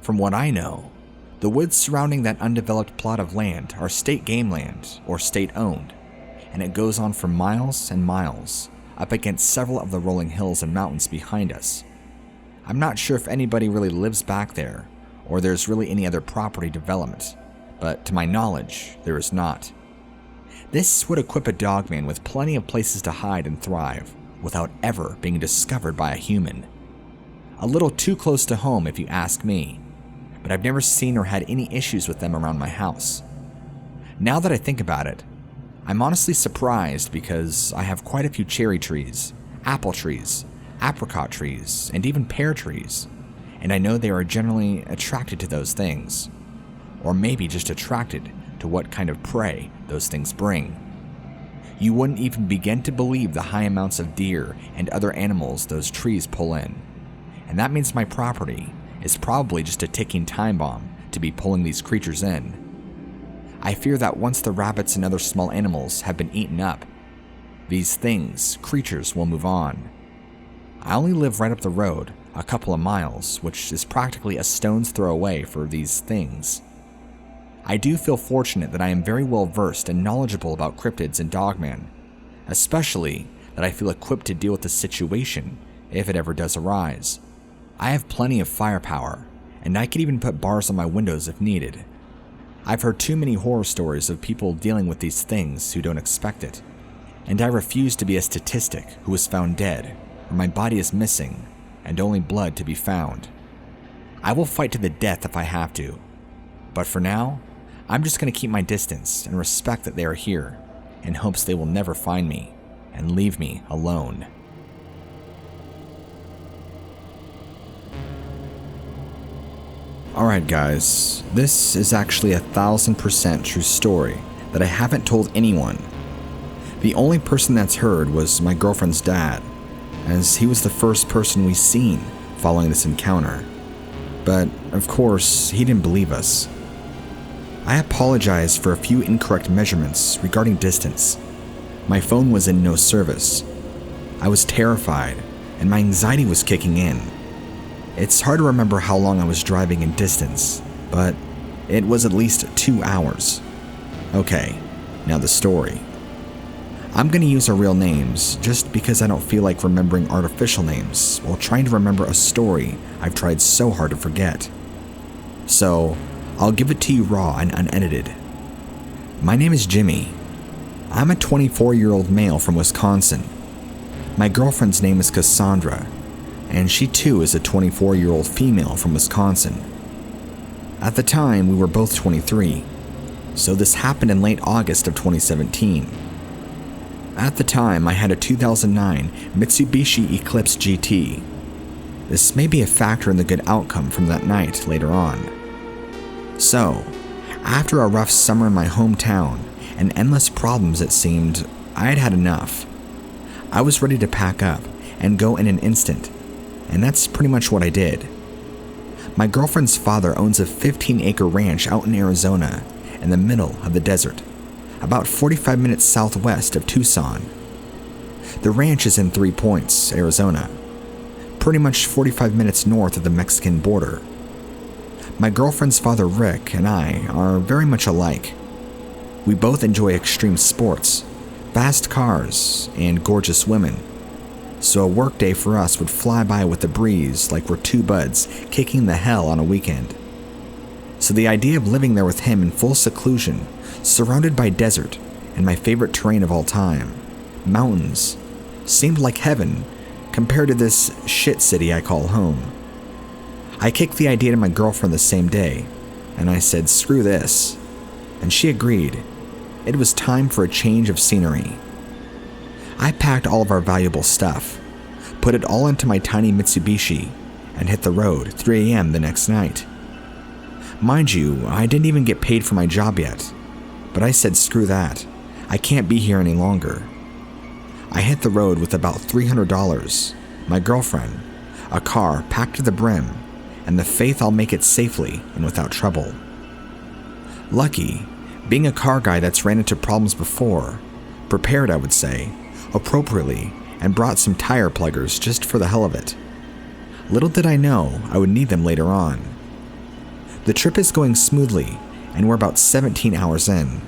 From what I know, the woods surrounding that undeveloped plot of land are state game land or state-owned, and it goes on for miles and miles, up against several of the rolling hills and mountains behind us. I'm not sure if anybody really lives back there, or there's really any other property development, but to my knowledge, there is not. This would equip a dogman with plenty of places to hide and thrive, without ever being discovered by a human. A little too close to home if you ask me, but I've never seen or had any issues with them around my house. Now that I think about it, I'm honestly surprised because I have quite a few cherry trees, apple trees, apricot trees, and even pear trees, and I know they are generally attracted to those things, or maybe just attracted to what kind of prey those things bring. You wouldn't even begin to believe the high amounts of deer and other animals those trees pull in, and that means my property is probably just a ticking time bomb to be pulling these creatures in. I fear that once the rabbits and other small animals have been eaten up, these creatures will move on. I only live right up the road, a couple of miles, which is practically a stone's throw away for these things. I do feel fortunate that I am very well versed and knowledgeable about cryptids and dogman, especially that I feel equipped to deal with the situation if it ever does arise. I have plenty of firepower, and I could even put bars on my windows if needed. I've heard too many horror stories of people dealing with these things who don't expect it, and I refuse to be a statistic who is found dead, or my body is missing, and only blood to be found. I will fight to the death if I have to, but for now, I'm just going to keep my distance and respect that they are here, in hopes they will never find me and leave me alone. Alright guys, this is actually 1,000% true story that I haven't told anyone. The only person that's heard was my girlfriend's dad, as he was the first person we seen following this encounter. But, of course, he didn't believe us. I apologize for a few incorrect measurements regarding distance. My phone was in no service. I was terrified, and my anxiety was kicking in. It's hard to remember how long I was driving in distance, but it was at least 2 hours. Okay, now the story. I'm going to use our real names just because I don't feel like remembering artificial names while trying to remember a story I've tried so hard to forget. So, I'll give it to you raw and unedited. My name is Jimmy. I'm a 24-year-old male from Wisconsin. My girlfriend's name is Cassandra, and she too is a 24-year-old female from Wisconsin. At the time, we were both 23, so this happened in late August of 2017. At the time, I had a 2009 Mitsubishi Eclipse GT. This may be a factor in the good outcome from that night later on. So, after a rough summer in my hometown and endless problems it seemed, I had had enough. I was ready to pack up and go in an instant, and that's pretty much what I did. My girlfriend's father owns a 15-acre ranch out in Arizona, in the middle of the desert, about 45 minutes southwest of Tucson. The ranch is in 3 Points, Arizona, pretty much 45 minutes north of the Mexican border. My girlfriend's father, Rick, and I are very much alike. We both enjoy extreme sports, fast cars, and gorgeous women. So a workday for us would fly by with the breeze like we're two buds kicking the hell on a weekend. So the idea of living there with him in full seclusion, surrounded by desert and my favorite terrain of all time, mountains, seemed like heaven compared to this shit city I call home. I kicked the idea to my girlfriend the same day, and I said, screw this, and she agreed. It was time for a change of scenery. I packed all of our valuable stuff, put it all into my tiny Mitsubishi, and hit the road 3 a.m. the next night. Mind you, I didn't even get paid for my job yet, but I said screw that, I can't be here any longer. I hit the road with about $300, my girlfriend, a car packed to the brim, and the faith I'll make it safely and without trouble. Lucky, being a car guy that's ran into problems before, prepared I would say, appropriately, and brought some tire pluggers just for the hell of it. Little did I know I would need them later on. The trip is going smoothly, and we're about 17 hours in.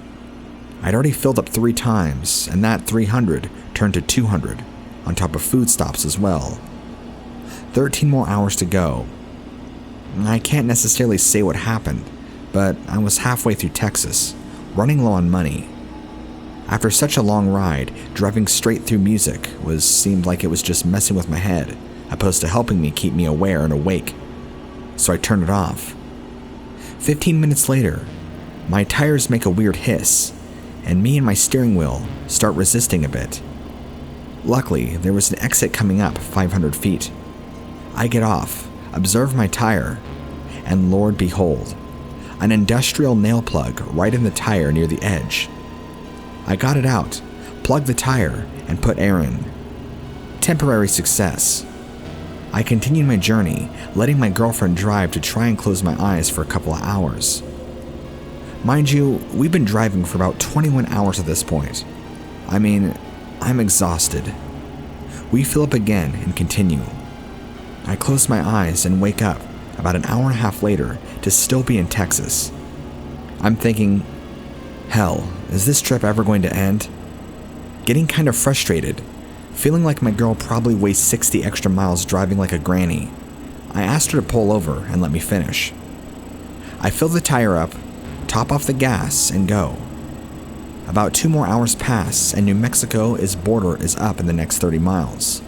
I'd already filled up 3 times, and that 300 turned to 200, on top of food stops as well. 13 more hours to go. I can't necessarily say what happened, but I was halfway through Texas, running low on money. After such a long ride, driving straight through music seemed like it was just messing with my head, opposed to helping me keep me aware and awake. So I turned it off. 15 minutes later, my tires make a weird hiss, and me and my steering wheel start resisting a bit. Luckily, there was an exit coming up 500 feet. I get off, observe my tire, and Lord behold, an industrial nail plug right in the tire near the edge. I got it out, plugged the tire, and put air in. Temporary success. I continued my journey, letting my girlfriend drive to try and close my eyes for a couple of hours. Mind you, we've been driving for about 21 hours at this point. I mean, I'm exhausted. We fill up again and continue. I close my eyes and wake up about an hour and a half later to still be in Texas. I'm thinking, hell, is this trip ever going to end? Getting kind of frustrated, feeling like my girl probably weighs 60 extra miles driving like a granny. I asked her to pull over and let me finish. I fill the tire up, top off the gas, and go. About 2 more hours pass, and New Mexico's border is up in the next 30 miles.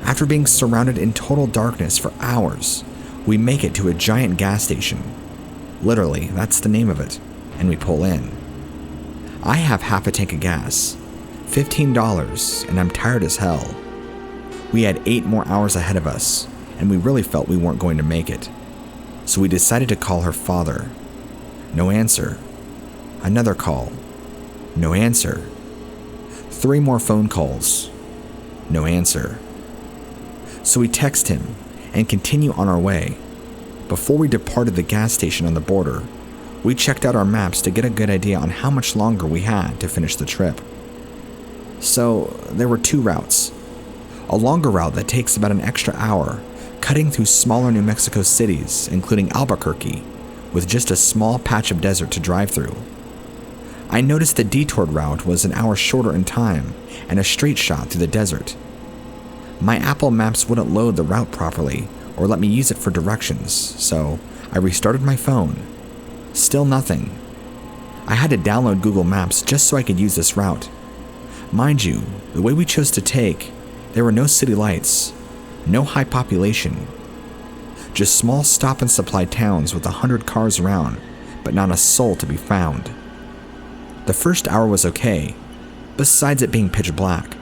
After being surrounded in total darkness for hours, we make it to a giant gas station. Literally, that's the name of it, and we pull in. I have half a tank of gas, $15, and I'm tired as hell. We had 8 more hours ahead of us, and we really felt we weren't going to make it. So we decided to call her father. No answer. Another call. No answer. 3 more phone calls. No answer. So we text him and continue on our way. Before we departed the gas station on the border, we checked out our maps to get a good idea on how much longer we had to finish the trip. So there were 2 routes. A longer route that takes about an extra hour, cutting through smaller New Mexico cities, including Albuquerque, with just a small patch of desert to drive through. I noticed the detoured route was an hour shorter in time and a straight shot through the desert. My Apple Maps wouldn't load the route properly or let me use it for directions, so I restarted my phone. Still nothing. I had to download Google Maps just so I could use this route. Mind you, the way we chose to take, there were no city lights, no high population, just small stop and supply towns with 100 cars around, but not a soul to be found. The first hour was okay, besides it being pitch black,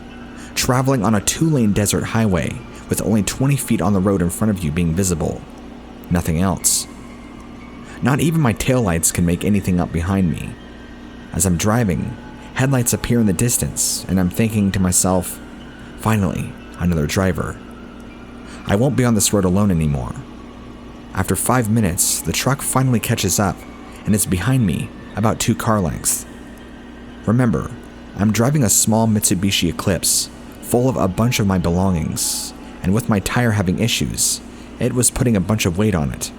traveling on a 2-lane desert highway with only 20 feet on the road in front of you being visible. Nothing else. Not even my taillights can make anything up behind me. As I'm driving, headlights appear in the distance, and I'm thinking to myself, finally, another driver. I won't be on this road alone anymore. After 5 minutes, the truck finally catches up, and it's behind me, about 2 car lengths. Remember, I'm driving a small Mitsubishi Eclipse, full of a bunch of my belongings, and with my tire having issues, it was putting a bunch of weight on it,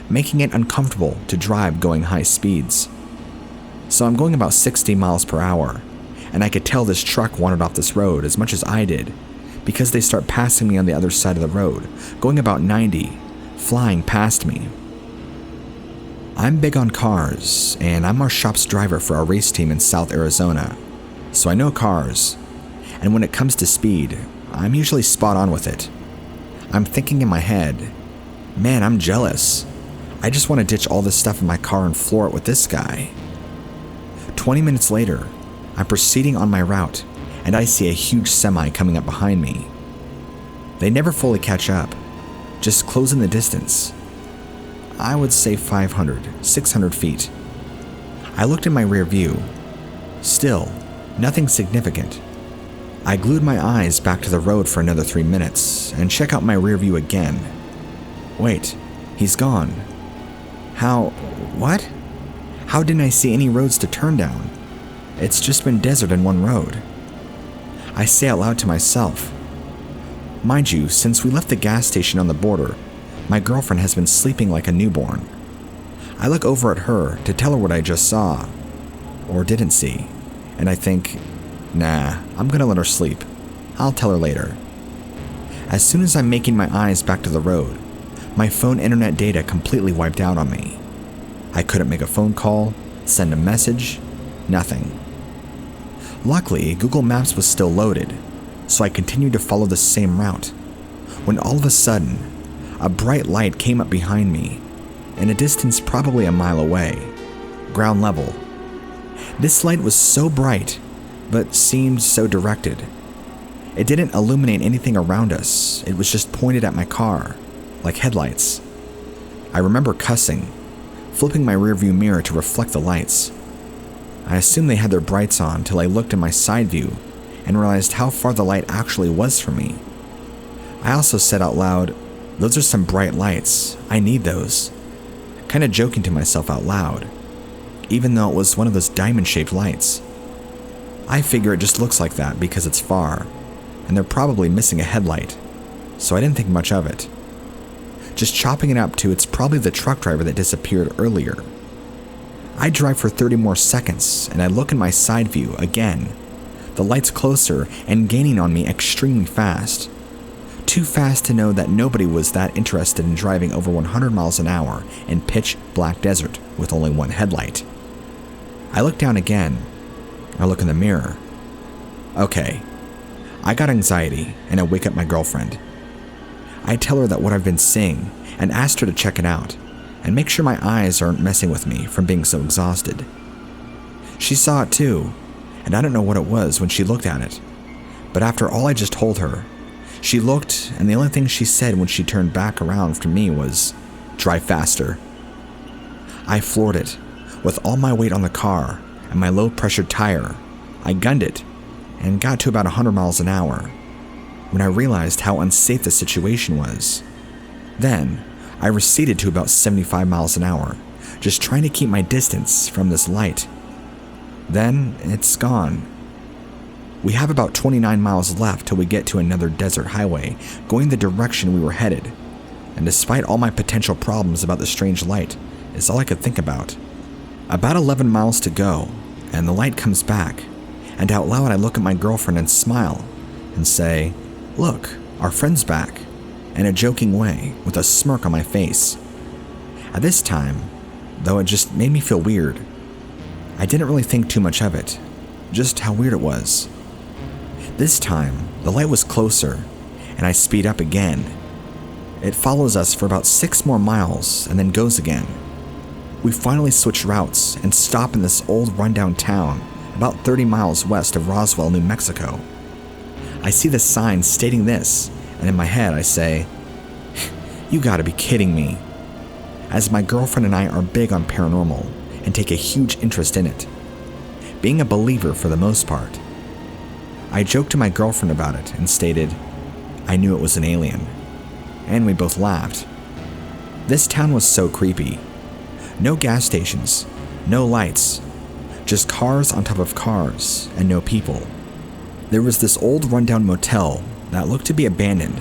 making it uncomfortable to drive going high speeds. So I'm going about 60 miles per hour, and I could tell this truck wanted off this road as much as I did, because they start passing me on the other side of the road, going about 90, flying past me. I'm big on cars, and I'm our shop's driver for our race team in South Arizona, so I know cars, and when it comes to speed, I'm usually spot on with it. I'm thinking in my head, man, I'm jealous. I just want to ditch all this stuff in my car and floor it with this guy. 20 minutes later, I'm proceeding on my route, and I see a huge semi coming up behind me. They never fully catch up, just close in the distance. I would say 500, 600 feet. I looked in my rear view. Still, nothing significant. I glued my eyes back to the road for another 3 minutes and check out my rear view again. Wait, he's gone. What? How didn't I see any roads to turn down? It's just been desert and one road. I say out loud to myself. Mind you, since we left the gas station on the border, my girlfriend has been sleeping like a newborn. I look over at her to tell her what I just saw, or didn't see, and I think, nah, I'm gonna let her sleep. I'll tell her later. As soon as I'm making my eyes back to the road, my phone internet data completely wiped out on me. I couldn't make a phone call, send a message, nothing. Luckily, Google Maps was still loaded, so I continued to follow the same route, when all of a sudden, a bright light came up behind me, in a distance probably a mile away, ground level. This light was so bright, but seemed so directed. It didn't illuminate anything around us, it was just pointed at my car, like headlights. I remember cussing, flipping my rearview mirror to reflect the lights. I assumed they had their brights on till I looked in my side view and realized how far the light actually was from me. I also said out loud, "Those are some bright lights, I need those," kinda joking to myself out loud, even though it was one of those diamond-shaped lights. I figure it just looks like that because it's far, and they're probably missing a headlight, so I didn't think much of it. Just chopping it up to it's probably the truck driver that disappeared earlier. I drive for 30 more seconds, and I look in my side view again. The light's closer and gaining on me extremely fast. Too fast to know that nobody was that interested in driving over 100 miles an hour in pitch black desert with only one headlight. I look down again. I look in the mirror. Okay, I got anxiety, and I wake up my girlfriend. I tell her that what I've been seeing and asked her to check it out and make sure my eyes aren't messing with me from being so exhausted. She saw it too, and I don't know what it was when she looked at it. But after all I just told her, she looked, and the only thing she said when she turned back around to me was, "Drive faster." I floored it. With all my weight on the car and my low-pressured tire, I gunned it and got to about 100 miles an hour. When I realized how unsafe the situation was, then I receded to about 75 miles an hour, just trying to keep my distance from this light. Then it's gone. We have about 29 miles left till we get to another desert highway going the direction we were headed, and despite all my potential problems about the strange light, it's all I could think about. About 11 miles to go, and the light comes back, and out loud I look at my girlfriend and smile and say, "Look, our friend's back," in a joking way with a smirk on my face. At this time, though it just made me feel weird, I didn't really think too much of it, just how weird it was. This time, the light was closer, and I speed up again. It follows us for about 6 more miles and then goes again. We finally switch routes and stop in this old rundown town about 30 miles west of Roswell, New Mexico. I see the sign stating this, and in my head I say, "You gotta be kidding me," as my girlfriend and I are big on paranormal and take a huge interest in it, being a believer for the most part. I joked to my girlfriend about it and stated, "I knew it was an alien," and we both laughed. This town was so creepy. No gas stations, no lights, just cars on top of cars and no people. There was this old rundown motel that looked to be abandoned,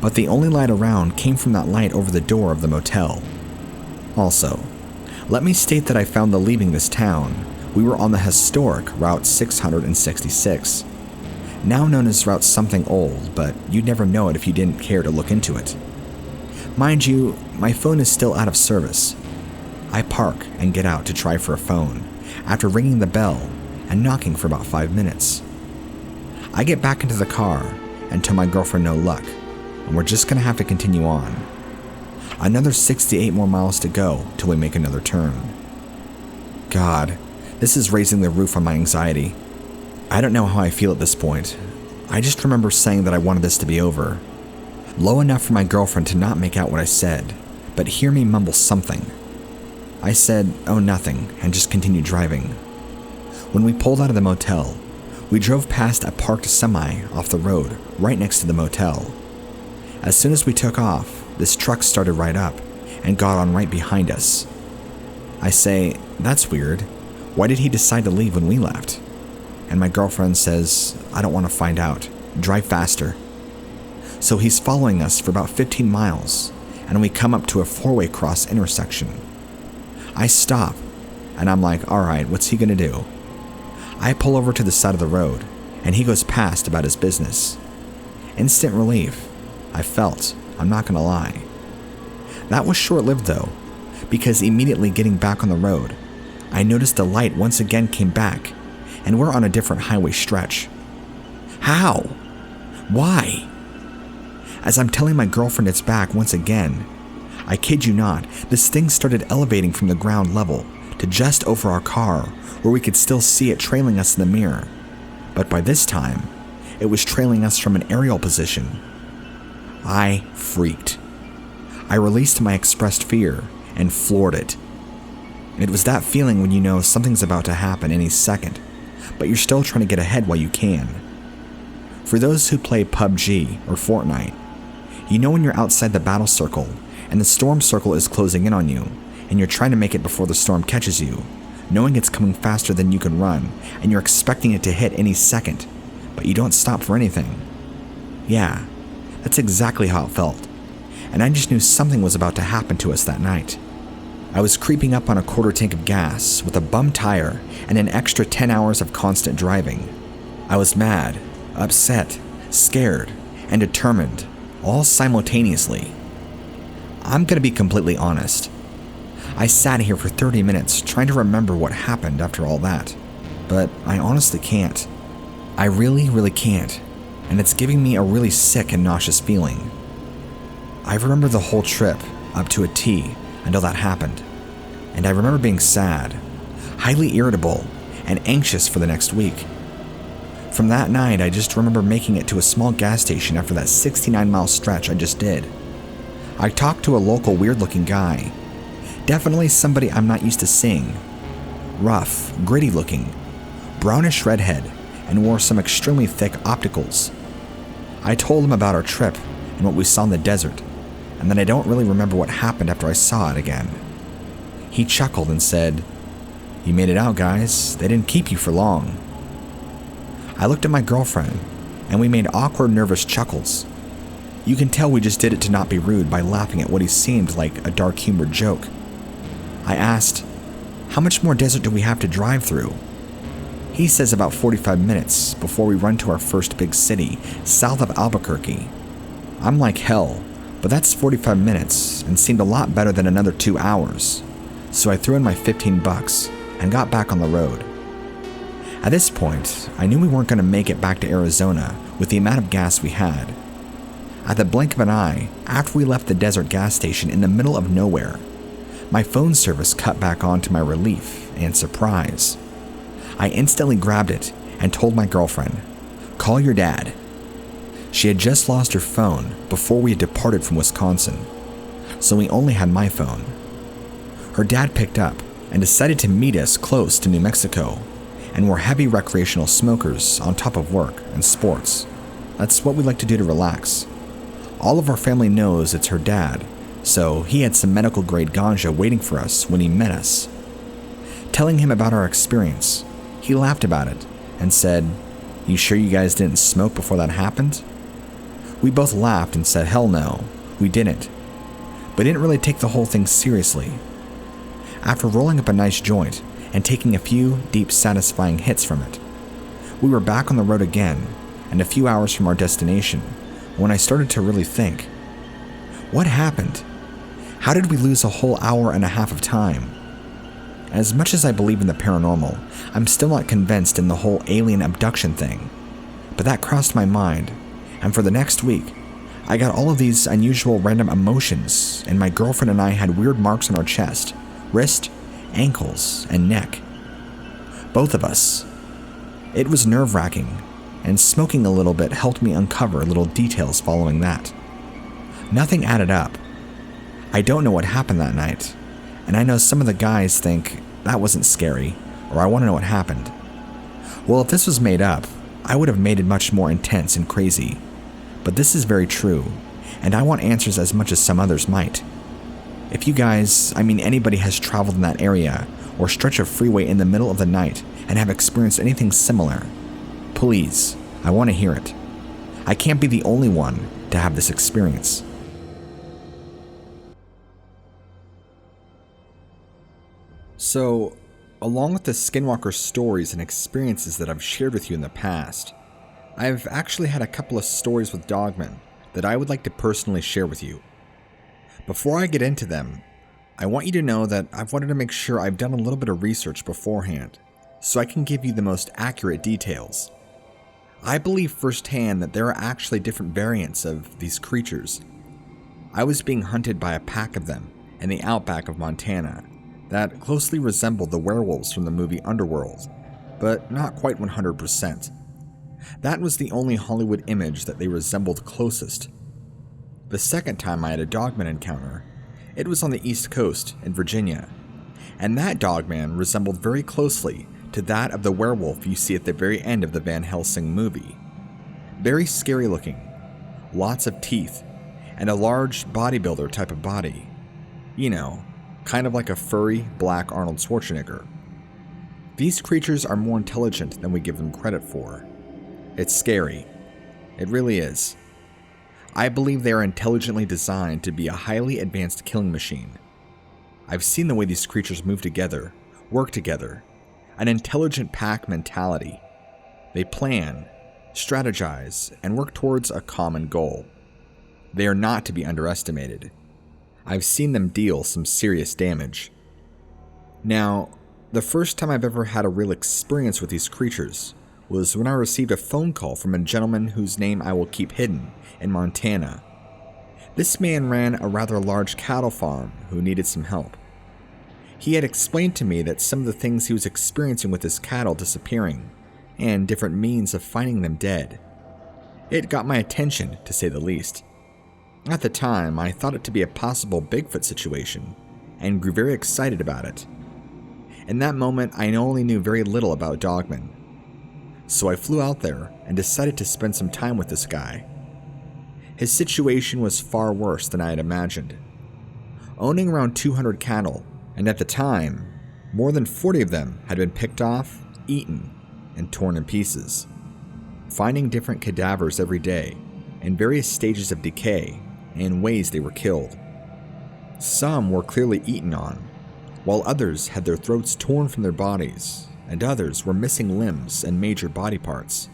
but the only light around came from that light over the door of the motel. Also, let me state that I found that leaving this town, we were on the historic Route 666, now known as Route something old, but you'd never know it if you didn't care to look into it. Mind you, my phone is still out of service. I park and get out to try for a phone, after ringing the bell and knocking for about 5 minutes. I get back into the car and tell my girlfriend no luck, and we're just gonna have to continue on. Another 68 more miles to go till we make another turn. God, this is raising the roof on my anxiety. I don't know how I feel at this point. I just remember saying that I wanted this to be over. Low enough for my girlfriend to not make out what I said, but hear me mumble something. I said, "Oh, nothing," and just continued driving. When we pulled out of the motel, we drove past a parked semi off the road right next to the motel. As soon as we took off, this truck started right up and got on right behind us. I say, "That's weird. Why did he decide to leave when we left?" And my girlfriend says, "I don't want to find out. Drive faster." So he's following us for about 15 miles, and we come up to a four-way cross intersection. I stop, and I'm like, all right, what's he gonna do? I pull over to the side of the road, and he goes past about his business. Instant relief. I felt, I'm not gonna lie. That was short-lived though, because immediately getting back on the road, I noticed the light once again came back, and we're on a different highway stretch. How? Why? As I'm telling my girlfriend it's back once again, I kid you not, this thing started elevating from the ground level to just over our car, where we could still see it trailing us in the mirror. But by this time, it was trailing us from an aerial position. I freaked. I released my expressed fear and floored it. It was that feeling when you know something's about to happen any second, but you're still trying to get ahead while you can. For those who play PUBG or Fortnite, you know when you're outside the battle circle and the storm circle is closing in on you, and you're trying to make it before the storm catches you, knowing it's coming faster than you can run, and you're expecting it to hit any second, but you don't stop for anything. Yeah, that's exactly how it felt, and I just knew something was about to happen to us that night. I was creeping up on a quarter tank of gas with a bum tire and an extra 10 hours of constant driving. I was mad, upset, scared, and determined, all simultaneously. I'm gonna be completely honest. I sat here for 30 minutes trying to remember what happened after all that, but I honestly can't. I really can't, and it's giving me a really sick and nauseous feeling. I remember the whole trip, up to a T, until that happened, and I remember being sad, highly irritable, and anxious for the next week. From that night, I just remember making it to a small gas station after that 69-mile stretch I just did. I talked to a local weird-looking guy. Definitely somebody I'm not used to seeing. Rough, gritty-looking, brownish redhead, and wore some extremely thick opticals. I told him about our trip and what we saw in the desert, and then I don't really remember what happened after I saw it again. He chuckled and said, "You made it out, guys. They didn't keep you for long." I looked at my girlfriend, and we made awkward, nervous chuckles. You can tell we just did it to not be rude by laughing at what he seemed like a dark humor joke. I asked, "How much more desert do we have to drive through?" He says about 45 minutes before we run to our first big city, south of Albuquerque. I'm like, hell, but that's 45 minutes and seemed a lot better than another 2 hours. So I threw in my $15 and got back on the road. At this point, I knew we weren't going to make it back to Arizona with the amount of gas we had. At the blink of an eye, after we left the desert gas station in the middle of nowhere, my phone service cut back on to my relief and surprise. I instantly grabbed it and told my girlfriend, "Call your dad." She had just lost her phone before we had departed from Wisconsin, so we only had my phone. Her dad picked up and decided to meet us close to New Mexico, and we're heavy recreational smokers on top of work and sports. That's what we like to do to relax. All of our family knows it's her dad, so he had some medical grade ganja waiting for us when he met us. Telling him about our experience, he laughed about it and said, "You sure you guys didn't smoke before that happened?" We both laughed and said, "Hell no, we didn't," but didn't really take the whole thing seriously. After rolling up a nice joint and taking a few deep, satisfying hits from it, we were back on the road again and a few hours from our destination when I started to really think, what happened? How did we lose a whole hour and a half of time? As much as I believe in the paranormal, I'm still not convinced in the whole alien abduction thing, but that crossed my mind, and for the next week, I got all of these unusual random emotions, and my girlfriend and I had weird marks on our chest, wrist, ankles, and neck. Both of us. It was nerve-wracking, and smoking a little bit helped me uncover little details following that. Nothing added up. I don't know what happened that night, and I know some of the guys think that wasn't scary, or I want to know what happened. Well, if this was made up, I would have made it much more intense and crazy. But this is very true, and I want answers as much as some others might. If you guys, anybody has traveled in that area, or stretch a freeway in the middle of the night and have experienced anything similar, please, I want to hear it. I can't be the only one to have this experience. So, along with the Skinwalker stories and experiences that I've shared with you in the past, I've actually had a couple of stories with Dogman that I would like to personally share with you. Before I get into them, I want you to know that I've wanted to make sure I've done a little bit of research beforehand, so I can give you the most accurate details. I believe firsthand that there are actually different variants of these creatures. I was being hunted by a pack of them in the outback of Montana that closely resembled the werewolves from the movie Underworld, but not quite 100%. That was the only Hollywood image that they resembled closest. The second time I had a Dogman encounter, it was on the East Coast in Virginia, and that Dogman resembled very closely to that of the werewolf you see at the very end of the Van Helsing movie. Very scary looking, lots of teeth, and a large bodybuilder type of body. You know, kind of like a furry black Arnold Schwarzenegger. These creatures are more intelligent than we give them credit for. It's scary. It really is. I believe they are intelligently designed to be a highly advanced killing machine. I've seen the way these creatures move together, work together, an intelligent pack mentality. They plan, strategize, and work towards a common goal. They are not to be underestimated. I've seen them deal some serious damage. Now, the first time I've ever had a real experience with these creatures was when I received a phone call from a gentleman whose name I will keep hidden in Montana. This man ran a rather large cattle farm who needed some help. He had explained to me that some of the things he was experiencing with his cattle disappearing, and different means of finding them dead. It got my attention, to say the least. At the time, I thought it to be a possible Bigfoot situation, and grew very excited about it. In that moment, I only knew very little about Dogman. So I flew out there and decided to spend some time with this guy. His situation was far worse than I had imagined. Owning around 200 cattle, and at the time, more than 40 of them had been picked off, eaten, and torn in pieces. Finding different cadavers every day, in various stages of decay, and ways they were killed. Some were clearly eaten on, while others had their throats torn from their bodies, and others were missing limbs and major body parts.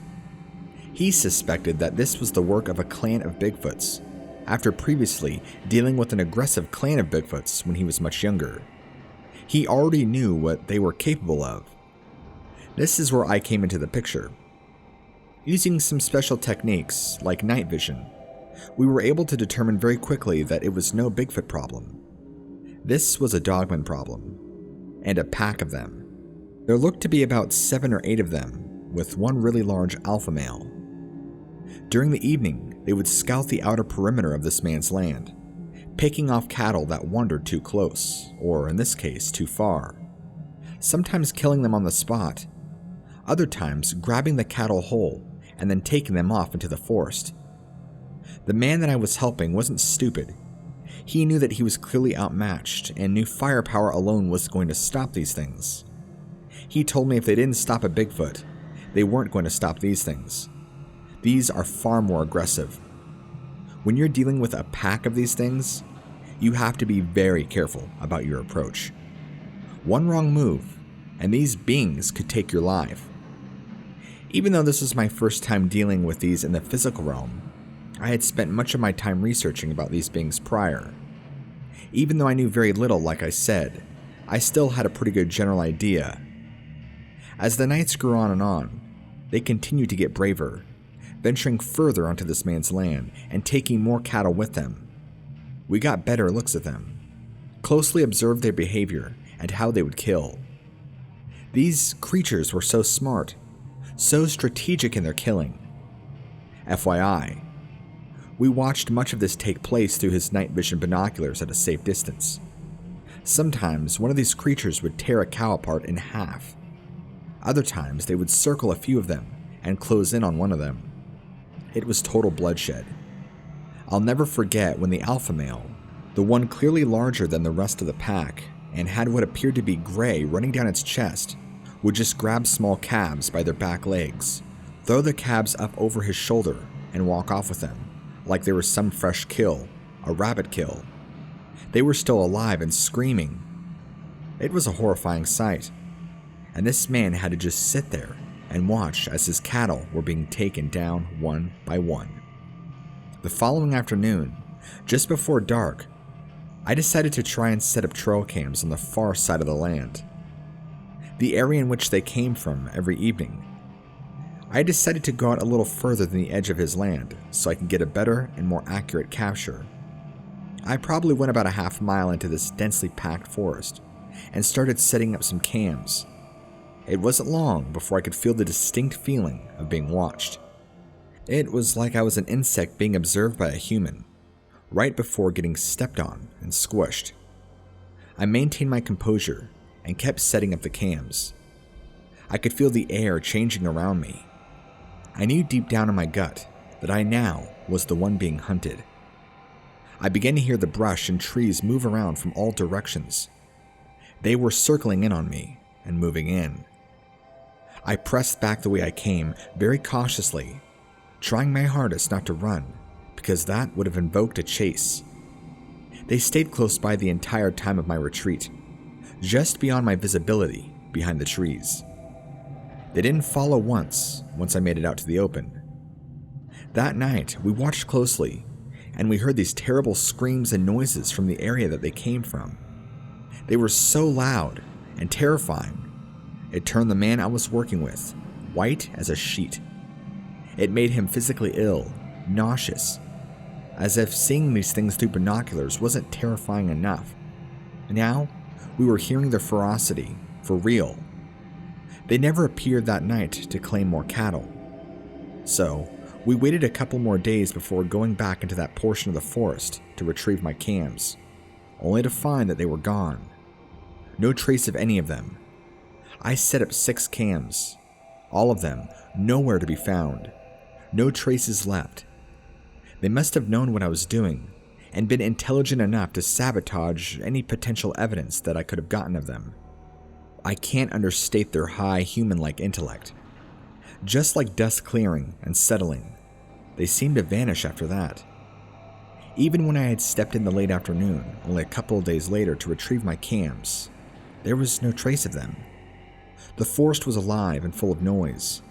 He suspected that this was the work of a clan of Bigfoots, after previously dealing with an aggressive clan of Bigfoots when he was much younger. He already knew what they were capable of. This is where I came into the picture. Using some special techniques, like night vision, we were able to determine very quickly that it was no Bigfoot problem. This was a Dogman problem, and a pack of them. There looked to be about 7 or 8 of them, with one really large alpha male. During the evening, they would scout the outer perimeter of this man's land, picking off cattle that wandered too close, or in this case, too far. Sometimes killing them on the spot, other times grabbing the cattle whole and then taking them off into the forest. The man that I was helping wasn't stupid. He knew that he was clearly outmatched and knew firepower alone was going to stop these things. He told me if they didn't stop a Bigfoot, they weren't going to stop these things. These are far more aggressive. When you're dealing with a pack of these things, you have to be very careful about your approach. One wrong move, and these beings could take your life. Even though this was my first time dealing with these in the physical realm, I had spent much of my time researching about these beings prior. Even though I knew very little, like I said, I still had a pretty good general idea. As the nights grew on, they continued to get braver, venturing further onto this man's land and taking more cattle with them. We got better looks at them, closely observed their behavior and how they would kill. These creatures were so smart, so strategic in their killing. FYI, we watched much of this take place through his night vision binoculars at a safe distance. Sometimes one of these creatures would tear a cow apart in half. Other times they would circle a few of them and close in on one of them. It was total bloodshed. I'll never forget when the alpha male, the one clearly larger than the rest of the pack and had what appeared to be gray running down its chest, would just grab small calves by their back legs, throw the calves up over his shoulder, and walk off with them, like they were some fresh kill, a rabbit kill. They were still alive and screaming. It was a horrifying sight, and this man had to just sit there and watch as his cattle were being taken down one by one. The following afternoon, just before dark, I decided to try and set up trail cams on the far side of the land, the area in which they came from every evening. I decided to go out a little further than the edge of his land so I could get a better and more accurate capture. I probably went about a half mile into this densely packed forest and started setting up some cams. It wasn't long before I could feel the distinct feeling of being watched. It was like I was an insect being observed by a human, right before getting stepped on and squished. I maintained my composure and kept setting up the cams. I could feel the air changing around me. I knew deep down in my gut that I now was the one being hunted. I began to hear the brush and trees move around from all directions. They were circling in on me and moving in. I pressed back the way I came, very cautiously, trying my hardest not to run, because that would have invoked a chase. They stayed close by the entire time of my retreat, just beyond my visibility behind the trees. They didn't follow once I made it out to the open. That night, we watched closely, and we heard these terrible screams and noises from the area that they came from. They were so loud and terrifying, it turned the man I was working with white as a sheet. It made him physically ill, nauseous, as if seeing these things through binoculars wasn't terrifying enough. Now, we were hearing their ferocity, for real. They never appeared that night to claim more cattle. So, we waited a couple more days before going back into that portion of the forest to retrieve my cams, only to find that they were gone. No trace of any of them. I set up 6 cams, all of them nowhere to be found, no traces left. They must have known what I was doing and been intelligent enough to sabotage any potential evidence that I could have gotten of them. I can't understate their high human-like intellect. Just like dust clearing and settling, they seemed to vanish after that. Even when I had stepped in the late afternoon, only a couple of days later to retrieve my cams, there was no trace of them. The forest was alive and full of noise,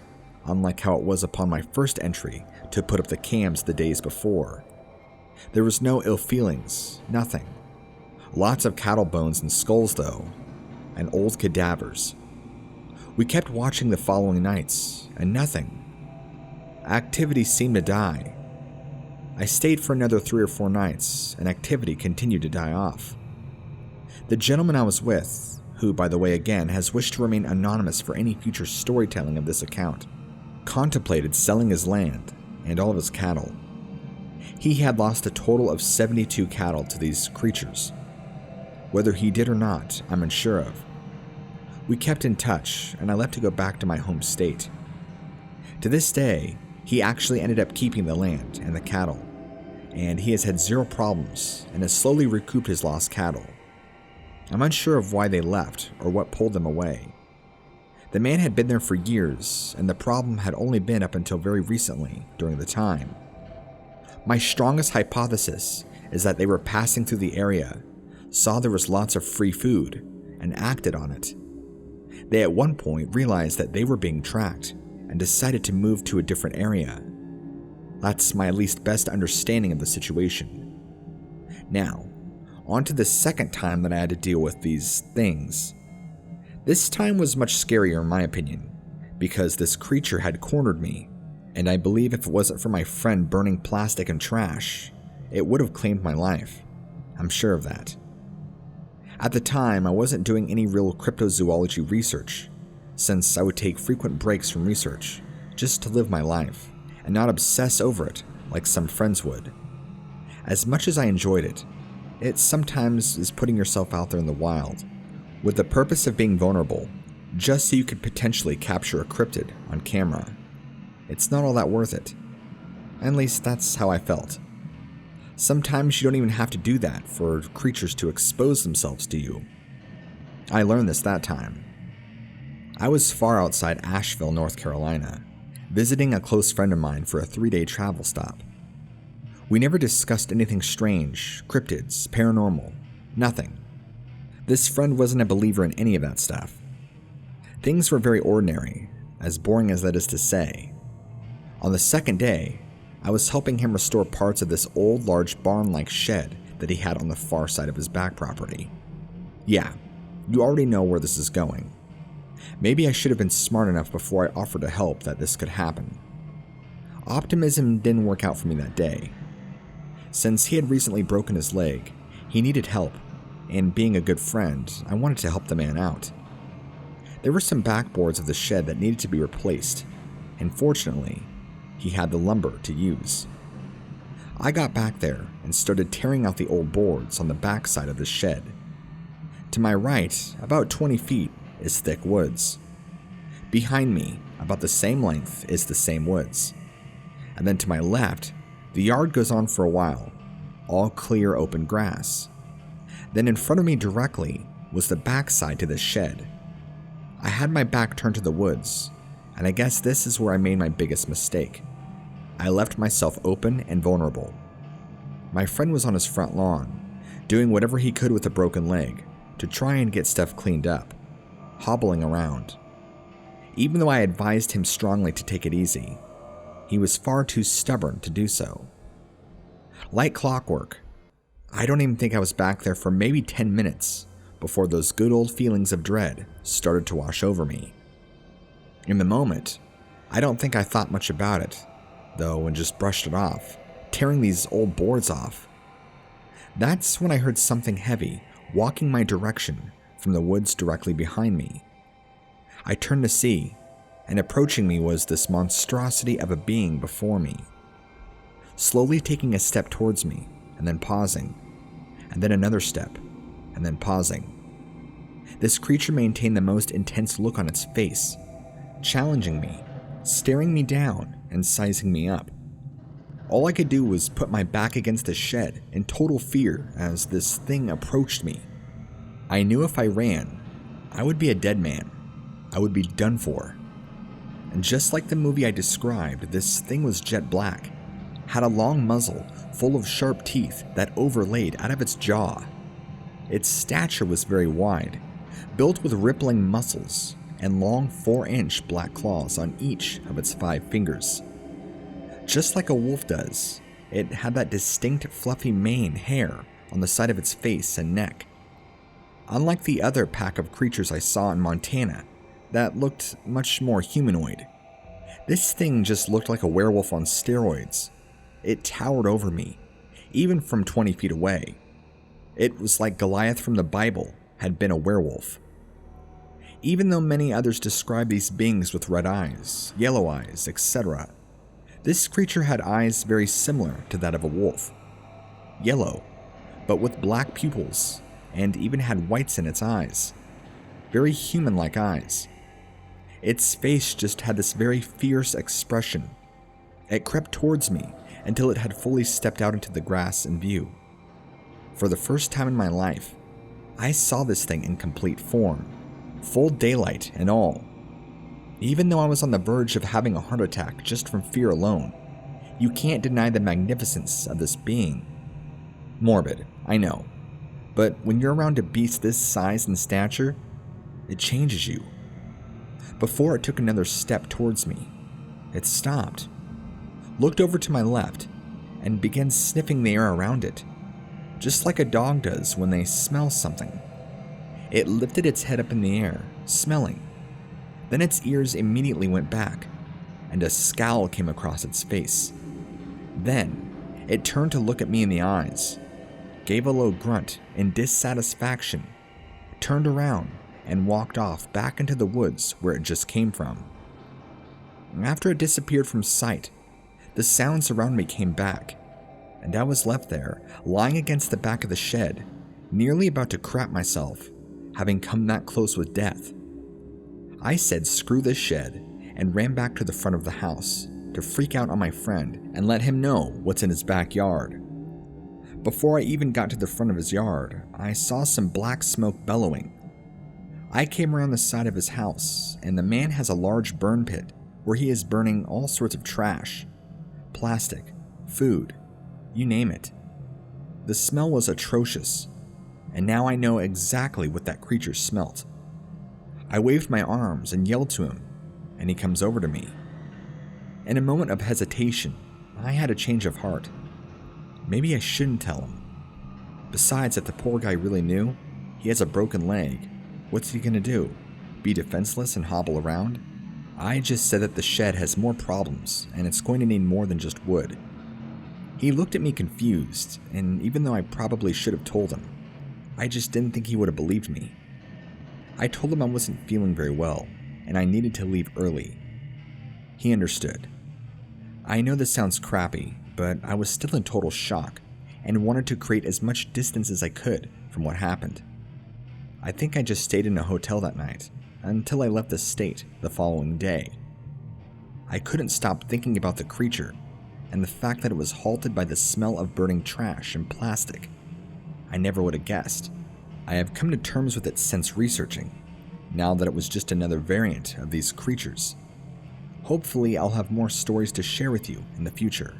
unlike how it was upon my first entry to put up the cams the days before. There was no ill feelings, nothing. Lots of cattle bones and skulls though, and old cadavers. We kept watching the following nights, and nothing. Activity seemed to die. I stayed for another 3 or 4 nights, and activity continued to die off. The gentleman I was with, who, by the way, again, has wished to remain anonymous for any future storytelling of this account, contemplated selling his land and all of his cattle. He had lost a total of 72 cattle to these creatures. Whether he did or not, I'm unsure of. We kept in touch, and I left to go back to my home state. To this day, he actually ended up keeping the land and the cattle, and he has had 0 problems and has slowly recouped his lost cattle. I'm unsure of why they left or what pulled them away. The man had been there for years, and the problem had only been up until very recently during the time. My strongest hypothesis is that they were passing through the area, saw there was lots of free food, and acted on it. They at one point realized that they were being tracked and decided to move to a different area. That's my at least best understanding of the situation. Now, on to the second time that I had to deal with these things. This time was much scarier in my opinion, because this creature had cornered me, and I believe if it wasn't for my friend burning plastic and trash, it would have claimed my life. I'm sure of that. At the time, I wasn't doing any real cryptozoology research, since I would take frequent breaks from research just to live my life and not obsess over it like some friends would. As much as I enjoyed it, it sometimes is putting yourself out there in the wild with the purpose of being vulnerable just so you could potentially capture a cryptid on camera. It's not all that worth it. At least that's how I felt. Sometimes you don't even have to do that for creatures to expose themselves to you. I learned this that time. I was far outside Asheville, North Carolina, visiting a close friend of mine for a 3-day travel stop. We never discussed anything strange, cryptids, paranormal, nothing. This friend wasn't a believer in any of that stuff. Things were very ordinary, as boring as that is to say. On the second day, I was helping him restore parts of this old, large barn-like shed that he had on the far side of his back property. Yeah, you already know where this is going. Maybe I should have been smart enough before I offered to help that this could happen. Optimism didn't work out for me that day. Since he had recently broken his leg, he needed help, and being a good friend, I wanted to help the man out. There were some backboards of the shed that needed to be replaced, and fortunately, he had the lumber to use. I got back there and started tearing out the old boards on the back side of the shed. To my right, about 20 feet, is thick woods. Behind me, about the same length, is the same woods. And then to my left, the yard goes on for a while, all clear open grass. Then in front of me directly was the backside to the shed. I had my back turned to the woods, and I guess this is where I made my biggest mistake. I left myself open and vulnerable. My friend was on his front lawn, doing whatever he could with a broken leg to try and get stuff cleaned up, hobbling around. Even though I advised him strongly to take it easy, he was far too stubborn to do so. Like clockwork, I don't even think I was back there for maybe 10 minutes before those good old feelings of dread started to wash over me. In the moment, I don't think I thought much about it, though, and just brushed it off, tearing these old boards off. That's when I heard something heavy walking my direction from the woods directly behind me. I turned to see, and approaching me was this monstrosity of a being before me, slowly taking a step towards me, and then pausing, and then another step, and then pausing. This creature maintained the most intense look on its face, challenging me, staring me down, and sizing me up. All I could do was put my back against the shed in total fear as this thing approached me. I knew if I ran, I would be a dead man. I would be done for. And just like the movie I described, this thing was jet black, had a long muzzle full of sharp teeth that overlaid out of its jaw. Its stature was very wide, built with rippling muscles and long 4-inch black claws on each of its 5 fingers. Just like a wolf does, it had that distinct fluffy mane hair on the side of its face and neck. Unlike the other pack of creatures I saw in Montana that looked much more humanoid, this thing just looked like a werewolf on steroids. It towered over me, even from 20 feet away. It was like Goliath from the Bible had been a werewolf. Even though many others describe these beings with red eyes, yellow eyes, etc., this creature had eyes very similar to that of a wolf. Yellow, but with black pupils, and even had whites in its eyes. Very human-like eyes. Its face just had this very fierce expression. It crept towards me until it had fully stepped out into the grass in view. For the first time in my life, I saw this thing in complete form, full daylight and all. Even though I was on the verge of having a heart attack just from fear alone, you can't deny the magnificence of this being. Morbid, I know, but when you're around a beast this size and stature, it changes you. Before it took another step towards me, it stopped, looked over to my left, and began sniffing the air around it, just like a dog does when they smell something. It lifted its head up in the air, smelling. Then its ears immediately went back, and a scowl came across its face. Then, it turned to look at me in the eyes, gave a low grunt in dissatisfaction, turned around, and walked off back into the woods where it just came from. After it disappeared from sight, the sounds around me came back, and I was left there, lying against the back of the shed, nearly about to crap myself, having come that close with death. I said screw this shed and ran back to the front of the house to freak out on my friend and let him know what's in his backyard. Before I even got to the front of his yard, I saw some black smoke bellowing. I came around the side of his house, and the man has a large burn pit where he is burning all sorts of trash, plastic, food, you name it. The smell was atrocious, and now I know exactly what that creature smelt. I waved my arms and yelled to him, and he comes over to me. In a moment of hesitation, I had a change of heart. Maybe I shouldn't tell him. Besides, if the poor guy really knew, he has a broken leg. What's he gonna do? Be defenseless and hobble around? I just said that the shed has more problems, and it's going to need more than just wood. He looked at me confused, and even though I probably should have told him, I just didn't think he would have believed me. I told him I wasn't feeling very well, and I needed to leave early. He understood. I know this sounds crappy, but I was still in total shock and wanted to create as much distance as I could from what happened. I think I just stayed in a hotel that night until I left the state the following day. I couldn't stop thinking about the creature and the fact that it was halted by the smell of burning trash and plastic. I never would have guessed. I have come to terms with it since researching, now that it was just another variant of these creatures. Hopefully, I'll have more stories to share with you in the future.